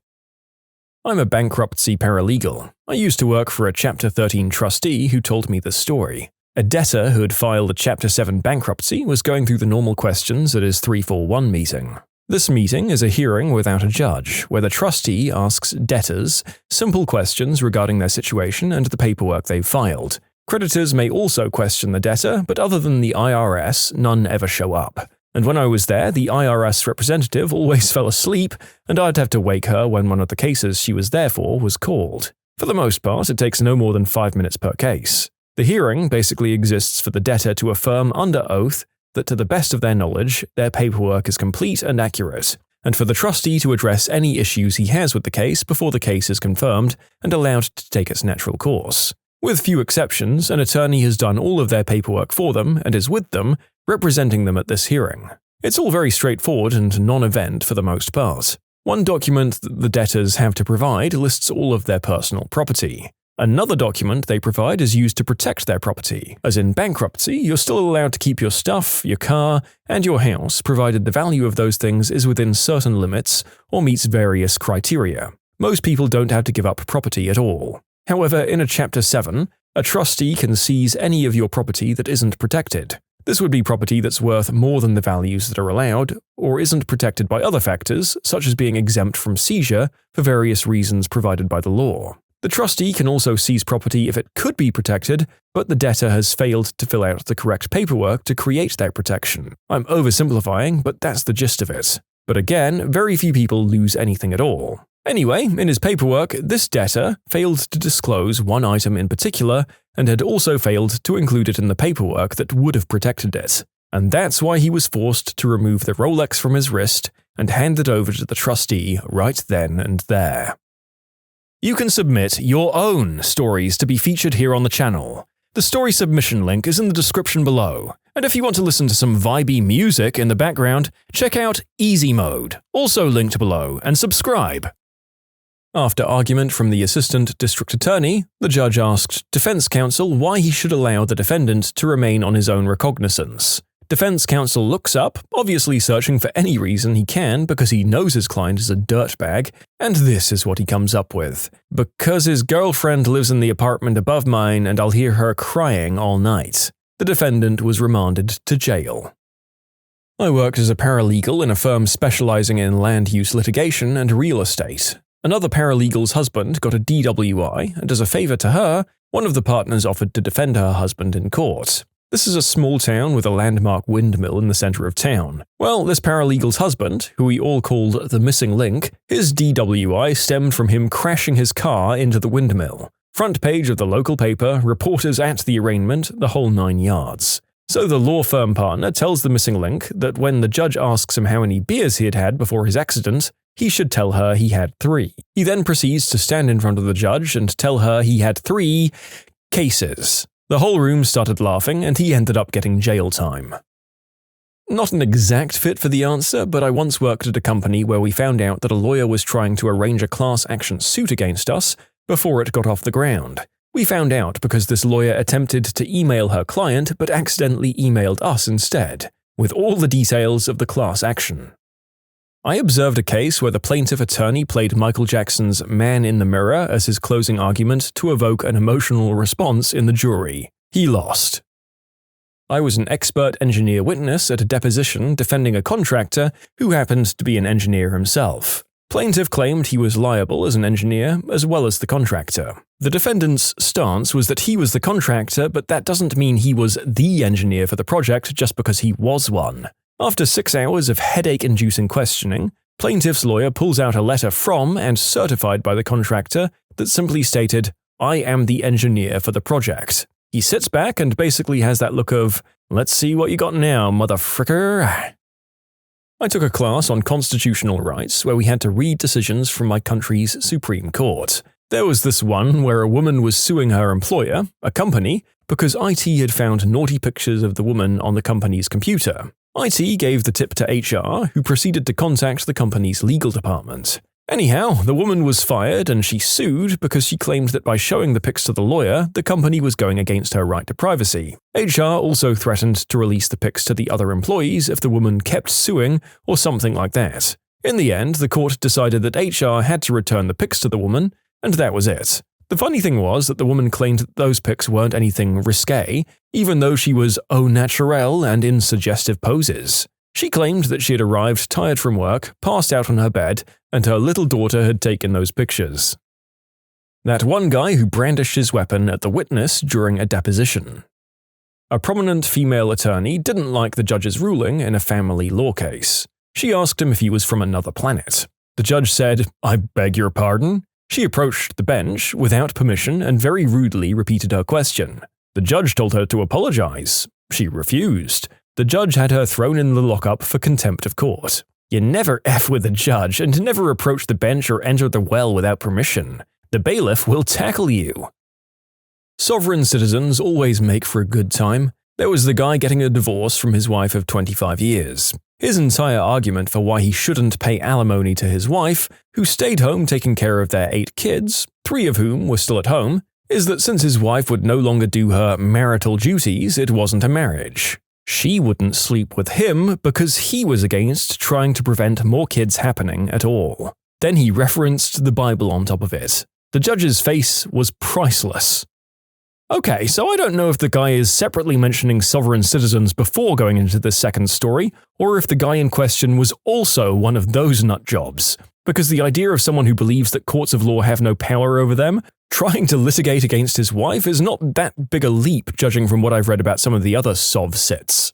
I'm a bankruptcy paralegal. I used to work for a Chapter 13 trustee who told me this story. A debtor who had filed a Chapter 7 bankruptcy was going through the normal questions at his 341 meeting. This meeting is a hearing without a judge, where the trustee asks debtors simple questions regarding their situation and the paperwork they've filed. Creditors may also question the debtor, but other than the IRS, none ever show up. And when I was there, the IRS representative always fell asleep, and I'd have to wake her when one of the cases she was there for was called. For the most part, it takes no more than 5 minutes per case. The hearing basically exists for the debtor to affirm under oath that to the best of their knowledge, their paperwork is complete and accurate, and for the trustee to address any issues he has with the case before the case is confirmed and allowed to take its natural course. With few exceptions, an attorney has done all of their paperwork for them and is with them, representing them at this hearing. It's all very straightforward and non-event for the most part. One document that the debtors have to provide lists all of their personal property. Another document they provide is used to protect their property. As in bankruptcy, you're still allowed to keep your stuff, your car, and your house, provided the value of those things is within certain limits or meets various criteria. Most people don't have to give up property at all. However, in a Chapter 7, a trustee can seize any of your property that isn't protected. This would be property that's worth more than the values that are allowed, or isn't protected by other factors, such as being exempt from seizure for various reasons provided by the law. The trustee can also seize property if it could be protected, but the debtor has failed to fill out the correct paperwork to create that protection. I'm oversimplifying, but that's the gist of it. But again, very few people lose anything at all. Anyway, in his paperwork, this debtor failed to disclose one item in particular and had also failed to include it in the paperwork that would have protected it. And that's why he was forced to remove the Rolex from his wrist and hand it over to the trustee right then and there. You can submit your own stories to be featured here on the channel. The story submission link is in the description below. And if you want to listen to some vibey music in the background, check out easymode, also linked below, and subscribe. After argument from the assistant district attorney, the judge asked defense counsel why he should allow the defendant to remain on his own recognizance. Defense counsel looks up, obviously searching for any reason he can because he knows his client is a dirtbag, and this is what he comes up with. Because his girlfriend lives in the apartment above mine and I'll hear her crying all night. The defendant was remanded to jail. I worked as a paralegal in a firm specializing in land use litigation and real estate. Another paralegal's husband got a DWI, and as a favor to her, one of the partners offered to defend her husband in court. This is a small town with a landmark windmill in the center of town. Well, this paralegal's husband, who we all called the missing link, his DWI stemmed from him crashing his car into the windmill. Front page of the local paper, reporters at the arraignment, the whole 9 yards. So the law firm partner tells the missing link that when the judge asks him how many beers he had had before his accident, he should tell her he had 3. He then proceeds to stand in front of the judge and tell her he had 3 cases. The whole room started laughing and he ended up getting jail time. Not an exact fit for the answer, but I once worked at a company where we found out that a lawyer was trying to arrange a class action suit against us before it got off the ground. We found out because this lawyer attempted to email her client but accidentally emailed us instead, with all the details of the class action. I observed a case where the plaintiff attorney played Michael Jackson's Man in the Mirror as his closing argument to evoke an emotional response in the jury. He lost. I was an expert engineer witness at a deposition defending a contractor who happened to be an engineer himself. Plaintiff claimed he was liable as an engineer as well as the contractor. The defendant's stance was that he was the contractor, but that doesn't mean he was the engineer for the project just because he was one. After 6 hours of headache-inducing questioning, plaintiff's lawyer pulls out a letter from and certified by the contractor that simply stated, "I am the engineer for the project." He sits back and basically has that look of, "Let's see what you got now, motherfricker." I took a class on constitutional rights where we had to read decisions from my country's Supreme Court. There was this one where a woman was suing her employer, a company, because IT had found naughty pictures of the woman on the company's computer. IT gave the tip to HR, who proceeded to contact the company's legal department. Anyhow, the woman was fired and she sued because she claimed that by showing the pics to the lawyer, the company was going against her right to privacy. HR also threatened to release the pics to the other employees if the woman kept suing or something like that. In the end, the court decided that HR had to return the pics to the woman, and that was it. The funny thing was that the woman claimed that those pics weren't anything risque, even though she was au naturel and in suggestive poses. She claimed that she had arrived tired from work, passed out on her bed, and her little daughter had taken those pictures. That one guy who brandished his weapon at the witness during a deposition. A prominent female attorney didn't like the judge's ruling in a family law case. She asked him if he was from another planet. The judge said, "I beg your pardon?" She approached the bench without permission and very rudely repeated her question. The judge told her to apologize. She refused. The judge had her thrown in the lockup for contempt of court. You never F with the judge and never approach the bench or enter the well without permission. The bailiff will tackle you. Sovereign citizens always make for a good time. There was the guy getting a divorce from his wife of 25 years. His entire argument for why he shouldn't pay alimony to his wife, who stayed home taking care of their 8 kids, 3 of whom were still at home, is that since his wife would no longer do her marital duties, it wasn't a marriage. She wouldn't sleep with him because he was against trying to prevent more kids happening at all. Then he referenced the Bible on top of it. The judge's face was priceless. Okay, so I don't know if the guy is separately mentioning sovereign citizens before going into the second story, or if the guy in question was also one of those nutjobs. Because the idea of someone who believes that courts of law have no power over them, trying to litigate against his wife is not that big a leap judging from what I've read about some of the other sov-cits.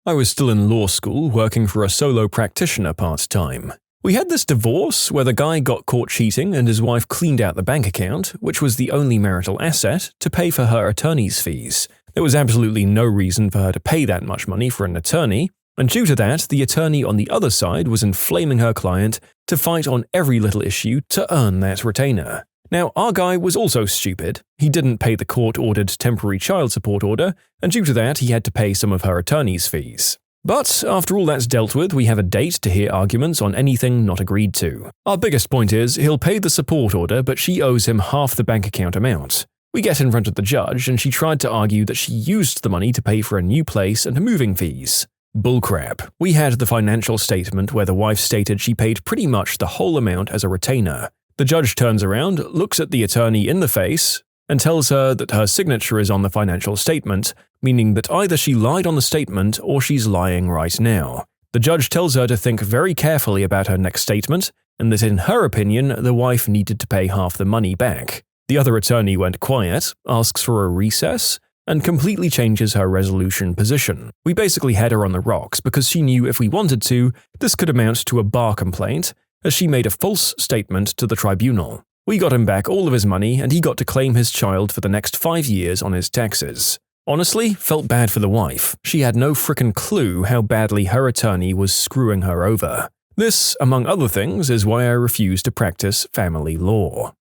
I was still in law school working for a solo practitioner part-time. We had this divorce where the guy got caught cheating and his wife cleaned out the bank account, which was the only marital asset, to pay for her attorney's fees. There was absolutely no reason for her to pay that much money for an attorney, and due to that, the attorney on the other side was inflaming her client to fight on every little issue to earn that retainer. Now, our guy was also stupid. He didn't pay the court-ordered temporary child support order, and due to that, he had to pay some of her attorney's fees. But after all that's dealt with, we have a date to hear arguments on anything not agreed to. Our biggest point is, he'll pay the support order, but she owes him half the bank account amount. We get in front of the judge, and she tried to argue that she used the money to pay for a new place and moving fees. Bullcrap. We had the financial statement where the wife stated she paid pretty much the whole amount as a retainer. The judge turns around, looks at the attorney in the face, and tells her that her signature is on the financial statement, meaning that either she lied on the statement or she's lying right now. The judge tells her to think very carefully about her next statement, and that in her opinion, the wife needed to pay half the money back. The other attorney went quiet, asks for a recess, and completely changes her resolution position. We basically had her on the rocks because she knew if we wanted to, this could amount to a bar complaint, as she made a false statement to the tribunal. We got him back all of his money and he got to claim his child for the next 5 years on his taxes. Honestly, felt bad for the wife. She had no frickin' clue how badly her attorney was screwing her over. This, among other things, is why I refuse to practice family law.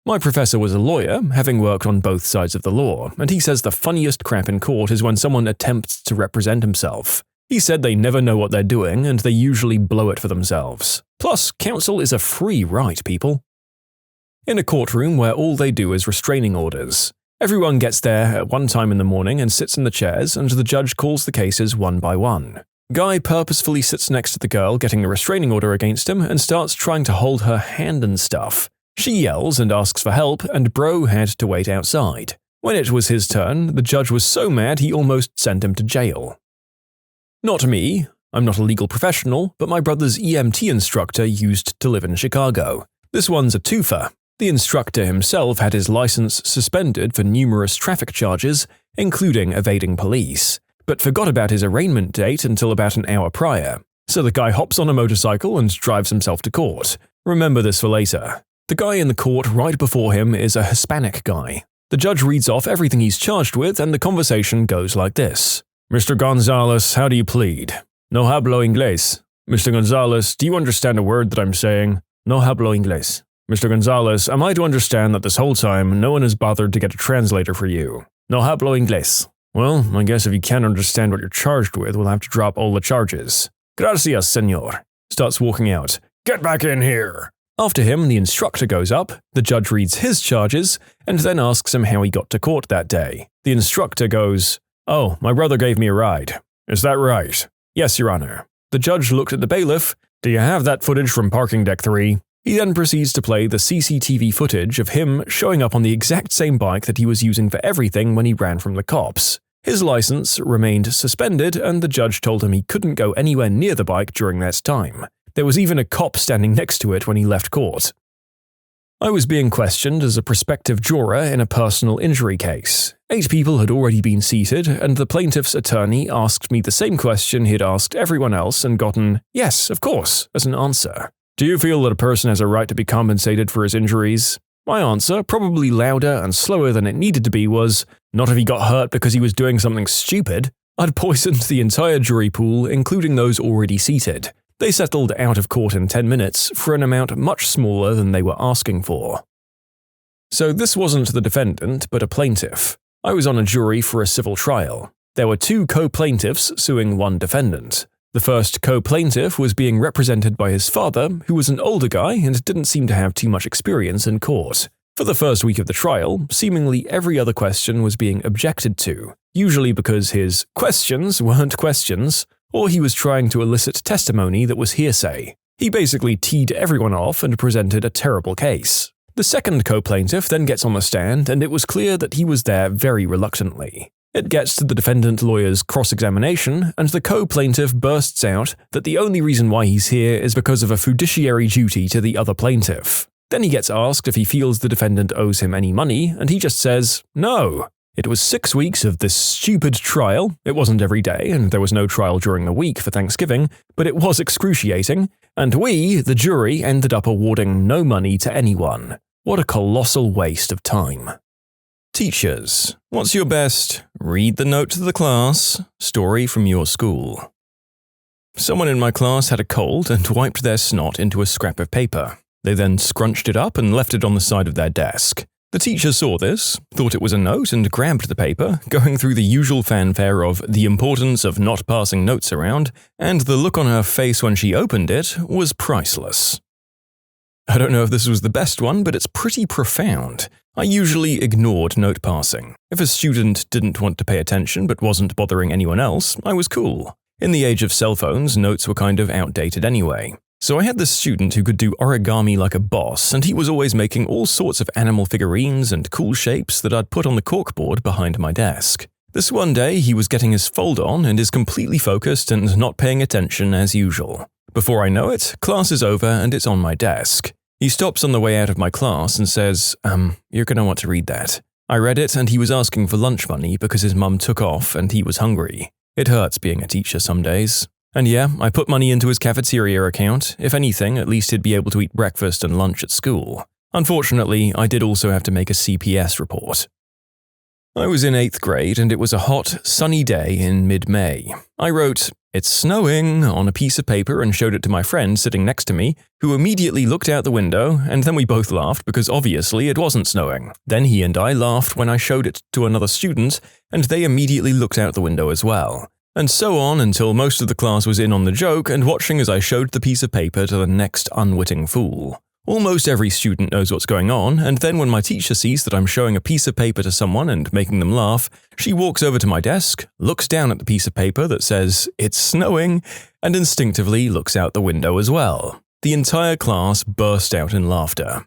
My professor was a lawyer, having worked on both sides of the law, and he says the funniest crap in court is when someone attempts to represent himself. He said they never know what they're doing and they usually blow it for themselves. Plus, counsel is a free right, people. In a courtroom where all they do is restraining orders. Everyone gets there at one time in the morning and sits in the chairs, and the judge calls the cases one by one. Guy purposefully sits next to the girl getting a restraining order against him and starts trying to hold her hand and stuff. She yells and asks for help, and bro had to wait outside. When it was his turn, the judge was so mad he almost sent him to jail. Not me. I'm not a legal professional, but my brother's EMT instructor used to live in Chicago. This one's a twofer. The instructor himself had his license suspended for numerous traffic charges, including evading police, but forgot about his arraignment date until about an hour prior. So the guy hops on a motorcycle and drives himself to court. Remember this for later. The guy in the court right before him is a Hispanic guy. The judge reads off everything he's charged with, and the conversation goes like this. Mr. Gonzalez, how do you plead? No hablo inglés. Mr. Gonzalez, do you understand a word that I'm saying? No hablo inglés. Mr. Gonzalez, am I to understand that this whole time no one has bothered to get a translator for you? No hablo inglés. Well, I guess if you can't understand what you're charged with, we'll have to drop all the charges. Gracias, señor. Starts walking out. Get back in here. After him, the instructor goes up, the judge reads his charges, and then asks him how he got to court that day. The instructor goes, "Oh, my brother gave me a ride. Is that right?" "Yes, Your Honor." The judge looked at the bailiff. "Do you have that footage from parking deck 3? He then proceeds to play the CCTV footage of him showing up on the exact same bike that he was using for everything when he ran from the cops. His license remained suspended, and the judge told him he couldn't go anywhere near the bike during that time. There was even a cop standing next to it when he left court. I was being questioned as a prospective juror in a personal injury case. 8 people had already been seated, and the plaintiff's attorney asked me the same question he'd asked everyone else and gotten, "Yes, of course," as an answer. Do you feel that a person has a right to be compensated for his injuries? My answer, probably louder and slower than it needed to be, was, not if he got hurt because he was doing something stupid. I'd poisoned the entire jury pool, including those already seated. They settled out of court in 10 minutes for an amount much smaller than they were asking for. So this wasn't the defendant, but a plaintiff. I was on a jury for a civil trial. There were 2 co-plaintiffs suing one defendant. The first co-plaintiff was being represented by his father, who was an older guy and didn't seem to have too much experience in court. For the first week of the trial, seemingly every other question was being objected to, usually because his questions weren't questions, or he was trying to elicit testimony that was hearsay. He basically teed everyone off and presented a terrible case. The second co-plaintiff then gets on the stand, and it was clear that he was there very reluctantly. It gets to the defendant lawyer's cross-examination, and the co-plaintiff bursts out that the only reason why he's here is because of a fiduciary duty to the other plaintiff. Then he gets asked if he feels the defendant owes him any money, and he just says, "No." It was 6 weeks of this stupid trial. It wasn't every day, and there was no trial during the week for Thanksgiving, but it was excruciating, and we, the jury, ended up awarding no money to anyone. What a colossal waste of time. Teachers, what's your best read the note to the class story from your school? Someone in my class had a cold and wiped their snot into a scrap of paper. They then scrunched it up and left it on the side of their desk. The teacher saw this, thought it was a note, and grabbed the paper, going through the usual fanfare of the importance of not passing notes around, and the look on her face when she opened it was priceless. I don't know if this was the best one, but it's pretty profound. I usually ignored note passing. If a student didn't want to pay attention but wasn't bothering anyone else, I was cool. In the age of cell phones, notes were kind of outdated anyway. So I had this student who could do origami like a boss, and he was always making all sorts of animal figurines and cool shapes that I'd put on the corkboard behind my desk. This one day, he was getting his fold on and is completely focused and not paying attention as usual. Before I know it, class is over and it's on my desk. He stops on the way out of my class and says, you're gonna want to read that. I read it and he was asking for lunch money because his mum took off and he was hungry. It hurts being a teacher some days. And yeah, I put money into his cafeteria account. If anything, at least he'd be able to eat breakfast and lunch at school. Unfortunately, I did also have to make a CPS report. I was in 8th grade and it was a hot, sunny day in mid-May. I wrote, "It's snowing," on a piece of paper and showed it to my friend sitting next to me, who immediately looked out the window, and then we both laughed because obviously it wasn't snowing. Then he and I laughed when I showed it to another student, and they immediately looked out the window as well. And so on until most of the class was in on the joke and watching as I showed the piece of paper to the next unwitting fool. Almost every student knows what's going on, and then when my teacher sees that I'm showing a piece of paper to someone and making them laugh, she walks over to my desk, looks down at the piece of paper that says, "It's snowing," and instinctively looks out the window as well. The entire class burst out in laughter.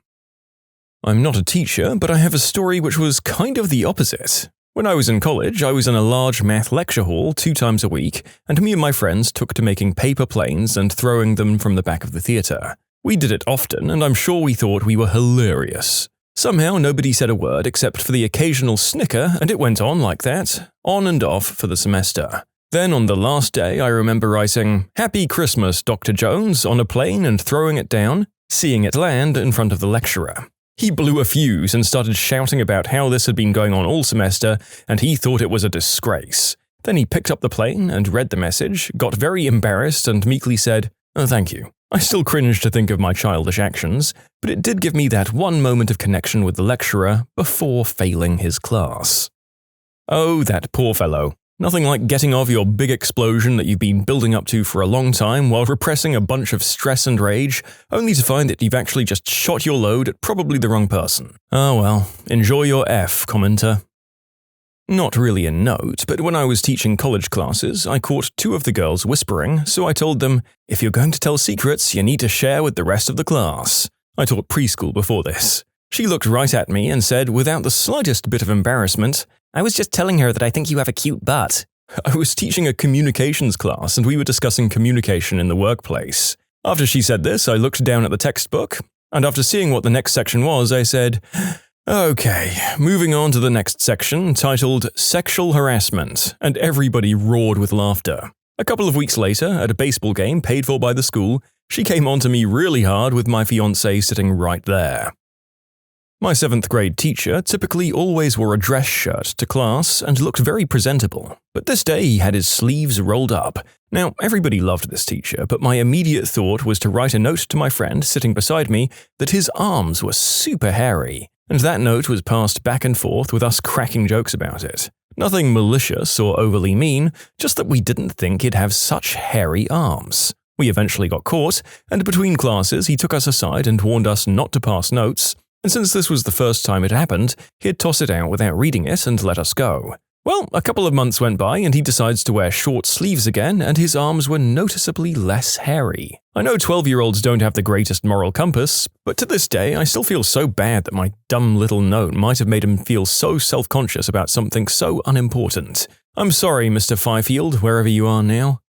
I'm not a teacher, but I have a story which was kind of the opposite. When I was in college, I was in a large math lecture hall 2 times a week, and me and my friends took to making paper planes and throwing them from the back of the theatre. We did it often, and I'm sure we thought we were hilarious. Somehow nobody said a word except for the occasional snicker, and it went on like that, on and off for the semester. Then on the last day, I remember writing, "Happy Christmas, Dr. Jones," on a plane and throwing it down, seeing it land in front of the lecturer. He blew a fuse and started shouting about how this had been going on all semester, and he thought it was a disgrace. Then he picked up the plane and read the message, got very embarrassed and meekly said, "Oh, thank you." I still cringe to think of my childish actions, but it did give me that one moment of connection with the lecturer before failing his class. Oh, that poor fellow. Nothing like getting off your big explosion that you've been building up to for a long time while repressing a bunch of stress and rage, only to find that you've actually just shot your load at probably the wrong person. Oh well, enjoy your F, commenter. Not really a note, but when I was teaching college classes, I caught 2 of the girls whispering, so I told them, "If you're going to tell secrets, you need to share with the rest of the class." I taught preschool before this. She looked right at me and said, without the slightest bit of embarrassment, "I was just telling her that I think you have a cute butt." I was teaching a communications class and we were discussing communication in the workplace. After she said this, I looked down at the textbook, and after seeing what the next section was, I said, "Okay, moving on to the next section, titled Sexual Harassment," and everybody roared with laughter. A couple of weeks later, at a baseball game paid for by the school, she came on to me really hard with my fiancé sitting right there. My 7th grade teacher typically always wore a dress shirt to class and looked very presentable, but this day he had his sleeves rolled up. Now, everybody loved this teacher, but my immediate thought was to write a note to my friend sitting beside me that his arms were super hairy, and that note was passed back and forth with us cracking jokes about it. Nothing malicious or overly mean, just that we didn't think he'd have such hairy arms. We eventually got caught, and between classes he took us aside and warned us not to pass notes, and since this was the first time it happened, he'd toss it out without reading it and let us go. Well, a couple of months went by and he decides to wear short sleeves again, and his arms were noticeably less hairy. I know 12-year-olds don't have the greatest moral compass, but to this day I still feel so bad that my dumb little note might have made him feel so self-conscious about something so unimportant. I'm sorry, Mr. Fifield, wherever you are now.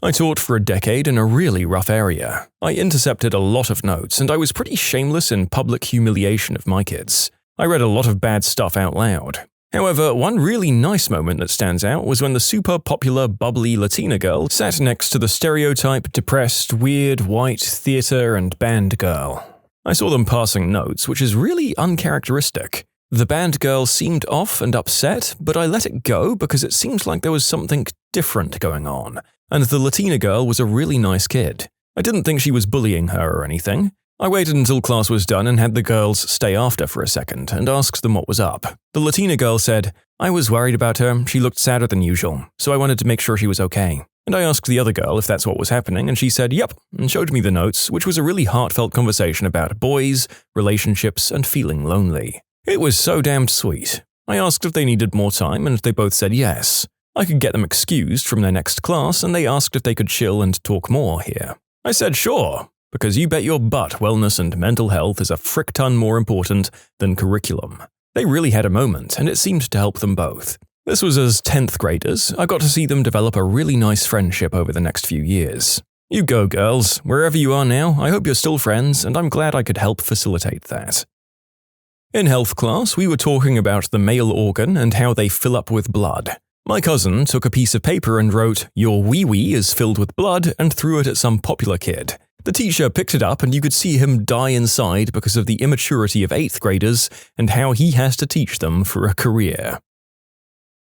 I taught for a decade in a really rough area. I intercepted a lot of notes, and I was pretty shameless in public humiliation of my kids. I read a lot of bad stuff out loud. However, one really nice moment that stands out was when the super popular bubbly Latina girl sat next to the stereotype depressed, weird, white theater and band girl. I saw them passing notes, which is really uncharacteristic. The band girl seemed off and upset, but I let it go because it seemed like there was something different going on, and the Latina girl was a really nice kid. I didn't think she was bullying her or anything. I waited until class was done and had the girls stay after for a second and asked them what was up. The Latina girl said, "I was worried about her, she looked sadder than usual, so I wanted to make sure she was okay." And I asked the other girl if that's what was happening, and she said, "Yep," and showed me the notes, which was a really heartfelt conversation about boys, relationships, and feeling lonely. It was so damned sweet. I asked if they needed more time, and they both said yes. I could get them excused from their next class, and they asked if they could chill and talk more here. I said sure, because you bet your butt wellness and mental health is a frick ton more important than curriculum. They really had a moment, and it seemed to help them both. This was as 10th graders. I got to see them develop a really nice friendship over the next few years. You go, girls. Wherever you are now, I hope you're still friends, and I'm glad I could help facilitate that. In health class, we were talking about the male organ and how they fill up with blood. My cousin took a piece of paper and wrote, "Your wee-wee is filled with blood," and threw it at some popular kid. The teacher picked it up and you could see him die inside because of the immaturity of 8th graders and how he has to teach them for a career.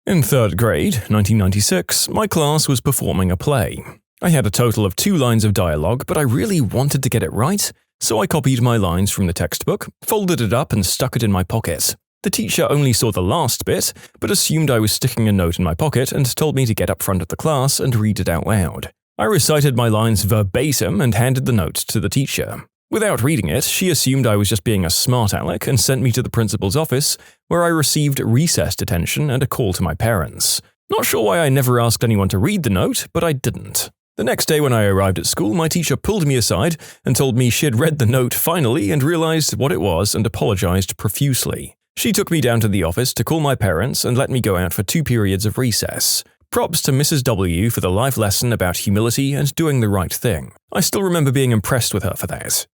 In 3rd grade, 1996, my class was performing a play. I had a total of 2 lines of dialogue, but I really wanted to get it right, so I copied my lines from the textbook, folded it up and stuck it in my pocket. The teacher only saw the last bit, but assumed I was sticking a note in my pocket and told me to get up front of the class and read it out loud. I recited my lines verbatim and handed the note to the teacher. Without reading it, she assumed I was just being a smart aleck and sent me to the principal's office, where I received recess detention and a call to my parents. Not sure why I never asked anyone to read the note, but I didn't. The next day when I arrived at school, my teacher pulled me aside and told me she'd read the note finally and realized what it was and apologized profusely. She took me down to the office to call my parents and let me go out for 2 periods of recess. Props to Mrs. W for the life lesson about humility and doing the right thing. I still remember being impressed with her for that.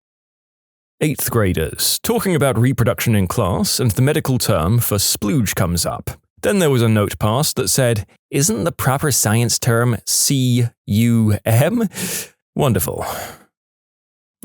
8th graders, talking about reproduction in class, and the medical term for splooge comes up. Then there was a note passed that said, "Isn't the proper science term C-U-M?" Wonderful.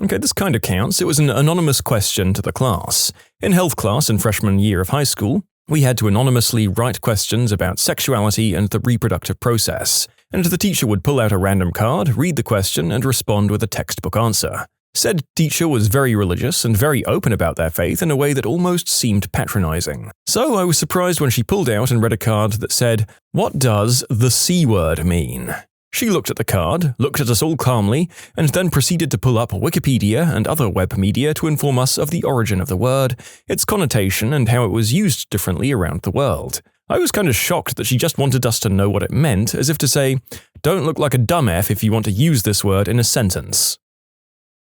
Okay, this kind of counts. It was an anonymous question to the class. In health class in freshman year of high school, we had to anonymously write questions about sexuality and the reproductive process, and the teacher would pull out a random card, read the question, and respond with a textbook answer. Said teacher was very religious and very open about their faith in a way that almost seemed patronizing. So I was surprised when she pulled out and read a card that said, "What does the C word mean?" She looked at the card, looked at us all calmly, and then proceeded to pull up Wikipedia and other web media to inform us of the origin of the word, its connotation, and how it was used differently around the world. I was kind of shocked that she just wanted us to know what it meant, as if to say, "Don't look like a dumb F if you want to use this word in a sentence."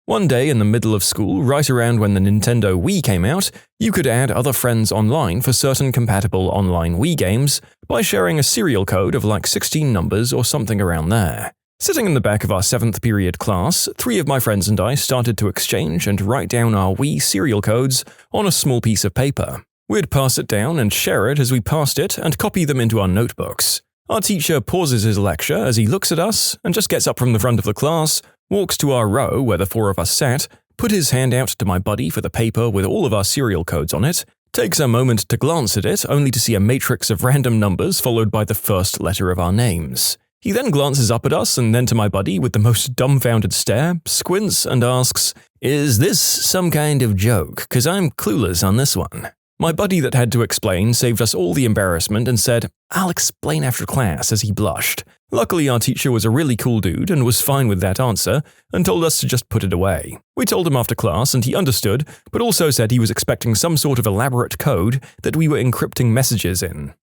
One day in the middle of school, right around when the Nintendo Wii came out, you could add other friends online for certain compatible online Wii games by sharing a serial code of like 16 numbers or something around there. Sitting in the back of our 7th period class, 3 of my friends and I started to exchange and write down our Wii serial codes on a small piece of paper. We'd pass it down and share it as we passed it and copy them into our notebooks. Our teacher pauses his lecture as he looks at us and just gets up from the front of the class, walks to our row where the 4 of us sat, put his hand out to my buddy for the paper with all of our serial codes on it, takes a moment to glance at it only to see a matrix of random numbers followed by the first letter of our names. He then glances up at us and then to my buddy with the most dumbfounded stare, squints and asks, "Is this some kind of joke? 'Cause I'm clueless on this one." My buddy that had to explain saved us all the embarrassment and said, "I'll explain after class," as he blushed. Luckily, our teacher was a really cool dude and was fine with that answer and told us to just put it away. We told him after class and he understood, but also said he was expecting some sort of elaborate code that we were encrypting messages in.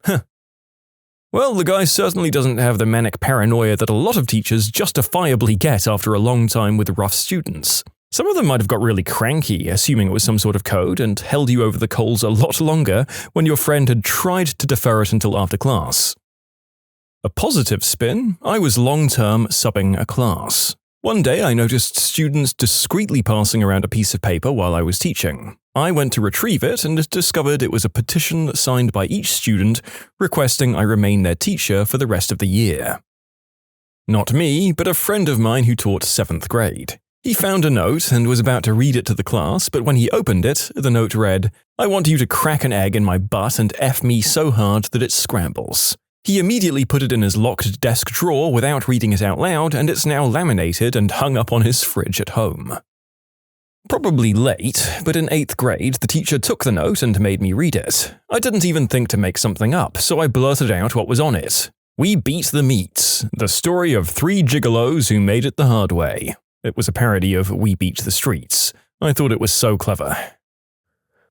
Well, the guy certainly doesn't have the manic paranoia that a lot of teachers justifiably get after a long time with rough students. Some of them might have got really cranky, assuming it was some sort of code, and held you over the coals a lot longer when your friend had tried to defer it until after class. A positive spin, I was long-term subbing a class. One day I noticed students discreetly passing around a piece of paper while I was teaching. I went to retrieve it and discovered it was a petition signed by each student requesting I remain their teacher for the rest of the year. Not me, but a friend of mine who taught 7th grade. He found a note and was about to read it to the class, but when he opened it, the note read, "I want you to crack an egg in my butt and F me so hard that it scrambles." He immediately put it in his locked desk drawer without reading it out loud, and it's now laminated and hung up on his fridge at home. Probably late, but in 8th grade, the teacher took the note and made me read it. I didn't even think to make something up, so I blurted out what was on it. "We beat the meat, the story of 3 gigolos who made it the hard way." It was a parody of We Beat the Streets. I thought it was so clever.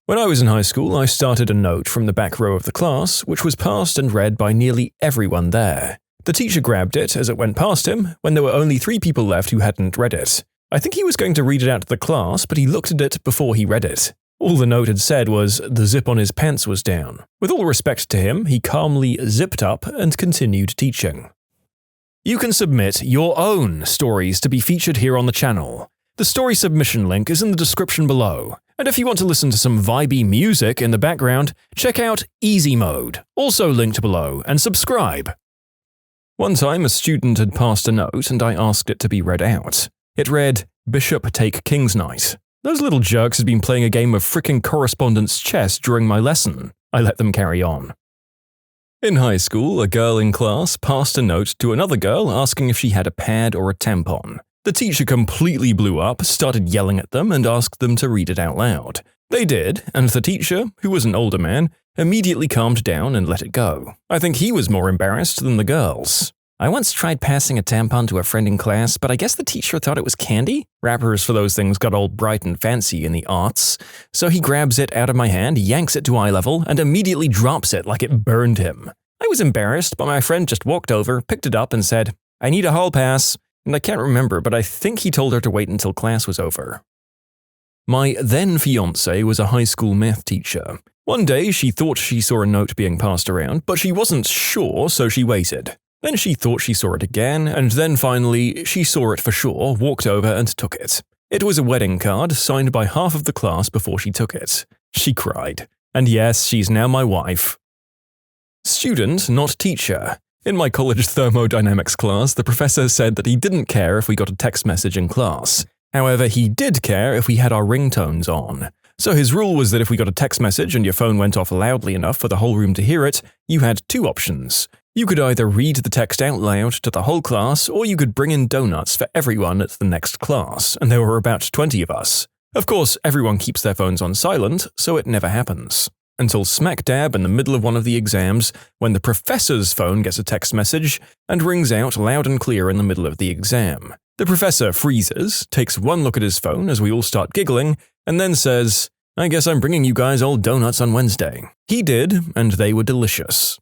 When I was in high school, I started a note from the back row of the class, which was passed and read by nearly everyone there. The teacher grabbed it as it went past him, when there were only 3 people left who hadn't read it. I think he was going to read it out to the class, but he looked at it before he read it. All the note had said was the zip on his pants was down. With all respect to him, he calmly zipped up and continued teaching. You can submit your own stories to be featured here on the channel. The story submission link is in the description below. And if you want to listen to some vibey music in the background, check out easymode, also linked below, and subscribe. One time a student had passed a note and I asked it to be read out. It read, "Bishop take King's Knight." Those little jerks had been playing a game of frickin' correspondence chess during my lesson. I let them carry on. In high school, a girl in class passed a note to another girl asking if she had a pad or a tampon. The teacher completely blew up, started yelling at them, and asked them to read it out loud. They did, and the teacher, who was an older man, immediately calmed down and let it go. I think he was more embarrassed than the girls. "I once tried passing a tampon to a friend in class, but I guess the teacher thought it was candy. Wrappers for those things got all bright and fancy in the arts. So he grabs it out of my hand, yanks it to eye level, and immediately drops it like it burned him. I was embarrassed, but my friend just walked over, picked it up, and said, 'I need a hall pass.' And I can't remember, but I think he told her to wait until class was over." My then-fiancé was a high school math teacher. One day, she thought she saw a note being passed around, but she wasn't sure, so she waited. Then she thought she saw it again, and then finally, she saw it for sure, walked over and took it. It was a wedding card signed by half of the class before she took it. She cried. And yes, she's now my wife. Student, not teacher. In my college thermodynamics class, the professor said that he didn't care if we got a text message in class. However, he did care if we had our ringtones on. So his rule was that if we got a text message and your phone went off loudly enough for the whole room to hear it, you had 2 options. You could either read the text out loud to the whole class, or you could bring in donuts for everyone at the next class, and there were about 20 of us. Of course, everyone keeps their phones on silent, so it never happens. Until smack dab in the middle of one of the exams, when the professor's phone gets a text message and rings out loud and clear in the middle of the exam. The professor freezes, takes one look at his phone as we all start giggling, and then says, "I guess I'm bringing you guys all donuts on Wednesday." He did, and they were delicious.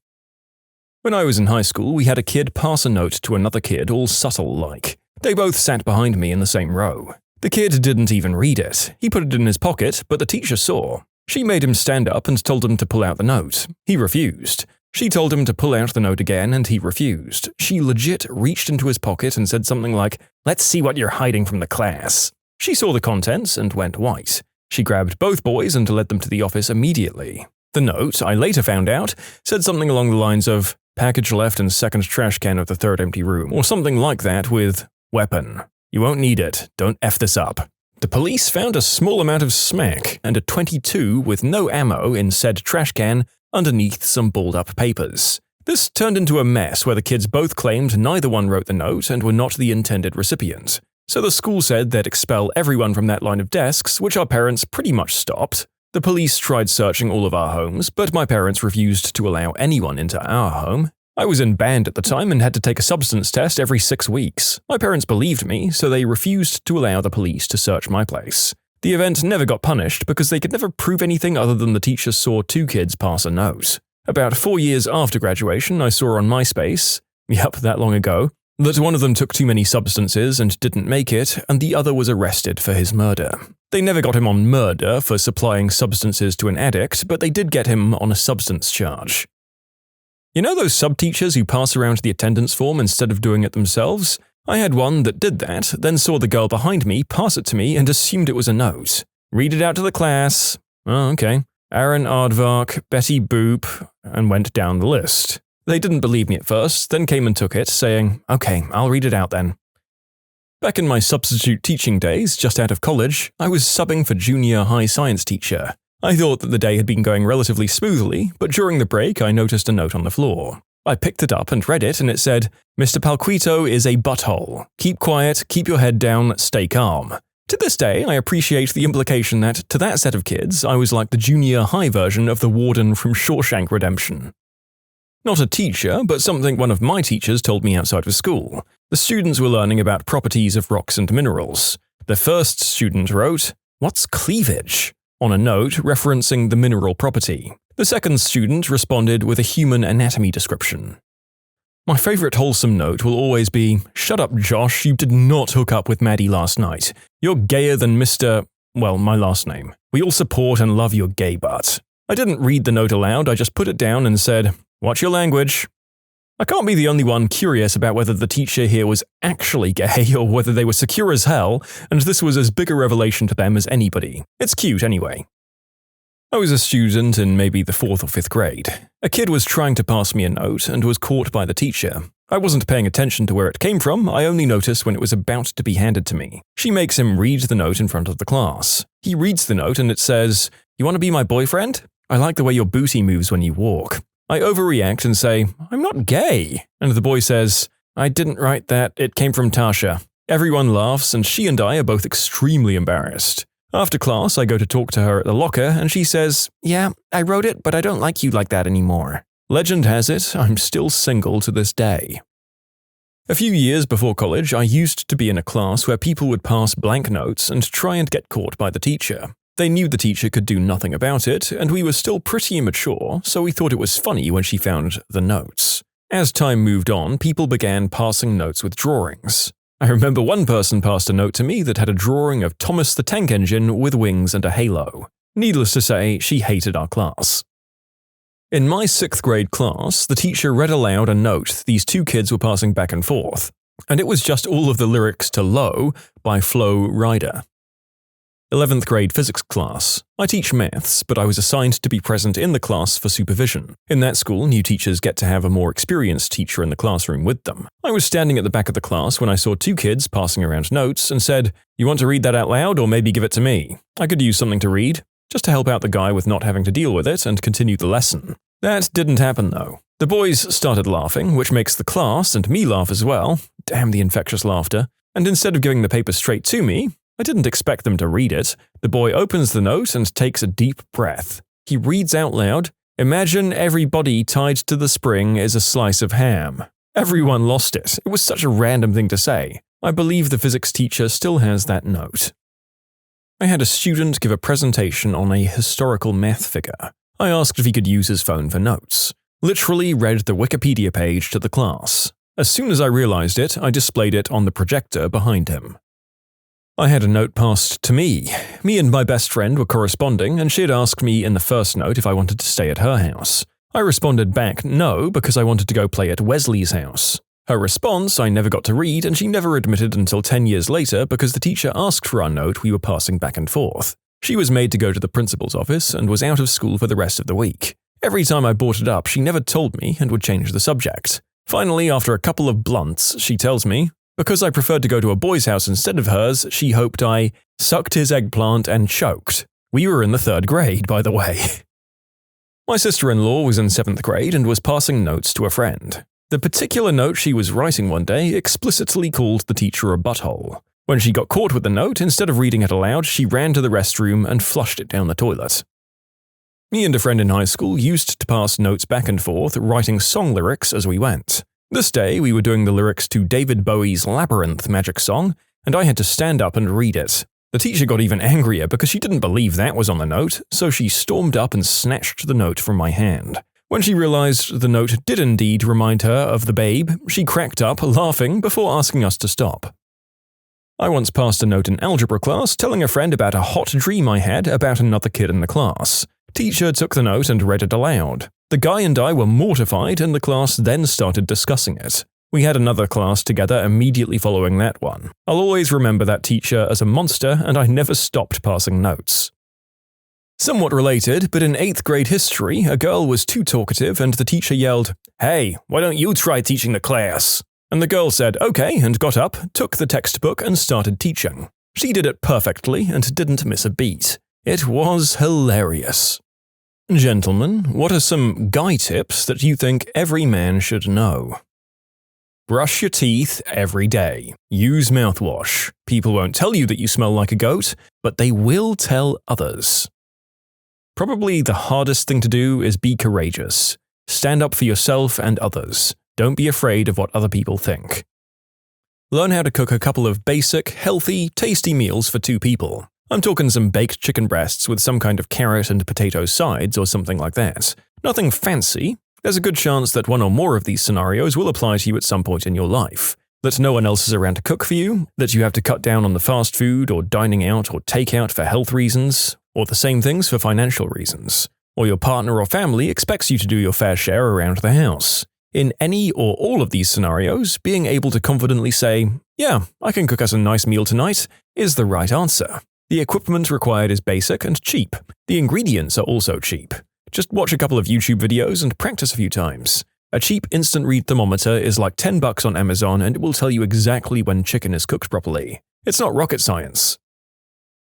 When I was in high school, we had a kid pass a note to another kid, all subtle-like. They both sat behind me in the same row. The kid didn't even read it. He put it in his pocket, but the teacher saw. She made him stand up and told him to pull out the note. He refused. She told him to pull out the note again, and he refused. She legit reached into his pocket and said something like, "Let's see what you're hiding from the class." She saw the contents and went white. She grabbed both boys and led them to the office immediately. The note, I later found out, said something along the lines of, "Package left in second trash can of the third empty room," or something like that with, "Weapon. You won't need it. Don't F this up." The police found a small amount of smack and a .22 with no ammo in said trash can underneath some balled-up papers. This turned into a mess where the kids both claimed neither one wrote the note and were not the intended recipient. So the school said they'd expel everyone from that line of desks, which our parents pretty much stopped. The police tried searching all of our homes, but my parents refused to allow anyone into our home. I was in band at the time and had to take a substance test every 6 weeks. My parents believed me, so they refused to allow the police to search my place. The event never got punished because they could never prove anything other than the teacher saw 2 kids pass a note. About 4 years after graduation, I saw on MySpace, that long ago, that one of them took too many substances and didn't make it, and the other was arrested for his murder. They never got him on murder for supplying substances to an addict, but they did get him on a substance charge. You know those sub-teachers who pass around the attendance form instead of doing it themselves? I had one that did that, then saw the girl behind me pass it to me and assumed it was a note. "Read it out to the class." Oh, okay. Aaron Aardvark, Betty Boop, and went down the list. They didn't believe me at first, then came and took it, saying, okay, I'll read it out then. Back in my substitute teaching days, just out of college, I was subbing for junior high science teacher. I thought that the day had been going relatively smoothly, but during the break I noticed a note on the floor. I picked it up and read it, and it said, Mr. Palquito is a butthole. Keep quiet, keep your head down, stay calm. To this day, I appreciate the implication that, to that set of kids, I was like the junior high version of the warden from Shawshank Redemption. Not a teacher, but something one of my teachers told me outside of school. The students were learning about properties of rocks and minerals. The first student wrote, "What's cleavage?" on a note referencing the mineral property. The second student responded with a human anatomy description. My favorite wholesome note will always be, "Shut up, Josh, you did not hook up with Maddie last night. You're gayer than Mr. well, my last name. We all support and love your gay butt." I didn't read the note aloud, I just put it down and said, "Watch your language." I can't be the only one curious about whether the teacher here was actually gay or whether they were secure as hell, and this was as big a revelation to them as anybody. It's cute anyway. I was a student in maybe the 4th or 5th grade. A kid was trying to pass me a note and was caught by the teacher. I wasn't paying attention to where it came from, I only noticed when it was about to be handed to me. She makes him read the note in front of the class. He reads the note and it says, "You want to be my boyfriend? I like the way your booty moves when you walk." I overreact and say, "I'm not gay." And the boy says, "I didn't write that, it came from Tasha." Everyone laughs and she and I are both extremely embarrassed. After class, I go to talk to her at the locker and she says, "Yeah, I wrote it, but I don't like you like that anymore." Legend has it, I'm still single to this day. A few years before college, I used to be in a class where people would pass blank notes and try and get caught by the teacher. They knew the teacher could do nothing about it, and we were still pretty immature, so we thought it was funny when she found the notes. As time moved on, people began passing notes with drawings. I remember one person passed a note to me that had a drawing of Thomas the Tank Engine with wings and a halo. Needless to say, she hated our class. In my 6th grade class, the teacher read aloud a note these two kids were passing back and forth, and it was just all of the lyrics to Low by Flo Rida. 11th grade physics class. I teach maths, but I was assigned to be present in the class for supervision. In that school, new teachers get to have a more experienced teacher in the classroom with them. I was standing at the back of the class when I saw two kids passing around notes and said, "You want to read that out loud or maybe give it to me? I could use something to read," just to help out the guy with not having to deal with it and continue the lesson. That didn't happen though. The boys started laughing, which makes the class and me laugh as well. Damn the infectious laughter. And instead of giving the paper straight to me, I didn't expect them to read it. The boy opens the note and takes a deep breath. He reads out loud, "Imagine every body tied to the spring is a slice of ham." Everyone lost it. It was such a random thing to say. I believe the physics teacher still has that note. I had a student give a presentation on a historical math figure. I asked if he could use his phone for notes. Literally read the Wikipedia page to the class. As soon as I realized it, I displayed it on the projector behind him. I had a note passed to me. Me and my best friend were corresponding, and she had asked me in the first note if I wanted to stay at her house. I responded back no, because I wanted to go play at Wesley's house. Her response I never got to read, and she never admitted until 10 years later because the teacher asked for our note we were passing back and forth. She was made to go to the principal's office and was out of school for the rest of the week. Every time I brought it up, she never told me and would change the subject. Finally, after a couple of blunts, she tells me, because I preferred to go to a boy's house instead of hers, she hoped I sucked his eggplant and choked. We were in the 3rd grade, by the way. My sister-in-law was in 7th grade and was passing notes to a friend. The particular note she was writing one day explicitly called the teacher a butthole. When she got caught with the note, instead of reading it aloud, she ran to the restroom and flushed it down the toilet. Me and a friend in high school used to pass notes back and forth, writing song lyrics as we went. This day, we were doing the lyrics to David Bowie's Labyrinth magic song, and I had to stand up and read it. The teacher got even angrier because she didn't believe that was on the note, so she stormed up and snatched the note from my hand. When she realized the note did indeed remind her of the babe, she cracked up, laughing, before asking us to stop. I once passed a note in algebra class telling a friend about a hot dream I had about another kid in the class. Teacher took the note and read it aloud. The guy and I were mortified, and the class then started discussing it. We had another class together immediately following that one. I'll always remember that teacher as a monster, and I never stopped passing notes. Somewhat related, but in 8th grade history, a girl was too talkative and the teacher yelled, "Hey, why don't you try teaching the class?" And the girl said, "Okay," and got up, took the textbook and started teaching. She did it perfectly and didn't miss a beat. It was hilarious. Gentlemen, what are some guy tips that you think every man should know? Brush your teeth every day. Use mouthwash. People won't tell you that you smell like a goat, but they will tell others. Probably the hardest thing to do is be courageous. Stand up for yourself and others. Don't be afraid of what other people think. Learn how to cook a couple of basic, healthy, tasty meals for 2 people. I'm talking some baked chicken breasts with some kind of carrot and potato sides or something like that. Nothing fancy. There's a good chance that one or more of these scenarios will apply to you at some point in your life. That no one else is around to cook for you, that you have to cut down on the fast food or dining out or takeout for health reasons, or the same things for financial reasons, or your partner or family expects you to do your fair share around the house. In any or all of these scenarios, being able to confidently say, "Yeah, I can cook us a nice meal tonight," is the right answer. The equipment required is basic and cheap. The ingredients are also cheap. Just watch a couple of YouTube videos and practice a few times. A cheap instant read thermometer is like $10 on Amazon and it will tell you exactly when chicken is cooked properly. It's not rocket science.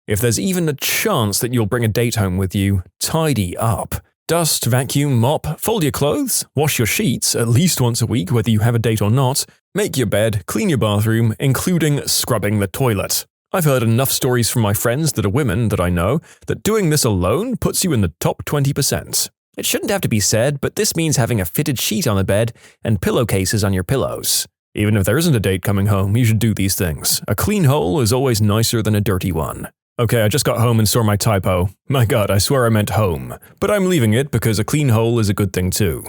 If there's even a chance that you'll bring a date home with you, tidy up. Dust, vacuum, mop, fold your clothes, wash your sheets at least once a week whether you have a date or not, make your bed, clean your bathroom, including scrubbing the toilet. I've heard enough stories from my friends that are women that I know that doing this alone puts you in the top 20%. It shouldn't have to be said, but this means having a fitted sheet on the bed and pillowcases on your pillows. Even if there isn't a date coming home, you should do these things. A clean hole is always nicer than a dirty one. Okay, I just got home and saw my typo. My god, I swear I meant home. But I'm leaving it because a clean hole is a good thing too.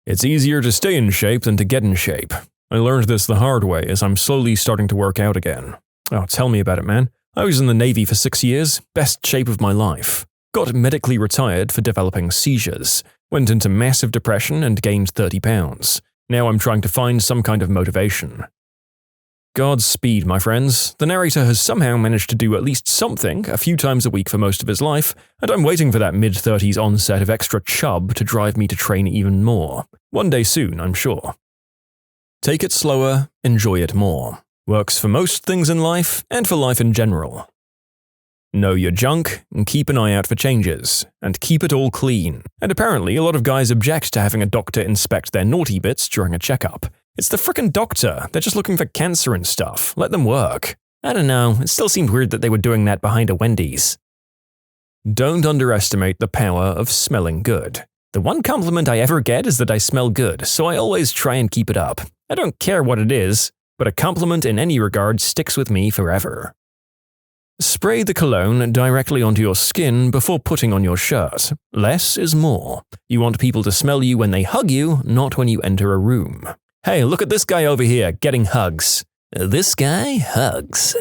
It's easier to stay in shape than to get in shape. I learned this the hard way as I'm slowly starting to work out again. Oh, tell me about it, man. I was in the Navy for 6 years, best shape of my life. Got medically retired for developing seizures. Went into massive depression and gained 30 pounds. Now I'm trying to find some kind of motivation. Godspeed, my friends. The narrator has somehow managed to do at least something a few times a week for most of his life, and I'm waiting for that mid-30s onset of extra chub to drive me to train even more. One day soon, I'm sure. Take it slower, enjoy it more. Works for most things in life, and for life in general. Know your junk, and keep an eye out for changes, and keep it all clean. And apparently, a lot of guys object to having a doctor inspect their naughty bits during a checkup. It's the frickin' doctor, they're just looking for cancer and stuff, let them work. I don't know, it still seemed weird that they were doing that behind a Wendy's. Don't underestimate the power of smelling good. The one compliment I ever get is that I smell good, so I always try and keep it up. I don't care what it is, but a compliment in any regard sticks with me forever. Spray the cologne directly onto your skin before putting on your shirt. Less is more. You want people to smell you when they hug you, not when you enter a room. Hey, look at this guy over here, getting hugs. This guy hugs.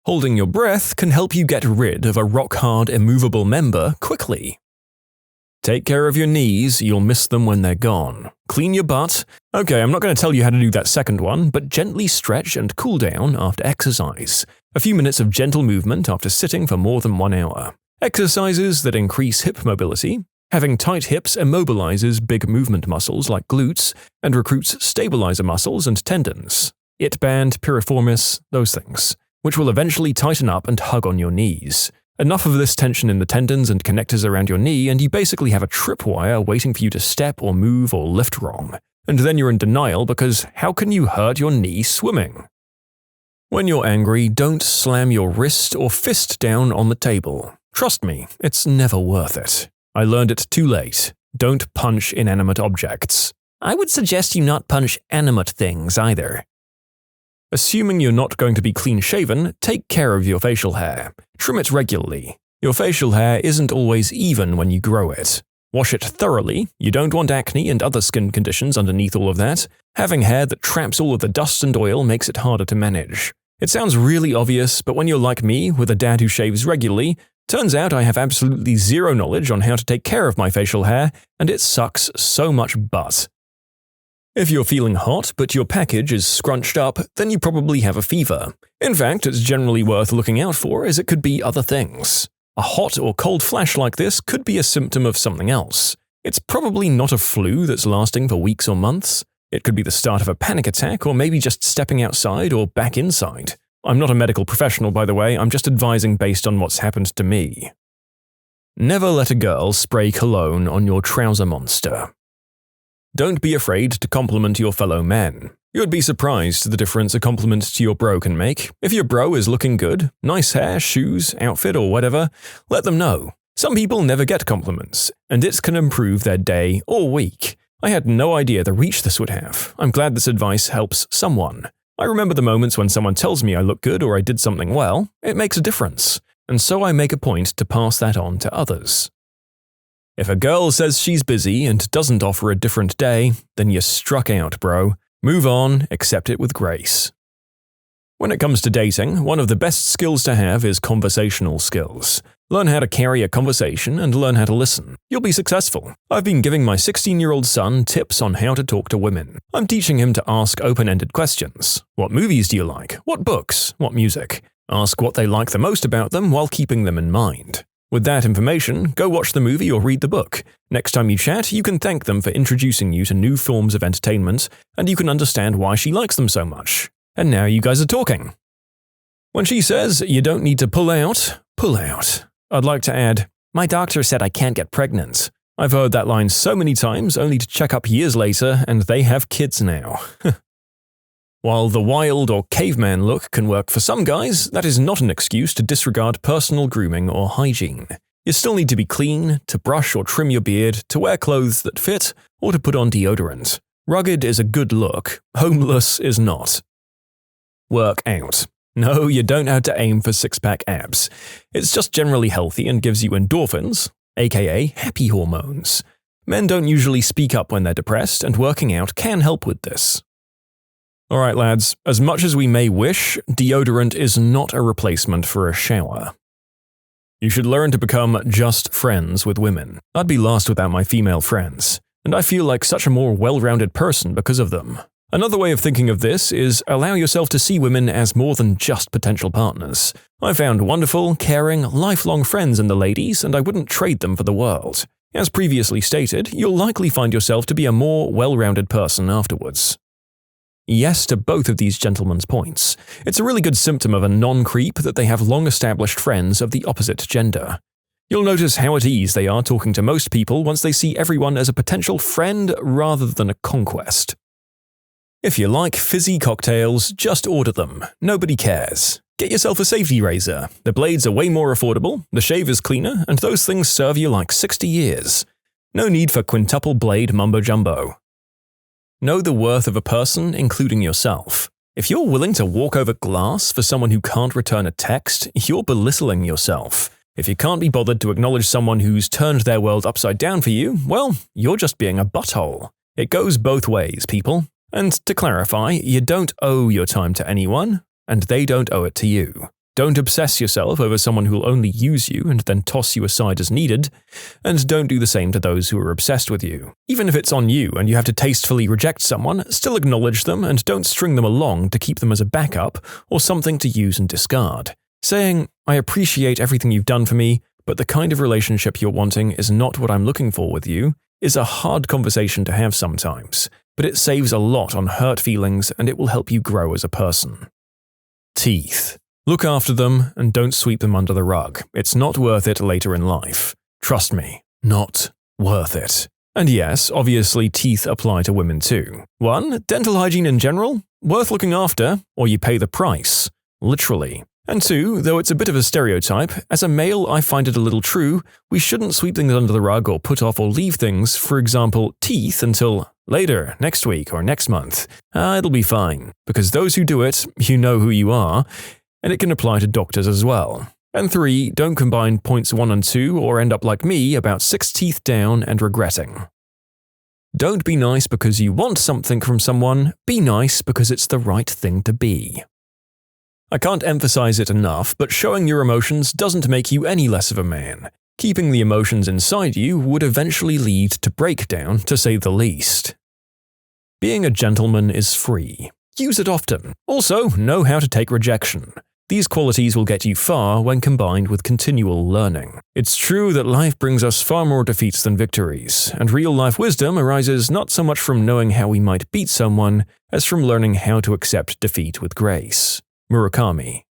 Holding your breath can help you get rid of a rock-hard, immovable member quickly. Take care of your knees, you'll miss them when they're gone. Clean your butt. Okay, I'm not going to tell you how to do that second one, but gently stretch and cool down after exercise. A few minutes of gentle movement after sitting for more than 1 hour. Exercises that increase hip mobility. Having tight hips immobilizes big movement muscles like glutes and recruits stabilizer muscles and tendons. It band, piriformis, those things, which will eventually tighten up and hug on your knees. Enough of this tension in the tendons and connectors around your knee and you basically have a tripwire waiting for you to step or move or lift wrong. And then you're in denial because how can you hurt your knee swimming? When you're angry, don't slam your wrist or fist down on the table. Trust me, it's never worth it. I learned it too late. Don't punch inanimate objects. I would suggest you not punch animate things either. Assuming you're not going to be clean-shaven, take care of your facial hair. Trim it regularly. Your facial hair isn't always even when you grow it. Wash it thoroughly. You don't want acne and other skin conditions underneath all of that. Having hair that traps all of the dust and oil makes it harder to manage. It sounds really obvious, but when you're like me, with a dad who shaves regularly, turns out I have absolutely zero knowledge on how to take care of my facial hair, and it sucks so much butt. If you're feeling hot but your package is scrunched up, then you probably have a fever. In fact, it's generally worth looking out for as it could be other things. A hot or cold flash like this could be a symptom of something else. It's probably not a flu that's lasting for weeks or months. It could be the start of a panic attack, or maybe just stepping outside or back inside. I'm not a medical professional, by the way, I'm just advising based on what's happened to me. Never let a girl spray cologne on your trouser monster. Don't be afraid to compliment your fellow men. You'd be surprised the difference a compliment to your bro can make. If your bro is looking good, nice hair, shoes, outfit, or whatever, let them know. Some people never get compliments, and it can improve their day or week. I had no idea the reach this would have. I'm glad this advice helps someone. I remember the moments when someone tells me I look good or I did something well. It makes a difference, and so I make a point to pass that on to others. If a girl says she's busy and doesn't offer a different day, then you're struck out, bro. Move on, accept it with grace. When it comes to dating, one of the best skills to have is conversational skills. Learn how to carry a conversation and learn how to listen. You'll be successful. I've been giving my 16-year-old son tips on how to talk to women. I'm teaching him to ask open-ended questions. What movies do you like? What books? What music? Ask what they like the most about them while keeping them in mind. With that information, go watch the movie or read the book. Next time you chat, you can thank them for introducing you to new forms of entertainment, and you can understand why she likes them so much. And now you guys are talking. When she says you don't need to pull out, pull out. I'd like to add, my doctor said I can't get pregnant. I've heard that line so many times only to check up years later and they have kids now. While the wild or caveman look can work for some guys, that is not an excuse to disregard personal grooming or hygiene. You still need to be clean, to brush or trim your beard, to wear clothes that fit, or to put on deodorant. Rugged is a good look, homeless is not. Work out. No, you don't have to aim for six-pack abs. It's just generally healthy and gives you endorphins, aka happy hormones. Men don't usually speak up when they're depressed, and working out can help with this. Alright lads, as much as we may wish, deodorant is not a replacement for a shower. You should learn to become just friends with women. I'd be lost without my female friends, and I feel like such a more well-rounded person because of them. Another way of thinking of this is allow yourself to see women as more than just potential partners. I found wonderful, caring, lifelong friends in the ladies, and I wouldn't trade them for the world. As previously stated, you'll likely find yourself to be a more well-rounded person afterwards. Yes to both of these gentlemen's points. It's a really good symptom of a non-creep that they have long-established friends of the opposite gender. You'll notice how at ease they are talking to most people once they see everyone as a potential friend rather than a conquest. If you like fizzy cocktails, just order them. Nobody cares. Get yourself a safety razor. The blades are way more affordable, the shave is cleaner, and those things serve you like 60 years. No need for quintuple blade mumbo-jumbo. Know the worth of a person, including yourself. If you're willing to walk over glass for someone who can't return a text, you're belittling yourself. If you can't be bothered to acknowledge someone who's turned their world upside down for you, well, you're just being a butthole. It goes both ways, people. And to clarify, you don't owe your time to anyone, and they don't owe it to you. Don't obsess yourself over someone who'll only use you and then toss you aside as needed, and don't do the same to those who are obsessed with you. Even if it's on you and you have to tastefully reject someone, still acknowledge them and don't string them along to keep them as a backup or something to use and discard. Saying, I appreciate everything you've done for me, but the kind of relationship you're wanting is not what I'm looking for with you, is a hard conversation to have sometimes, but it saves a lot on hurt feelings and it will help you grow as a person. Teeth. Look after them and don't sweep them under the rug. It's not worth it later in life. Trust me, not worth it. And yes, obviously teeth apply to women too. 1. Dental hygiene in general, worth looking after, or you pay the price. Literally. And 2, though it's a bit of a stereotype, as a male I find it a little true, we shouldn't sweep things under the rug or put off or leave things, for example, teeth, until later, next week or next month. It'll be fine. Because those who do it, you know who you are, and it can apply to doctors as well. And 3, don't combine points 1 and 2 or end up like me about 6 teeth down and regretting. Don't be nice because you want something from someone, be nice because it's the right thing to be. I can't emphasize it enough, but showing your emotions doesn't make you any less of a man. Keeping the emotions inside you would eventually lead to breakdown, to say the least. Being a gentleman is free. Use it often. Also, know how to take rejection. These qualities will get you far when combined with continual learning. It's true that life brings us far more defeats than victories, and real-life wisdom arises not so much from knowing how we might beat someone as from learning how to accept defeat with grace. Murakami.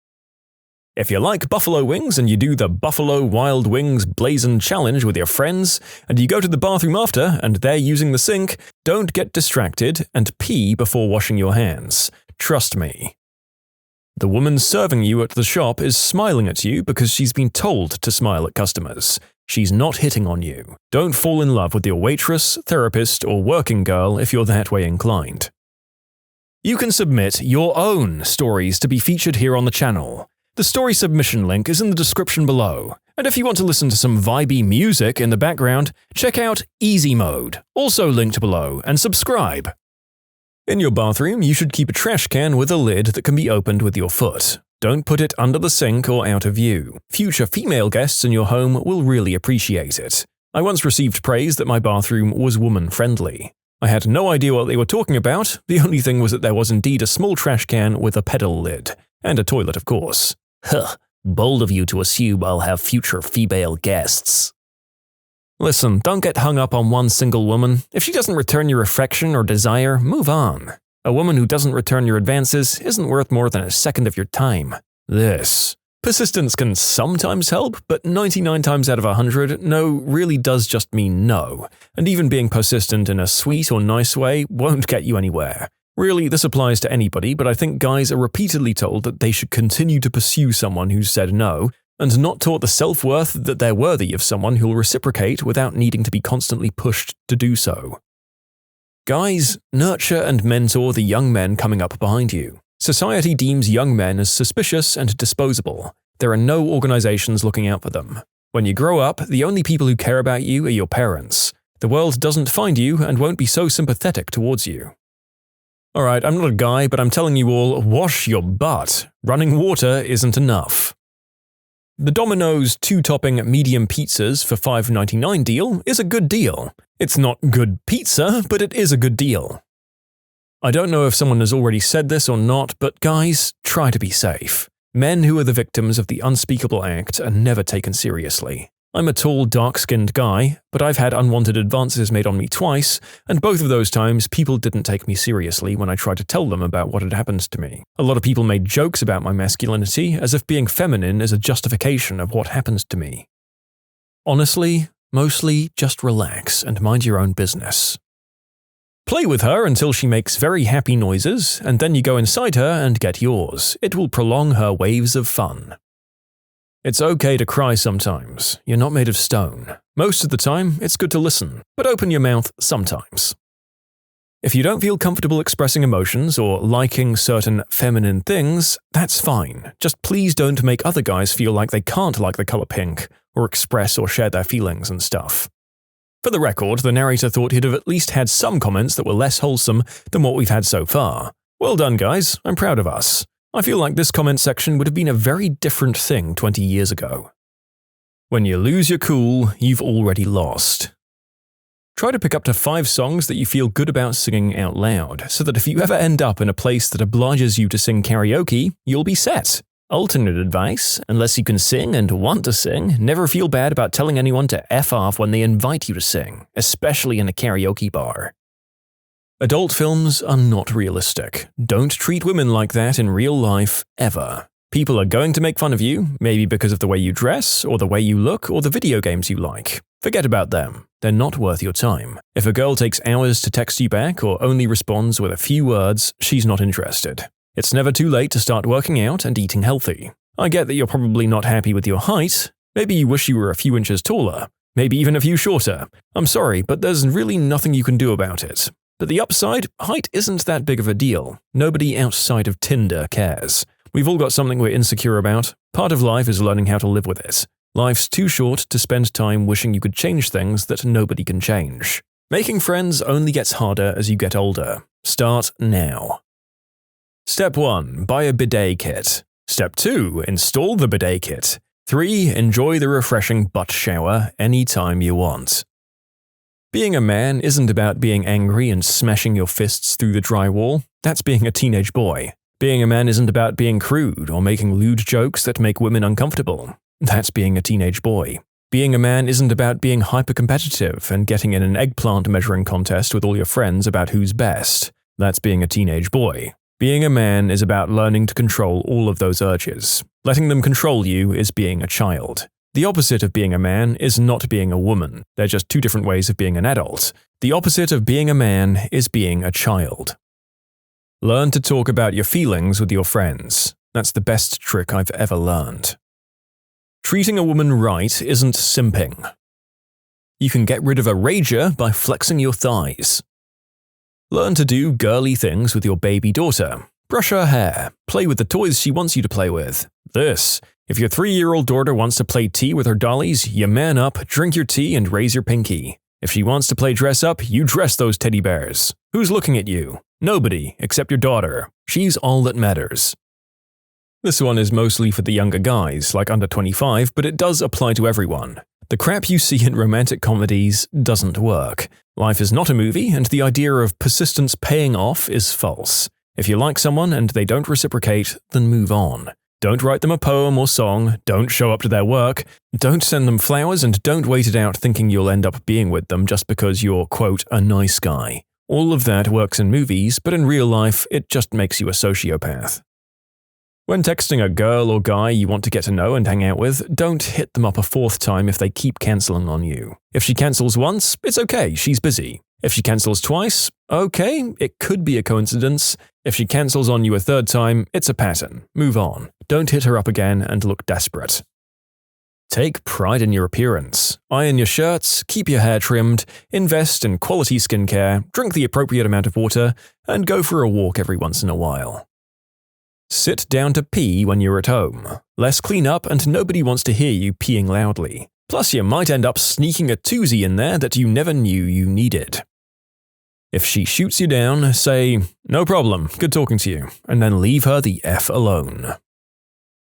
If you like buffalo wings and you do the Buffalo Wild Wings Blazin' Challenge with your friends, and you go to the bathroom after and they're using the sink, don't get distracted and pee before washing your hands. Trust me. The woman serving you at the shop is smiling at you because she's been told to smile at customers. She's not hitting on you. Don't fall in love with your waitress, therapist, or working girl if you're that way inclined. You can submit your own stories to be featured here on the channel. The story submission link is in the description below, and if you want to listen to some vibey music in the background, check out easymode, also linked below, and subscribe. In your bathroom, you should keep a trash can with a lid that can be opened with your foot. Don't put it under the sink or out of view. Future female guests in your home will really appreciate it. I once received praise that my bathroom was woman-friendly. I had no idea what they were talking about, the only thing was that there was indeed a small trash can with a pedal lid. And a toilet, of course. Huh, bold of you to assume I'll have future female guests. Listen, don't get hung up on one single woman. If she doesn't return your affection or desire, move on. A woman who doesn't return your advances isn't worth more than a second of your time. Persistence can sometimes help, but 99 times out of 100, no really does just mean no. And even being persistent in a sweet or nice way won't get you anywhere. Really, this applies to anybody, but I think guys are repeatedly told that they should continue to pursue someone who's said no, and not taught the self-worth that they're worthy of someone who'll reciprocate without needing to be constantly pushed to do so. Guys, nurture and mentor the young men coming up behind you. Society deems young men as suspicious and disposable. There are no organizations looking out for them. When you grow up, the only people who care about you are your parents. The world doesn't find you and won't be so sympathetic towards you. Alright, I'm not a guy, but I'm telling you all, wash your butt. Running water isn't enough. The Domino's 2-topping medium pizzas for $5.99 deal is a good deal. It's not good pizza, but it is a good deal. I don't know if someone has already said this or not, but guys, try to be safe. Men who are the victims of the unspeakable act are never taken seriously. I'm a tall, dark-skinned guy, but I've had unwanted advances made on me twice, and both of those times people didn't take me seriously when I tried to tell them about what had happened to me. A lot of people made jokes about my masculinity as if being feminine is a justification of what happened to me. Honestly, mostly just relax and mind your own business. Play with her until she makes very happy noises, and then you go inside her and get yours. It will prolong her waves of fun. It's okay to cry sometimes. You're not made of stone. Most of the time, it's good to listen, but open your mouth sometimes. If you don't feel comfortable expressing emotions or liking certain feminine things, that's fine. Just please don't make other guys feel like they can't like the color pink, or express or share their feelings and stuff. For the record, the narrator thought he'd have at least had some comments that were less wholesome than what we've had so far. Well done, guys. I'm proud of us. I feel like this comment section would have been a very different thing 20 years ago. When you lose your cool, you've already lost. Try to pick up to 5 songs that you feel good about singing out loud, so that if you ever end up in a place that obliges you to sing karaoke, you'll be set. Alternate advice, unless you can sing and want to sing, never feel bad about telling anyone to F off when they invite you to sing, especially in a karaoke bar. Adult films are not realistic. Don't treat women like that in real life, ever. People are going to make fun of you, maybe because of the way you dress, or the way you look, or the video games you like. Forget about them. They're not worth your time. If a girl takes hours to text you back or only responds with a few words, she's not interested. It's never too late to start working out and eating healthy. I get that you're probably not happy with your height. Maybe you wish you were a few inches taller. Maybe even a few shorter. I'm sorry, but there's really nothing you can do about it. But the upside, height isn't that big of a deal. Nobody outside of Tinder cares. We've all got something we're insecure about. Part of life is learning how to live with it. Life's too short to spend time wishing you could change things that nobody can change. Making friends only gets harder as you get older. Start now. Step 1. Buy a bidet kit. Step 2. Install the bidet kit. 3. Enjoy the refreshing butt shower anytime you want. Being a man isn't about being angry and smashing your fists through the drywall. That's being a teenage boy. Being a man isn't about being crude or making lewd jokes that make women uncomfortable. That's being a teenage boy. Being a man isn't about being hyper-competitive and getting in an eggplant measuring contest with all your friends about who's best. That's being a teenage boy. Being a man is about learning to control all of those urges. Letting them control you is being a child. The opposite of being a man is not being a woman. They're just two different ways of being an adult. The opposite of being a man is being a child. Learn to talk about your feelings with your friends. That's the best trick I've ever learned. Treating a woman right isn't simping. You can get rid of a rager by flexing your thighs. Learn to do girly things with your baby daughter. Brush her hair. Play with the toys she wants you to play with. If your 3-year-old daughter wants to play tea with her dollies, you man up, drink your tea, and raise your pinky. If she wants to play dress up, you dress those teddy bears. Who's looking at you? Nobody, except your daughter. She's all that matters. This one is mostly for the younger guys, like under 25, but it does apply to everyone. The crap you see in romantic comedies doesn't work. Life is not a movie, and the idea of persistence paying off is false. If you like someone and they don't reciprocate, then move on. Don't write them a poem or song, don't show up to their work, don't send them flowers, and don't wait it out thinking you'll end up being with them just because you're, quote, a nice guy. All of that works in movies, but in real life, it just makes you a sociopath. When texting a girl or guy you want to get to know and hang out with, don't hit them up a 4th time if they keep cancelling on you. If she cancels once, it's okay, she's busy. If she cancels twice, okay, it could be a coincidence. If she cancels on you a 3rd time, it's a pattern. Move on. Don't hit her up again and look desperate. Take pride in your appearance. Iron your shirts, keep your hair trimmed, invest in quality skincare, drink the appropriate amount of water, and go for a walk every once in a while. Sit down to pee when you're at home. Less clean up and nobody wants to hear you peeing loudly. Plus you might end up sneaking a toozy in there that you never knew you needed. If she shoots you down, say, "No problem, good talking to you," and then leave her the F alone.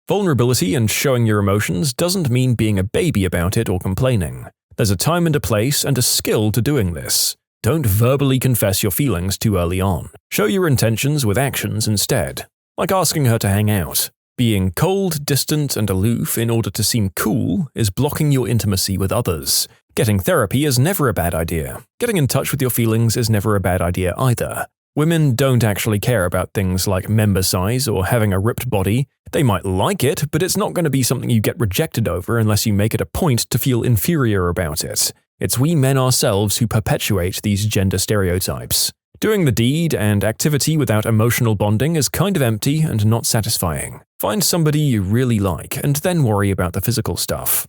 Vulnerability and showing your emotions doesn't mean being a baby about it or complaining. There's a time and a place and a skill to doing this. Don't verbally confess your feelings too early on. Show your intentions with actions instead. Like asking her to hang out. Being cold, distant, and aloof in order to seem cool is blocking your intimacy with others. Getting therapy is never a bad idea. Getting in touch with your feelings is never a bad idea either. Women don't actually care about things like member size or having a ripped body. They might like it, but it's not going to be something you get rejected over unless you make it a point to feel inferior about it. It's we men ourselves who perpetuate these gender stereotypes. Doing the deed and activity without emotional bonding is kind of empty and not satisfying. Find somebody you really like and then worry about the physical stuff.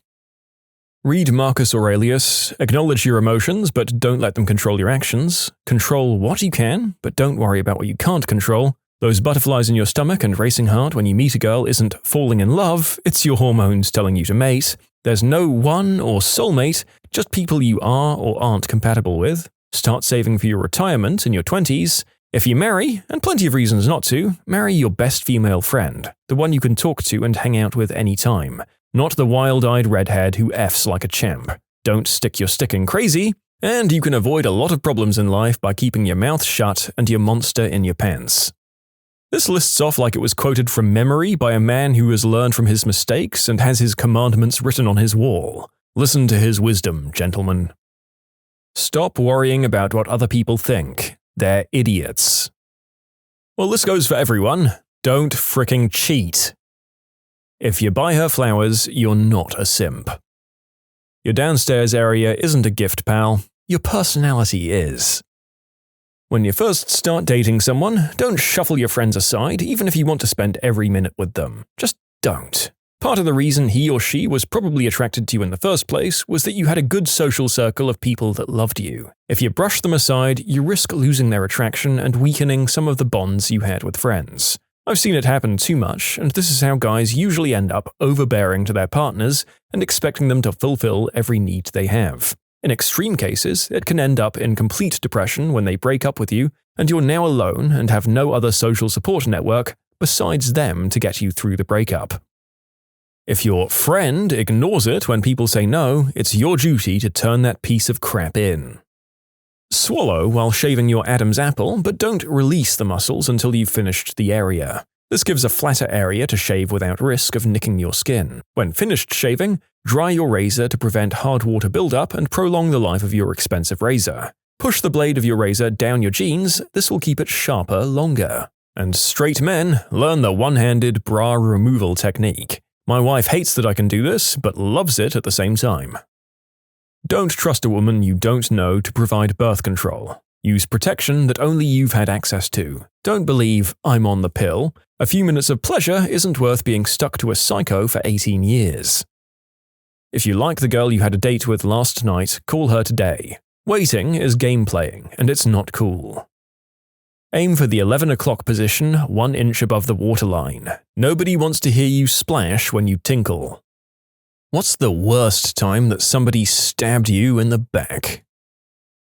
Read Marcus Aurelius, acknowledge your emotions but don't let them control your actions. Control what you can, but don't worry about what you can't control. Those butterflies in your stomach and racing heart when you meet a girl isn't falling in love, it's your hormones telling you to mate. There's no one or soulmate, just people you are or aren't compatible with. Start saving for your retirement in your 20s. If you marry, and plenty of reasons not to, marry your best female friend, the one you can talk to and hang out with any time, not the wild-eyed redhead who F's like a champ. Don't stick your stick in crazy, and you can avoid a lot of problems in life by keeping your mouth shut and your monster in your pants. This lists off like it was quoted from memory by a man who has learned from his mistakes and has his commandments written on his wall. Listen to his wisdom, gentlemen. Stop worrying about what other people think. They're idiots. Well, this goes for everyone. Don't fricking cheat. If you buy her flowers, you're not a simp. Your downstairs area isn't a gift, pal. Your personality is. When you first start dating someone, don't shuffle your friends aside, even if you want to spend every minute with them. Just don't. Part of the reason he or she was probably attracted to you in the first place was that you had a good social circle of people that loved you. If you brush them aside, you risk losing their attraction and weakening some of the bonds you had with friends. I've seen it happen too much, and this is how guys usually end up overbearing to their partners and expecting them to fulfill every need they have. In extreme cases, it can end up in complete depression when they break up with you and you're now alone and have no other social support network besides them to get you through the breakup. If your friend ignores it when people say no, it's your duty to turn that piece of crap in. Swallow while shaving your Adam's apple, but don't release the muscles until you've finished the area. This gives a flatter area to shave without risk of nicking your skin. When finished shaving, dry your razor to prevent hard water buildup and prolong the life of your expensive razor. Push the blade of your razor down your jeans, this will keep it sharper longer. And straight men, learn the one-handed bra removal technique. My wife hates that I can do this, but loves it at the same time. Don't trust a woman you don't know to provide birth control. Use protection that only you've had access to. Don't believe, I'm on the pill. A few minutes of pleasure isn't worth being stuck to a psycho for 18 years. If you like the girl you had a date with last night, call her today. Waiting is game playing, and it's not cool. Aim for the 11 o'clock position 1 inch above the waterline. Nobody wants to hear you splash when you tinkle. What's the worst time that somebody stabbed you in the back?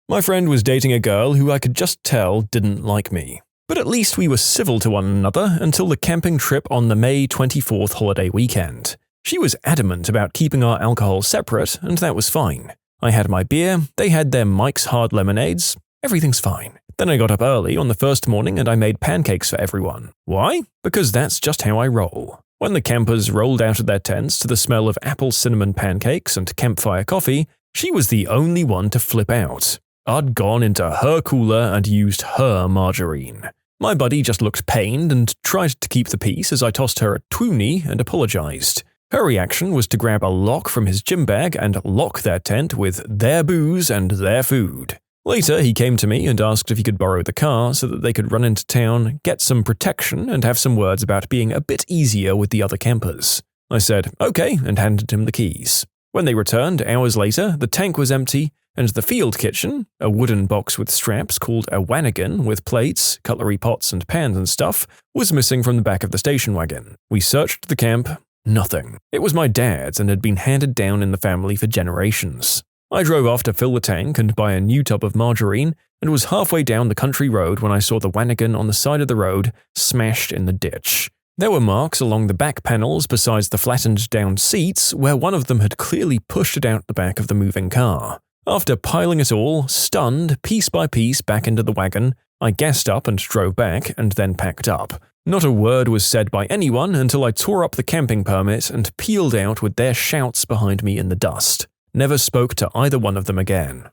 My friend was dating a girl who I could just tell didn't like me. But at least we were civil to one another until the camping trip on the May 24th holiday weekend. She was adamant about keeping our alcohol separate, and that was fine. I had my beer, they had their Mike's Hard Lemonades, everything's fine. Then I got up early on the first morning and I made pancakes for everyone. Why? Because that's just how I roll. When the campers rolled out of their tents to the smell of apple cinnamon pancakes and campfire coffee, she was the only one to flip out. I'd gone into her cooler and used her margarine. My buddy just looked pained and tried to keep the peace as I tossed her a toonie and apologized. Her reaction was to grab a lock from his gym bag and lock their tent with their booze and their food. Later, he came to me and asked if he could borrow the car so that they could run into town, get some protection, and have some words about being a bit easier with the other campers. I said, okay, and handed him the keys. When they returned, hours later, the tank was empty, and the field kitchen, a wooden box with straps called a wanigan with plates, cutlery pots and pans and stuff, was missing from the back of the station wagon. We searched the camp. Nothing. It was my dad's and had been handed down in the family for generations. I drove off to fill the tank and buy a new tub of margarine and was halfway down the country road when I saw the wanigan on the side of the road, smashed in the ditch. There were marks along the back panels besides the flattened down seats where one of them had clearly pushed it out the back of the moving car. After piling it all, stunned, piece by piece back into the wagon, I gassed up and drove back and then packed up. Not a word was said by anyone until I tore up the camping permit and peeled out with their shouts behind me in the dust. Never spoke to either one of them again.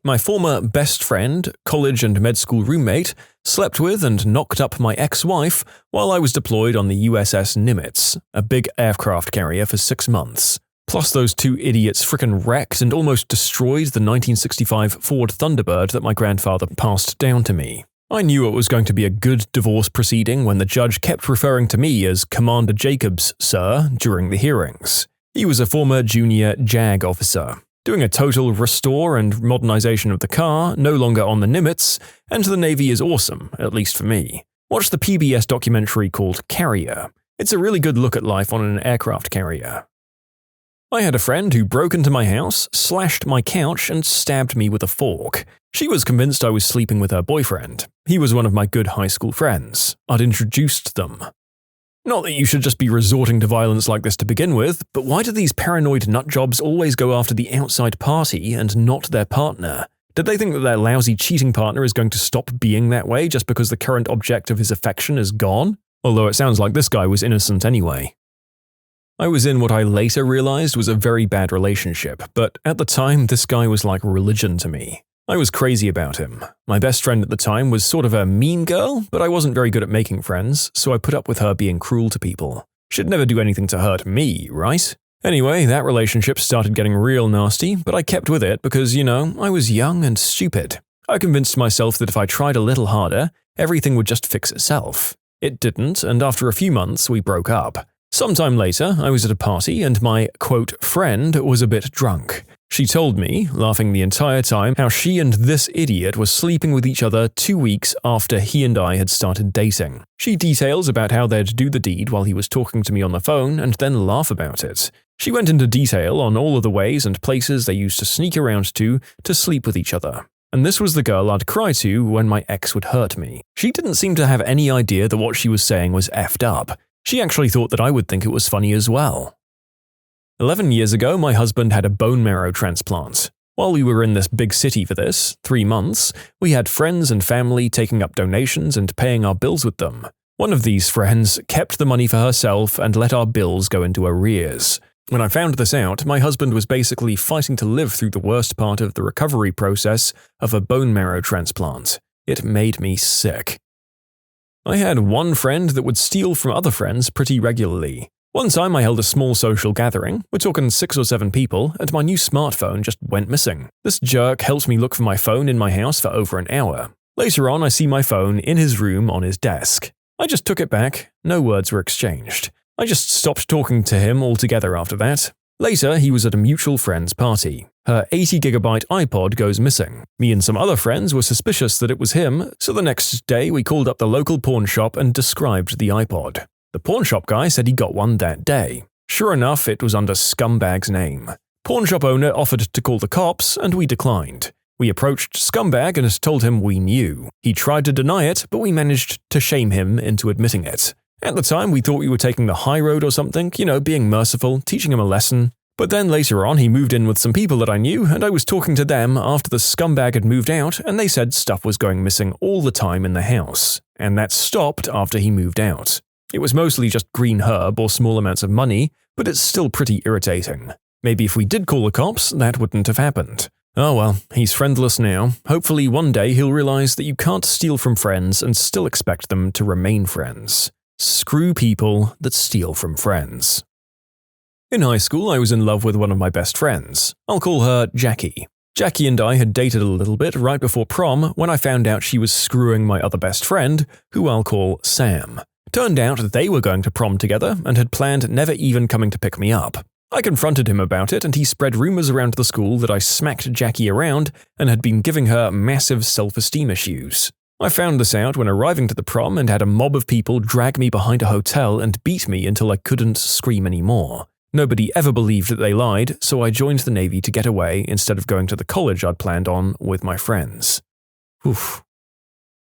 My former best friend, college and med school roommate, slept with and knocked up my ex-wife while I was deployed on the USS Nimitz, a big aircraft carrier, for 6 months. Plus those two idiots frickin' wrecked and almost destroyed the 1965 Ford Thunderbird that my grandfather passed down to me. I knew it was going to be a good divorce proceeding when the judge kept referring to me as Commander Jacobs, sir, during the hearings. He was a former junior JAG officer, doing a total restore and modernization of the car, no longer on the Nimitz, and the Navy is awesome, at least for me. Watch the PBS documentary called Carrier. It's a really good look at life on an aircraft carrier. I had a friend who broke into my house, slashed my couch, and stabbed me with a fork. She was convinced I was sleeping with her boyfriend. He was one of my good high school friends. I'd introduced them. Not that you should just be resorting to violence like this to begin with, but why do these paranoid nutjobs always go after the outside party and not their partner? Did they think that their lousy cheating partner is going to stop being that way just because the current object of his affection is gone? Although it sounds like this guy was innocent anyway. I was in what I later realized was a very bad relationship, but at the time this guy was like religion to me. I was crazy about him. My best friend at the time was sort of a mean girl, but I wasn't very good at making friends, so I put up with her being cruel to people. She'd never do anything to hurt me, right? Anyway, that relationship started getting real nasty, but I kept with it because, I was young and stupid. I convinced myself that if I tried a little harder, everything would just fix itself. It didn't, and after a few months, we broke up. Sometime later, I was at a party and my, quote, friend was a bit drunk. She told me, laughing the entire time, how she and this idiot were sleeping with each other 2 weeks after he and I had started dating. She details about how they'd do the deed while he was talking to me on the phone and then laugh about it. She went into detail on all of the ways and places they used to sneak around to sleep with each other. And this was the girl I'd cry to when my ex would hurt me. She didn't seem to have any idea that what she was saying was effed up. She actually thought that I would think it was funny as well. 11 years ago, my husband had a bone marrow transplant. While we were in this big city for this, 3 months, we had friends and family taking up donations and paying our bills with them. One of these friends kept the money for herself and let our bills go into arrears. When I found this out, my husband was basically fighting to live through the worst part of the recovery process of a bone marrow transplant. It made me sick. I had one friend that would steal from other friends pretty regularly. One time I held a small social gathering, we're talking 6 or 7 people, and my new smartphone just went missing. This jerk helped me look for my phone in my house for over an hour. Later on, I see my phone in his room on his desk. I just took it back, no words were exchanged. I just stopped talking to him altogether after that. Later, he was at a mutual friend's party. Her 80GB iPod goes missing. Me and some other friends were suspicious that it was him, so the next day we called up the local pawn shop and described the iPod. The pawnshop guy said he got one that day. Sure enough, it was under Scumbag's name. Pawnshop owner offered to call the cops, and we declined. We approached Scumbag and told him we knew. He tried to deny it, but we managed to shame him into admitting it. At the time, we thought we were taking the high road or something, being merciful, teaching him a lesson. But then later on, he moved in with some people that I knew, and I was talking to them after the scumbag had moved out, and they said stuff was going missing all the time in the house. And that stopped after he moved out. It was mostly just green herb or small amounts of money, but it's still pretty irritating. Maybe if we did call the cops, that wouldn't have happened. Oh well, he's friendless now. Hopefully one day he'll realize that you can't steal from friends and still expect them to remain friends. Screw people that steal from friends. In high school, I was in love with one of my best friends. I'll call her Jackie. Jackie and I had dated a little bit right before prom when I found out she was screwing my other best friend, who I'll call Sam. Turned out they were going to prom together and had planned never even coming to pick me up. I confronted him about it and he spread rumors around the school that I smacked Jackie around and had been giving her massive self-esteem issues. I found this out when arriving to the prom and had a mob of people drag me behind a hotel and beat me until I couldn't scream anymore. Nobody ever believed that they lied, so I joined the Navy to get away instead of going to the college I'd planned on with my friends. Oof.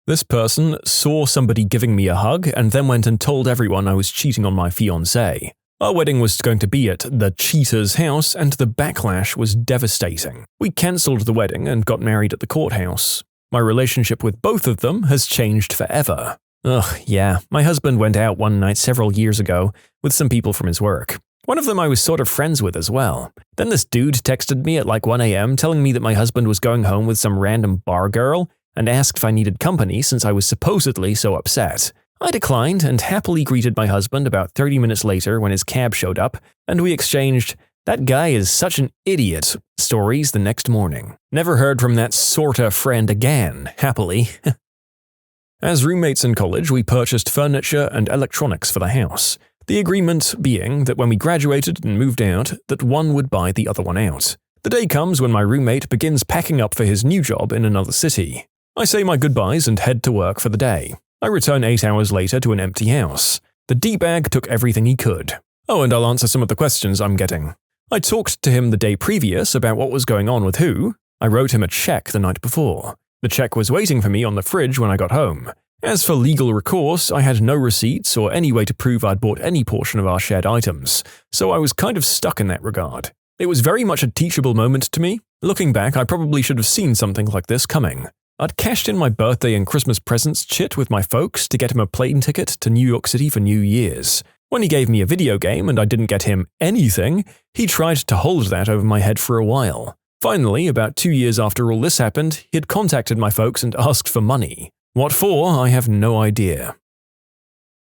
This person saw somebody giving me a hug and then went and told everyone I was cheating on my fiancée. Our wedding was going to be at the cheater's house and the backlash was devastating. We cancelled the wedding and got married at the courthouse. My relationship with both of them has changed forever. Ugh, yeah, my husband went out one night several years ago with some people from his work. One of them I was sort of friends with as well. Then this dude texted me at like 1 a.m. telling me that my husband was going home with some random bar girl and asked if I needed company since I was supposedly so upset. I declined and happily greeted my husband about 30 minutes later when his cab showed up, and we exchanged "that guy is such an idiot" stories the next morning. Never heard from that sorta friend again, happily. As roommates in college, we purchased furniture and electronics for the house. The agreement being that when we graduated and moved out, that one would buy the other one out. The day comes when my roommate begins packing up for his new job in another city. I say my goodbyes and head to work for the day. I return 8 hours later to an empty house. The D-bag took everything he could. Oh, and I'll answer some of the questions I'm getting. I talked to him the day previous about what was going on with who. I wrote him a check the night before. The check was waiting for me on the fridge when I got home. As for legal recourse, I had no receipts or any way to prove I'd bought any portion of our shared items, so I was kind of stuck in that regard. It was very much a teachable moment to me. Looking back, I probably should have seen something like this coming. I'd cashed in my birthday and Christmas presents chit with my folks to get him a plane ticket to New York City for New Year's. When he gave me a video game and I didn't get him anything, he tried to hold that over my head for a while. Finally, about 2 years after all this happened, he had contacted my folks and asked for money. What for, I have no idea.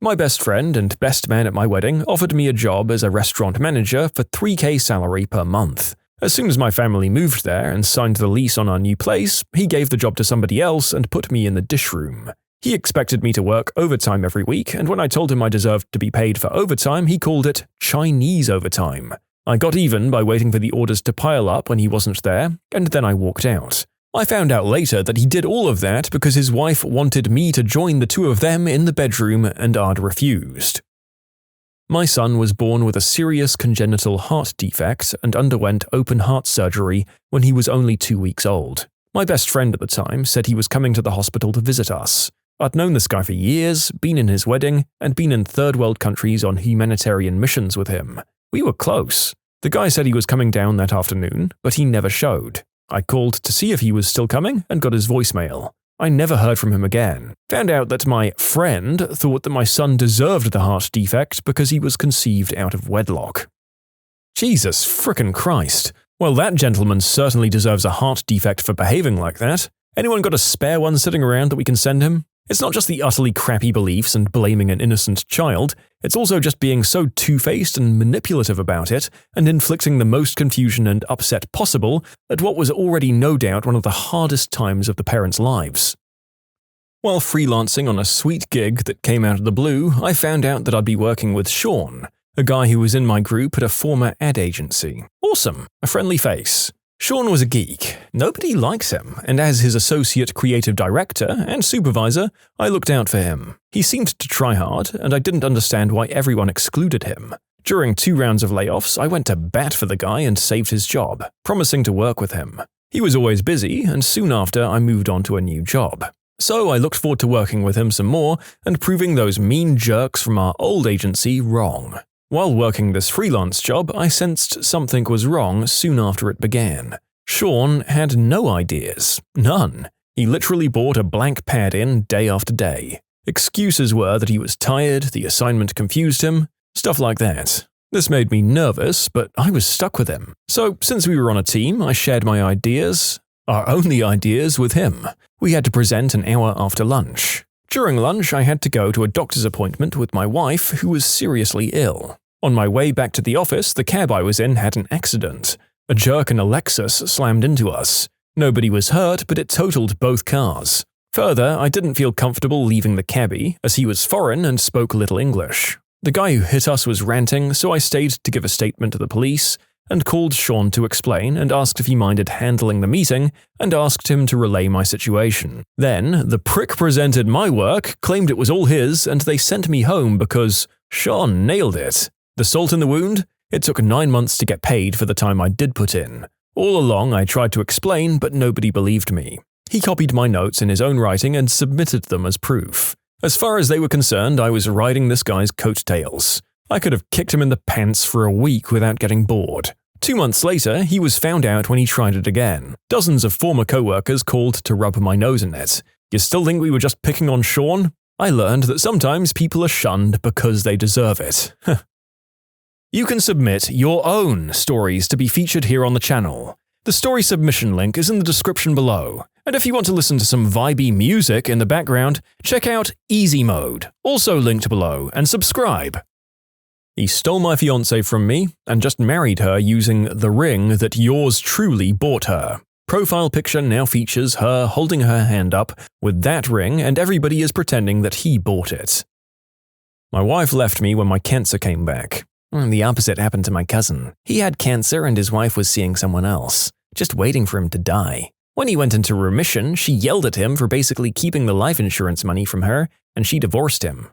My best friend and best man at my wedding offered me a job as a restaurant manager for $3,000 salary per month. As soon as my family moved there and signed the lease on our new place, he gave the job to somebody else and put me in the dish room. He expected me to work overtime every week, and when I told him I deserved to be paid for overtime, he called it Chinese overtime. I got even by waiting for the orders to pile up when he wasn't there, and then I walked out. I found out later that he did all of that because his wife wanted me to join the two of them in the bedroom and I'd refused. My son was born with a serious congenital heart defect and underwent open heart surgery when he was only 2 weeks old. My best friend at the time said he was coming to the hospital to visit us. I'd known this guy for years, been in his wedding, and been in third world countries on humanitarian missions with him. We were close. The guy said he was coming down that afternoon, but he never showed. I called to see if he was still coming and got his voicemail. I never heard from him again. Found out that my friend thought that my son deserved the heart defect because he was conceived out of wedlock. Jesus frickin' Christ. Well, that gentleman certainly deserves a heart defect for behaving like that. Anyone got a spare one sitting around that we can send him? It's not just the utterly crappy beliefs and blaming an innocent child, it's also just being so two-faced and manipulative about it, and inflicting the most confusion and upset possible at what was already no doubt one of the hardest times of the parents' lives. While freelancing on a sweet gig that came out of the blue, I found out that I'd be working with Sean, a guy who was in my group at a former ad agency. Awesome, a friendly face. Sean was a geek. Nobody likes him, and as his associate creative director and supervisor, I looked out for him. He seemed to try hard, and I didn't understand why everyone excluded him. During 2 rounds of layoffs, I went to bat for the guy and saved his job, promising to work with him. He was always busy, and soon after I moved on to a new job. So I looked forward to working with him some more and proving those mean jerks from our old agency wrong. While working this freelance job, I sensed something was wrong soon after it began. Sean had no ideas. None. He literally brought a blank pad in day after day. Excuses were that he was tired, the assignment confused him, stuff like that. This made me nervous, but I was stuck with him. So, since we were on a team, I shared my ideas, our only ideas, with him. We had to present an hour after lunch. During lunch, I had to go to a doctor's appointment with my wife, who was seriously ill. On my way back to the office, the cab I was in had an accident. A jerk in a Lexus slammed into us. Nobody was hurt, but it totaled both cars. Further, I didn't feel comfortable leaving the cabbie, as he was foreign and spoke little English. The guy who hit us was ranting, so I stayed to give a statement to the police, and called Sean to explain and asked if he minded handling the meeting, and asked him to relay my situation. Then, the prick presented my work, claimed it was all his, and they sent me home because Sean nailed it. The salt in the wound? It took 9 months to get paid for the time I did put in. All along I tried to explain, but nobody believed me. He copied my notes in his own writing and submitted them as proof. As far as they were concerned, I was riding this guy's coattails. I could have kicked him in the pants for a week without getting bored. 2 months later, he was found out when he tried it again. Dozens of former co-workers called to rub my nose in it. You still think we were just picking on Sean? I learned that sometimes people are shunned because they deserve it. You can submit your own stories to be featured here on the channel. The story submission link is in the description below. And if you want to listen to some vibey music in the background, check out easymode, also linked below, and subscribe. He stole my fiancée from me and just married her using the ring that yours truly bought her. Profile picture now features her holding her hand up with that ring, and everybody is pretending that he bought it. My wife left me when my cancer came back. The opposite happened to my cousin. He had cancer and his wife was seeing someone else, just waiting for him to die. When he went into remission, she yelled at him for basically keeping the life insurance money from her, and she divorced him.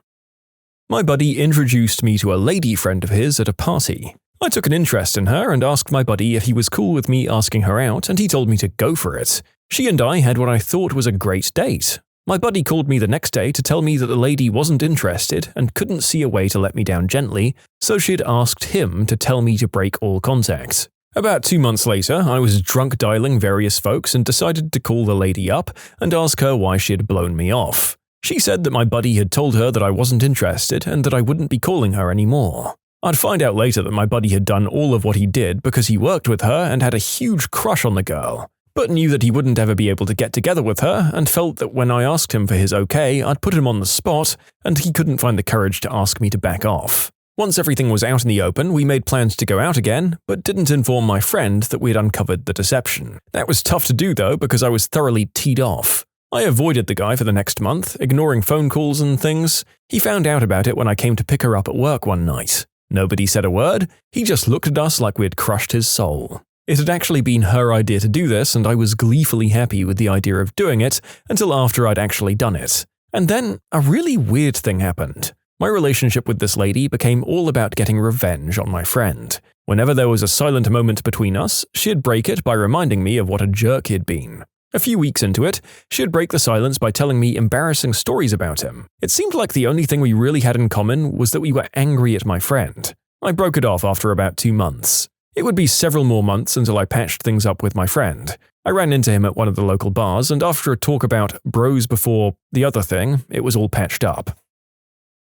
My buddy introduced me to a lady friend of his at a party. I took an interest in her and asked my buddy if he was cool with me asking her out, and he told me to go for it. She and I had what I thought was a great date. My buddy called me the next day to tell me that the lady wasn't interested and couldn't see a way to let me down gently, so she had asked him to tell me to break all contact. About 2 months later, I was drunk dialing various folks and decided to call the lady up and ask her why she had blown me off. She said that my buddy had told her that I wasn't interested and that I wouldn't be calling her anymore. I'd find out later that my buddy had done all of what he did because he worked with her and had a huge crush on the girl, but knew that he wouldn't ever be able to get together with her and felt that when I asked him for his okay, I'd put him on the spot and he couldn't find the courage to ask me to back off. Once everything was out in the open, we made plans to go out again, but didn't inform my friend that we had uncovered the deception. That was tough to do though because I was thoroughly teed off. I avoided the guy for the next month, ignoring phone calls and things. He found out about it when I came to pick her up at work one night. Nobody said a word, he just looked at us like we had crushed his soul. It had actually been her idea to do this, and I was gleefully happy with the idea of doing it until after I'd actually done it. And then a really weird thing happened. My relationship with this lady became all about getting revenge on my friend. Whenever there was a silent moment between us, she'd break it by reminding me of what a jerk he'd been. A few weeks into it, she'd break the silence by telling me embarrassing stories about him. It seemed like the only thing we really had in common was that we were angry at my friend. I broke it off after about 2 months. It would be several more months until I patched things up with my friend. I ran into him at one of the local bars, and after a talk about bros before the other thing, it was all patched up.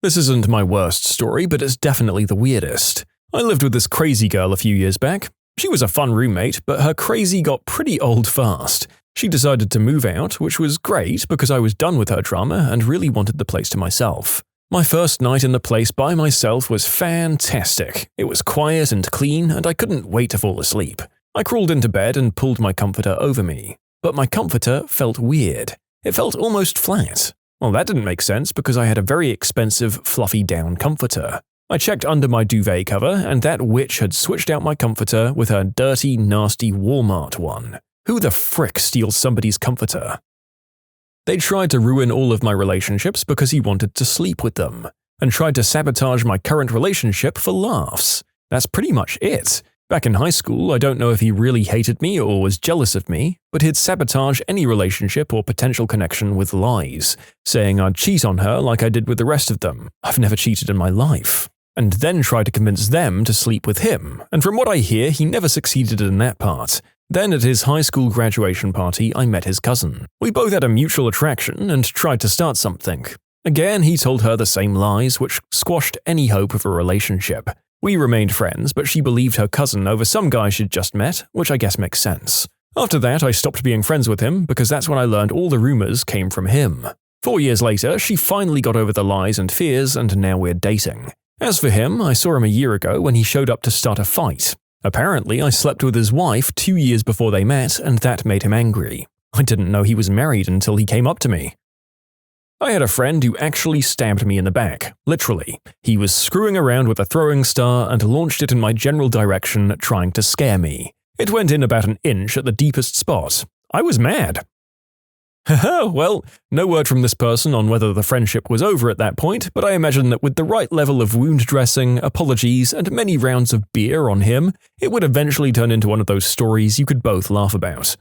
This isn't my worst story, but it's definitely the weirdest. I lived with this crazy girl a few years back. She was a fun roommate, but her crazy got pretty old fast. She decided to move out, which was great because I was done with her drama and really wanted the place to myself. My first night in the place by myself was fantastic. It was quiet and clean, and I couldn't wait to fall asleep. I crawled into bed and pulled my comforter over me. But my comforter felt weird. It felt almost flat. Well, that didn't make sense because I had a very expensive fluffy down comforter. I checked under my duvet cover, and that witch had switched out my comforter with her dirty, nasty Walmart one. Who the frick steals somebody's comforter? They tried to ruin all of my relationships because he wanted to sleep with them, and tried to sabotage my current relationship for laughs. That's pretty much it. Back in high school, I don't know if he really hated me or was jealous of me, but he'd sabotage any relationship or potential connection with lies, saying I'd cheat on her like I did with the rest of them. I've never cheated in my life. And then try to convince them to sleep with him, and from what I hear, he never succeeded in that part. Then at his high school graduation party, I met his cousin. We both had a mutual attraction and tried to start something. Again, he told her the same lies, which squashed any hope of a relationship. We remained friends, but she believed her cousin over some guy she'd just met, which I guess makes sense. After that, I stopped being friends with him because that's when I learned all the rumors came from him. 4 years later, she finally got over the lies and fears, and now we're dating. As for him, I saw him a year ago when he showed up to start a fight. Apparently, I slept with his wife 2 years before they met, and that made him angry. I didn't know he was married until he came up to me. I had a friend who actually stabbed me in the back, literally. He was screwing around with a throwing star and launched it in my general direction, trying to scare me. It went in about an inch at the deepest spot. I was mad. Haha, well, no word from this person on whether the friendship was over at that point, but I imagine that with the right level of wound dressing, apologies, and many rounds of beer on him, it would eventually turn into one of those stories you could both laugh about.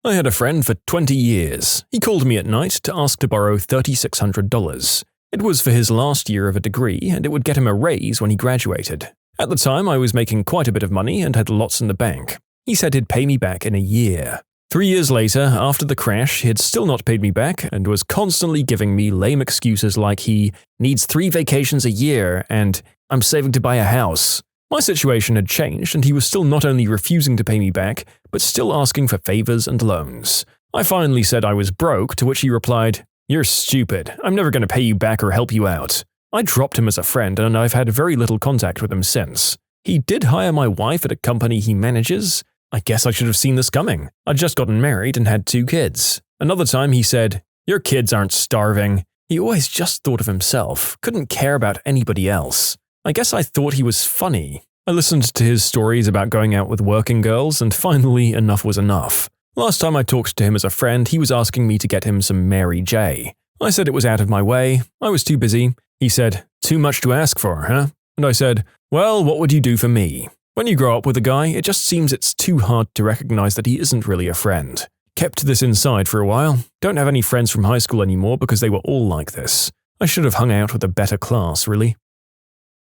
I had a friend for 20 years. He called me at night to ask to borrow $3,600. It was for his last year of a degree, and it would get him a raise when he graduated. At the time, I was making quite a bit of money and had lots in the bank. He said he'd pay me back in a year. 3 years later, after the crash, he had still not paid me back and was constantly giving me lame excuses like he needs 3 vacations a year and I'm saving to buy a house. My situation had changed and he was still not only refusing to pay me back, but still asking for favors and loans. I finally said I was broke, to which he replied, "You're stupid. I'm never going to pay you back or help you out." I dropped him as a friend and I've had very little contact with him since. He did hire my wife at a company he manages. I guess I should have seen this coming. I'd just gotten married and had 2 kids. Another time he said, "Your kids aren't starving." He always just thought of himself, couldn't care about anybody else. I guess I thought he was funny. I listened to his stories about going out with working girls, and finally enough was enough. Last time I talked to him as a friend, he was asking me to get him some Mary J. I said it was out of my way. I was too busy. He said, "Too much to ask for, huh?" And I said, "Well, what would you do for me?" When you grow up with a guy, it just seems it's too hard to recognize that he isn't really a friend. Kept this inside for a while. Don't have any friends from high school anymore because they were all like this. I should have hung out with a better class, really.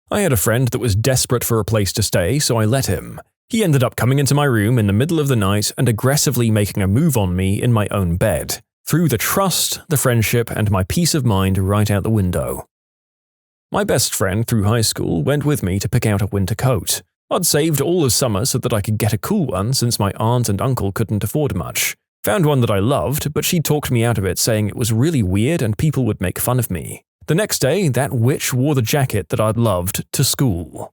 I had a friend that was desperate for a place to stay, so I let him. He ended up coming into my room in the middle of the night and aggressively making a move on me in my own bed. Threw the trust, the friendship, and my peace of mind right out the window. My best friend through high school went with me to pick out a winter coat. I'd saved all of summer so that I could get a cool one since my aunt and uncle couldn't afford much. Found one that I loved, but she talked me out of it saying it was really weird and people would make fun of me. The next day, that witch wore the jacket that I'd loved to school.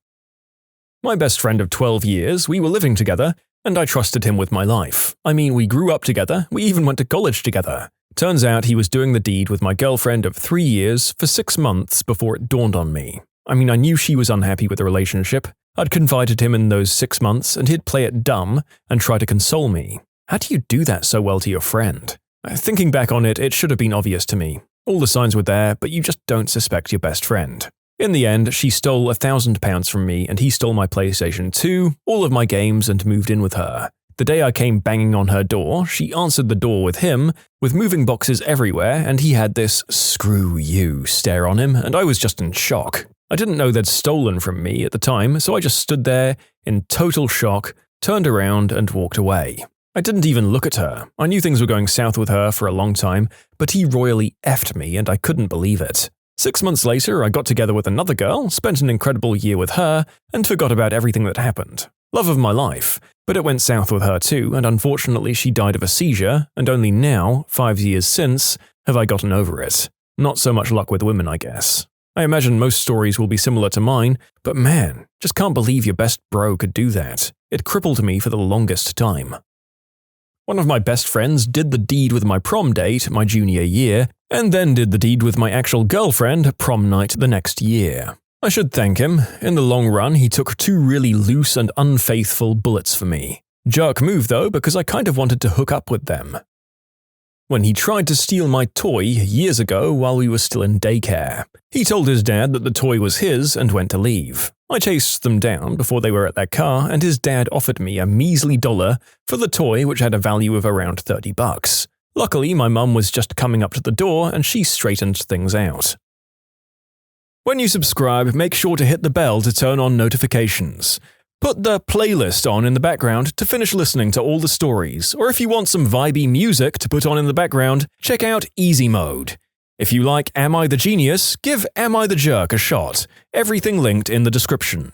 My best friend of 12 years, we were living together, and I trusted him with my life. I mean, we grew up together, we even went to college together. Turns out he was doing the deed with my girlfriend of 3 years for 6 months before it dawned on me. I mean, I knew she was unhappy with the relationship. I'd confided him in those 6 months, and he'd play it dumb and try to console me. How do you do that so well to your friend? Thinking back on it, it should have been obvious to me. All the signs were there, but you just don't suspect your best friend. In the end, she stole £1,000 from me, and he stole my PlayStation 2, all of my games, and moved in with her. The day I came banging on her door, she answered the door with him, with moving boxes everywhere, and he had this "screw you" stare on him, and I was just in shock. I didn't know they'd stolen from me at the time, so I just stood there in total shock, turned around, and walked away. I didn't even look at her. I knew things were going south with her for a long time, but he royally effed me and I couldn't believe it. 6 months later, I got together with another girl, spent an incredible year with her, and forgot about everything that happened. Love of my life. But it went south with her too, and unfortunately she died of a seizure, and only now, 5 years since, have I gotten over it. Not so much luck with women, I guess. I imagine most stories will be similar to mine, but man, just can't believe your best bro could do that. It crippled me for the longest time. One of my best friends did the deed with my prom date my junior year, and then did the deed with my actual girlfriend prom night the next year. I should thank him. In the long run, he took 2 really loose and unfaithful bullets for me. Jerk move though, because I kind of wanted to hook up with them. When he tried to steal my toy years ago while we were still in daycare. He told his dad that the toy was his and went to leave. I chased them down before they were at their car, and his dad offered me a measly $1 for the toy, which had a value of around $30. Luckily, my mum was just coming up to the door and she straightened things out. When you subscribe, make sure to hit the bell to turn on notifications. Put the playlist on in the background to finish listening to all the stories, or if you want some vibey music to put on in the background, check out easymode. If you like Am I the Genius, give Am I the Jerk a shot. Everything linked in the description.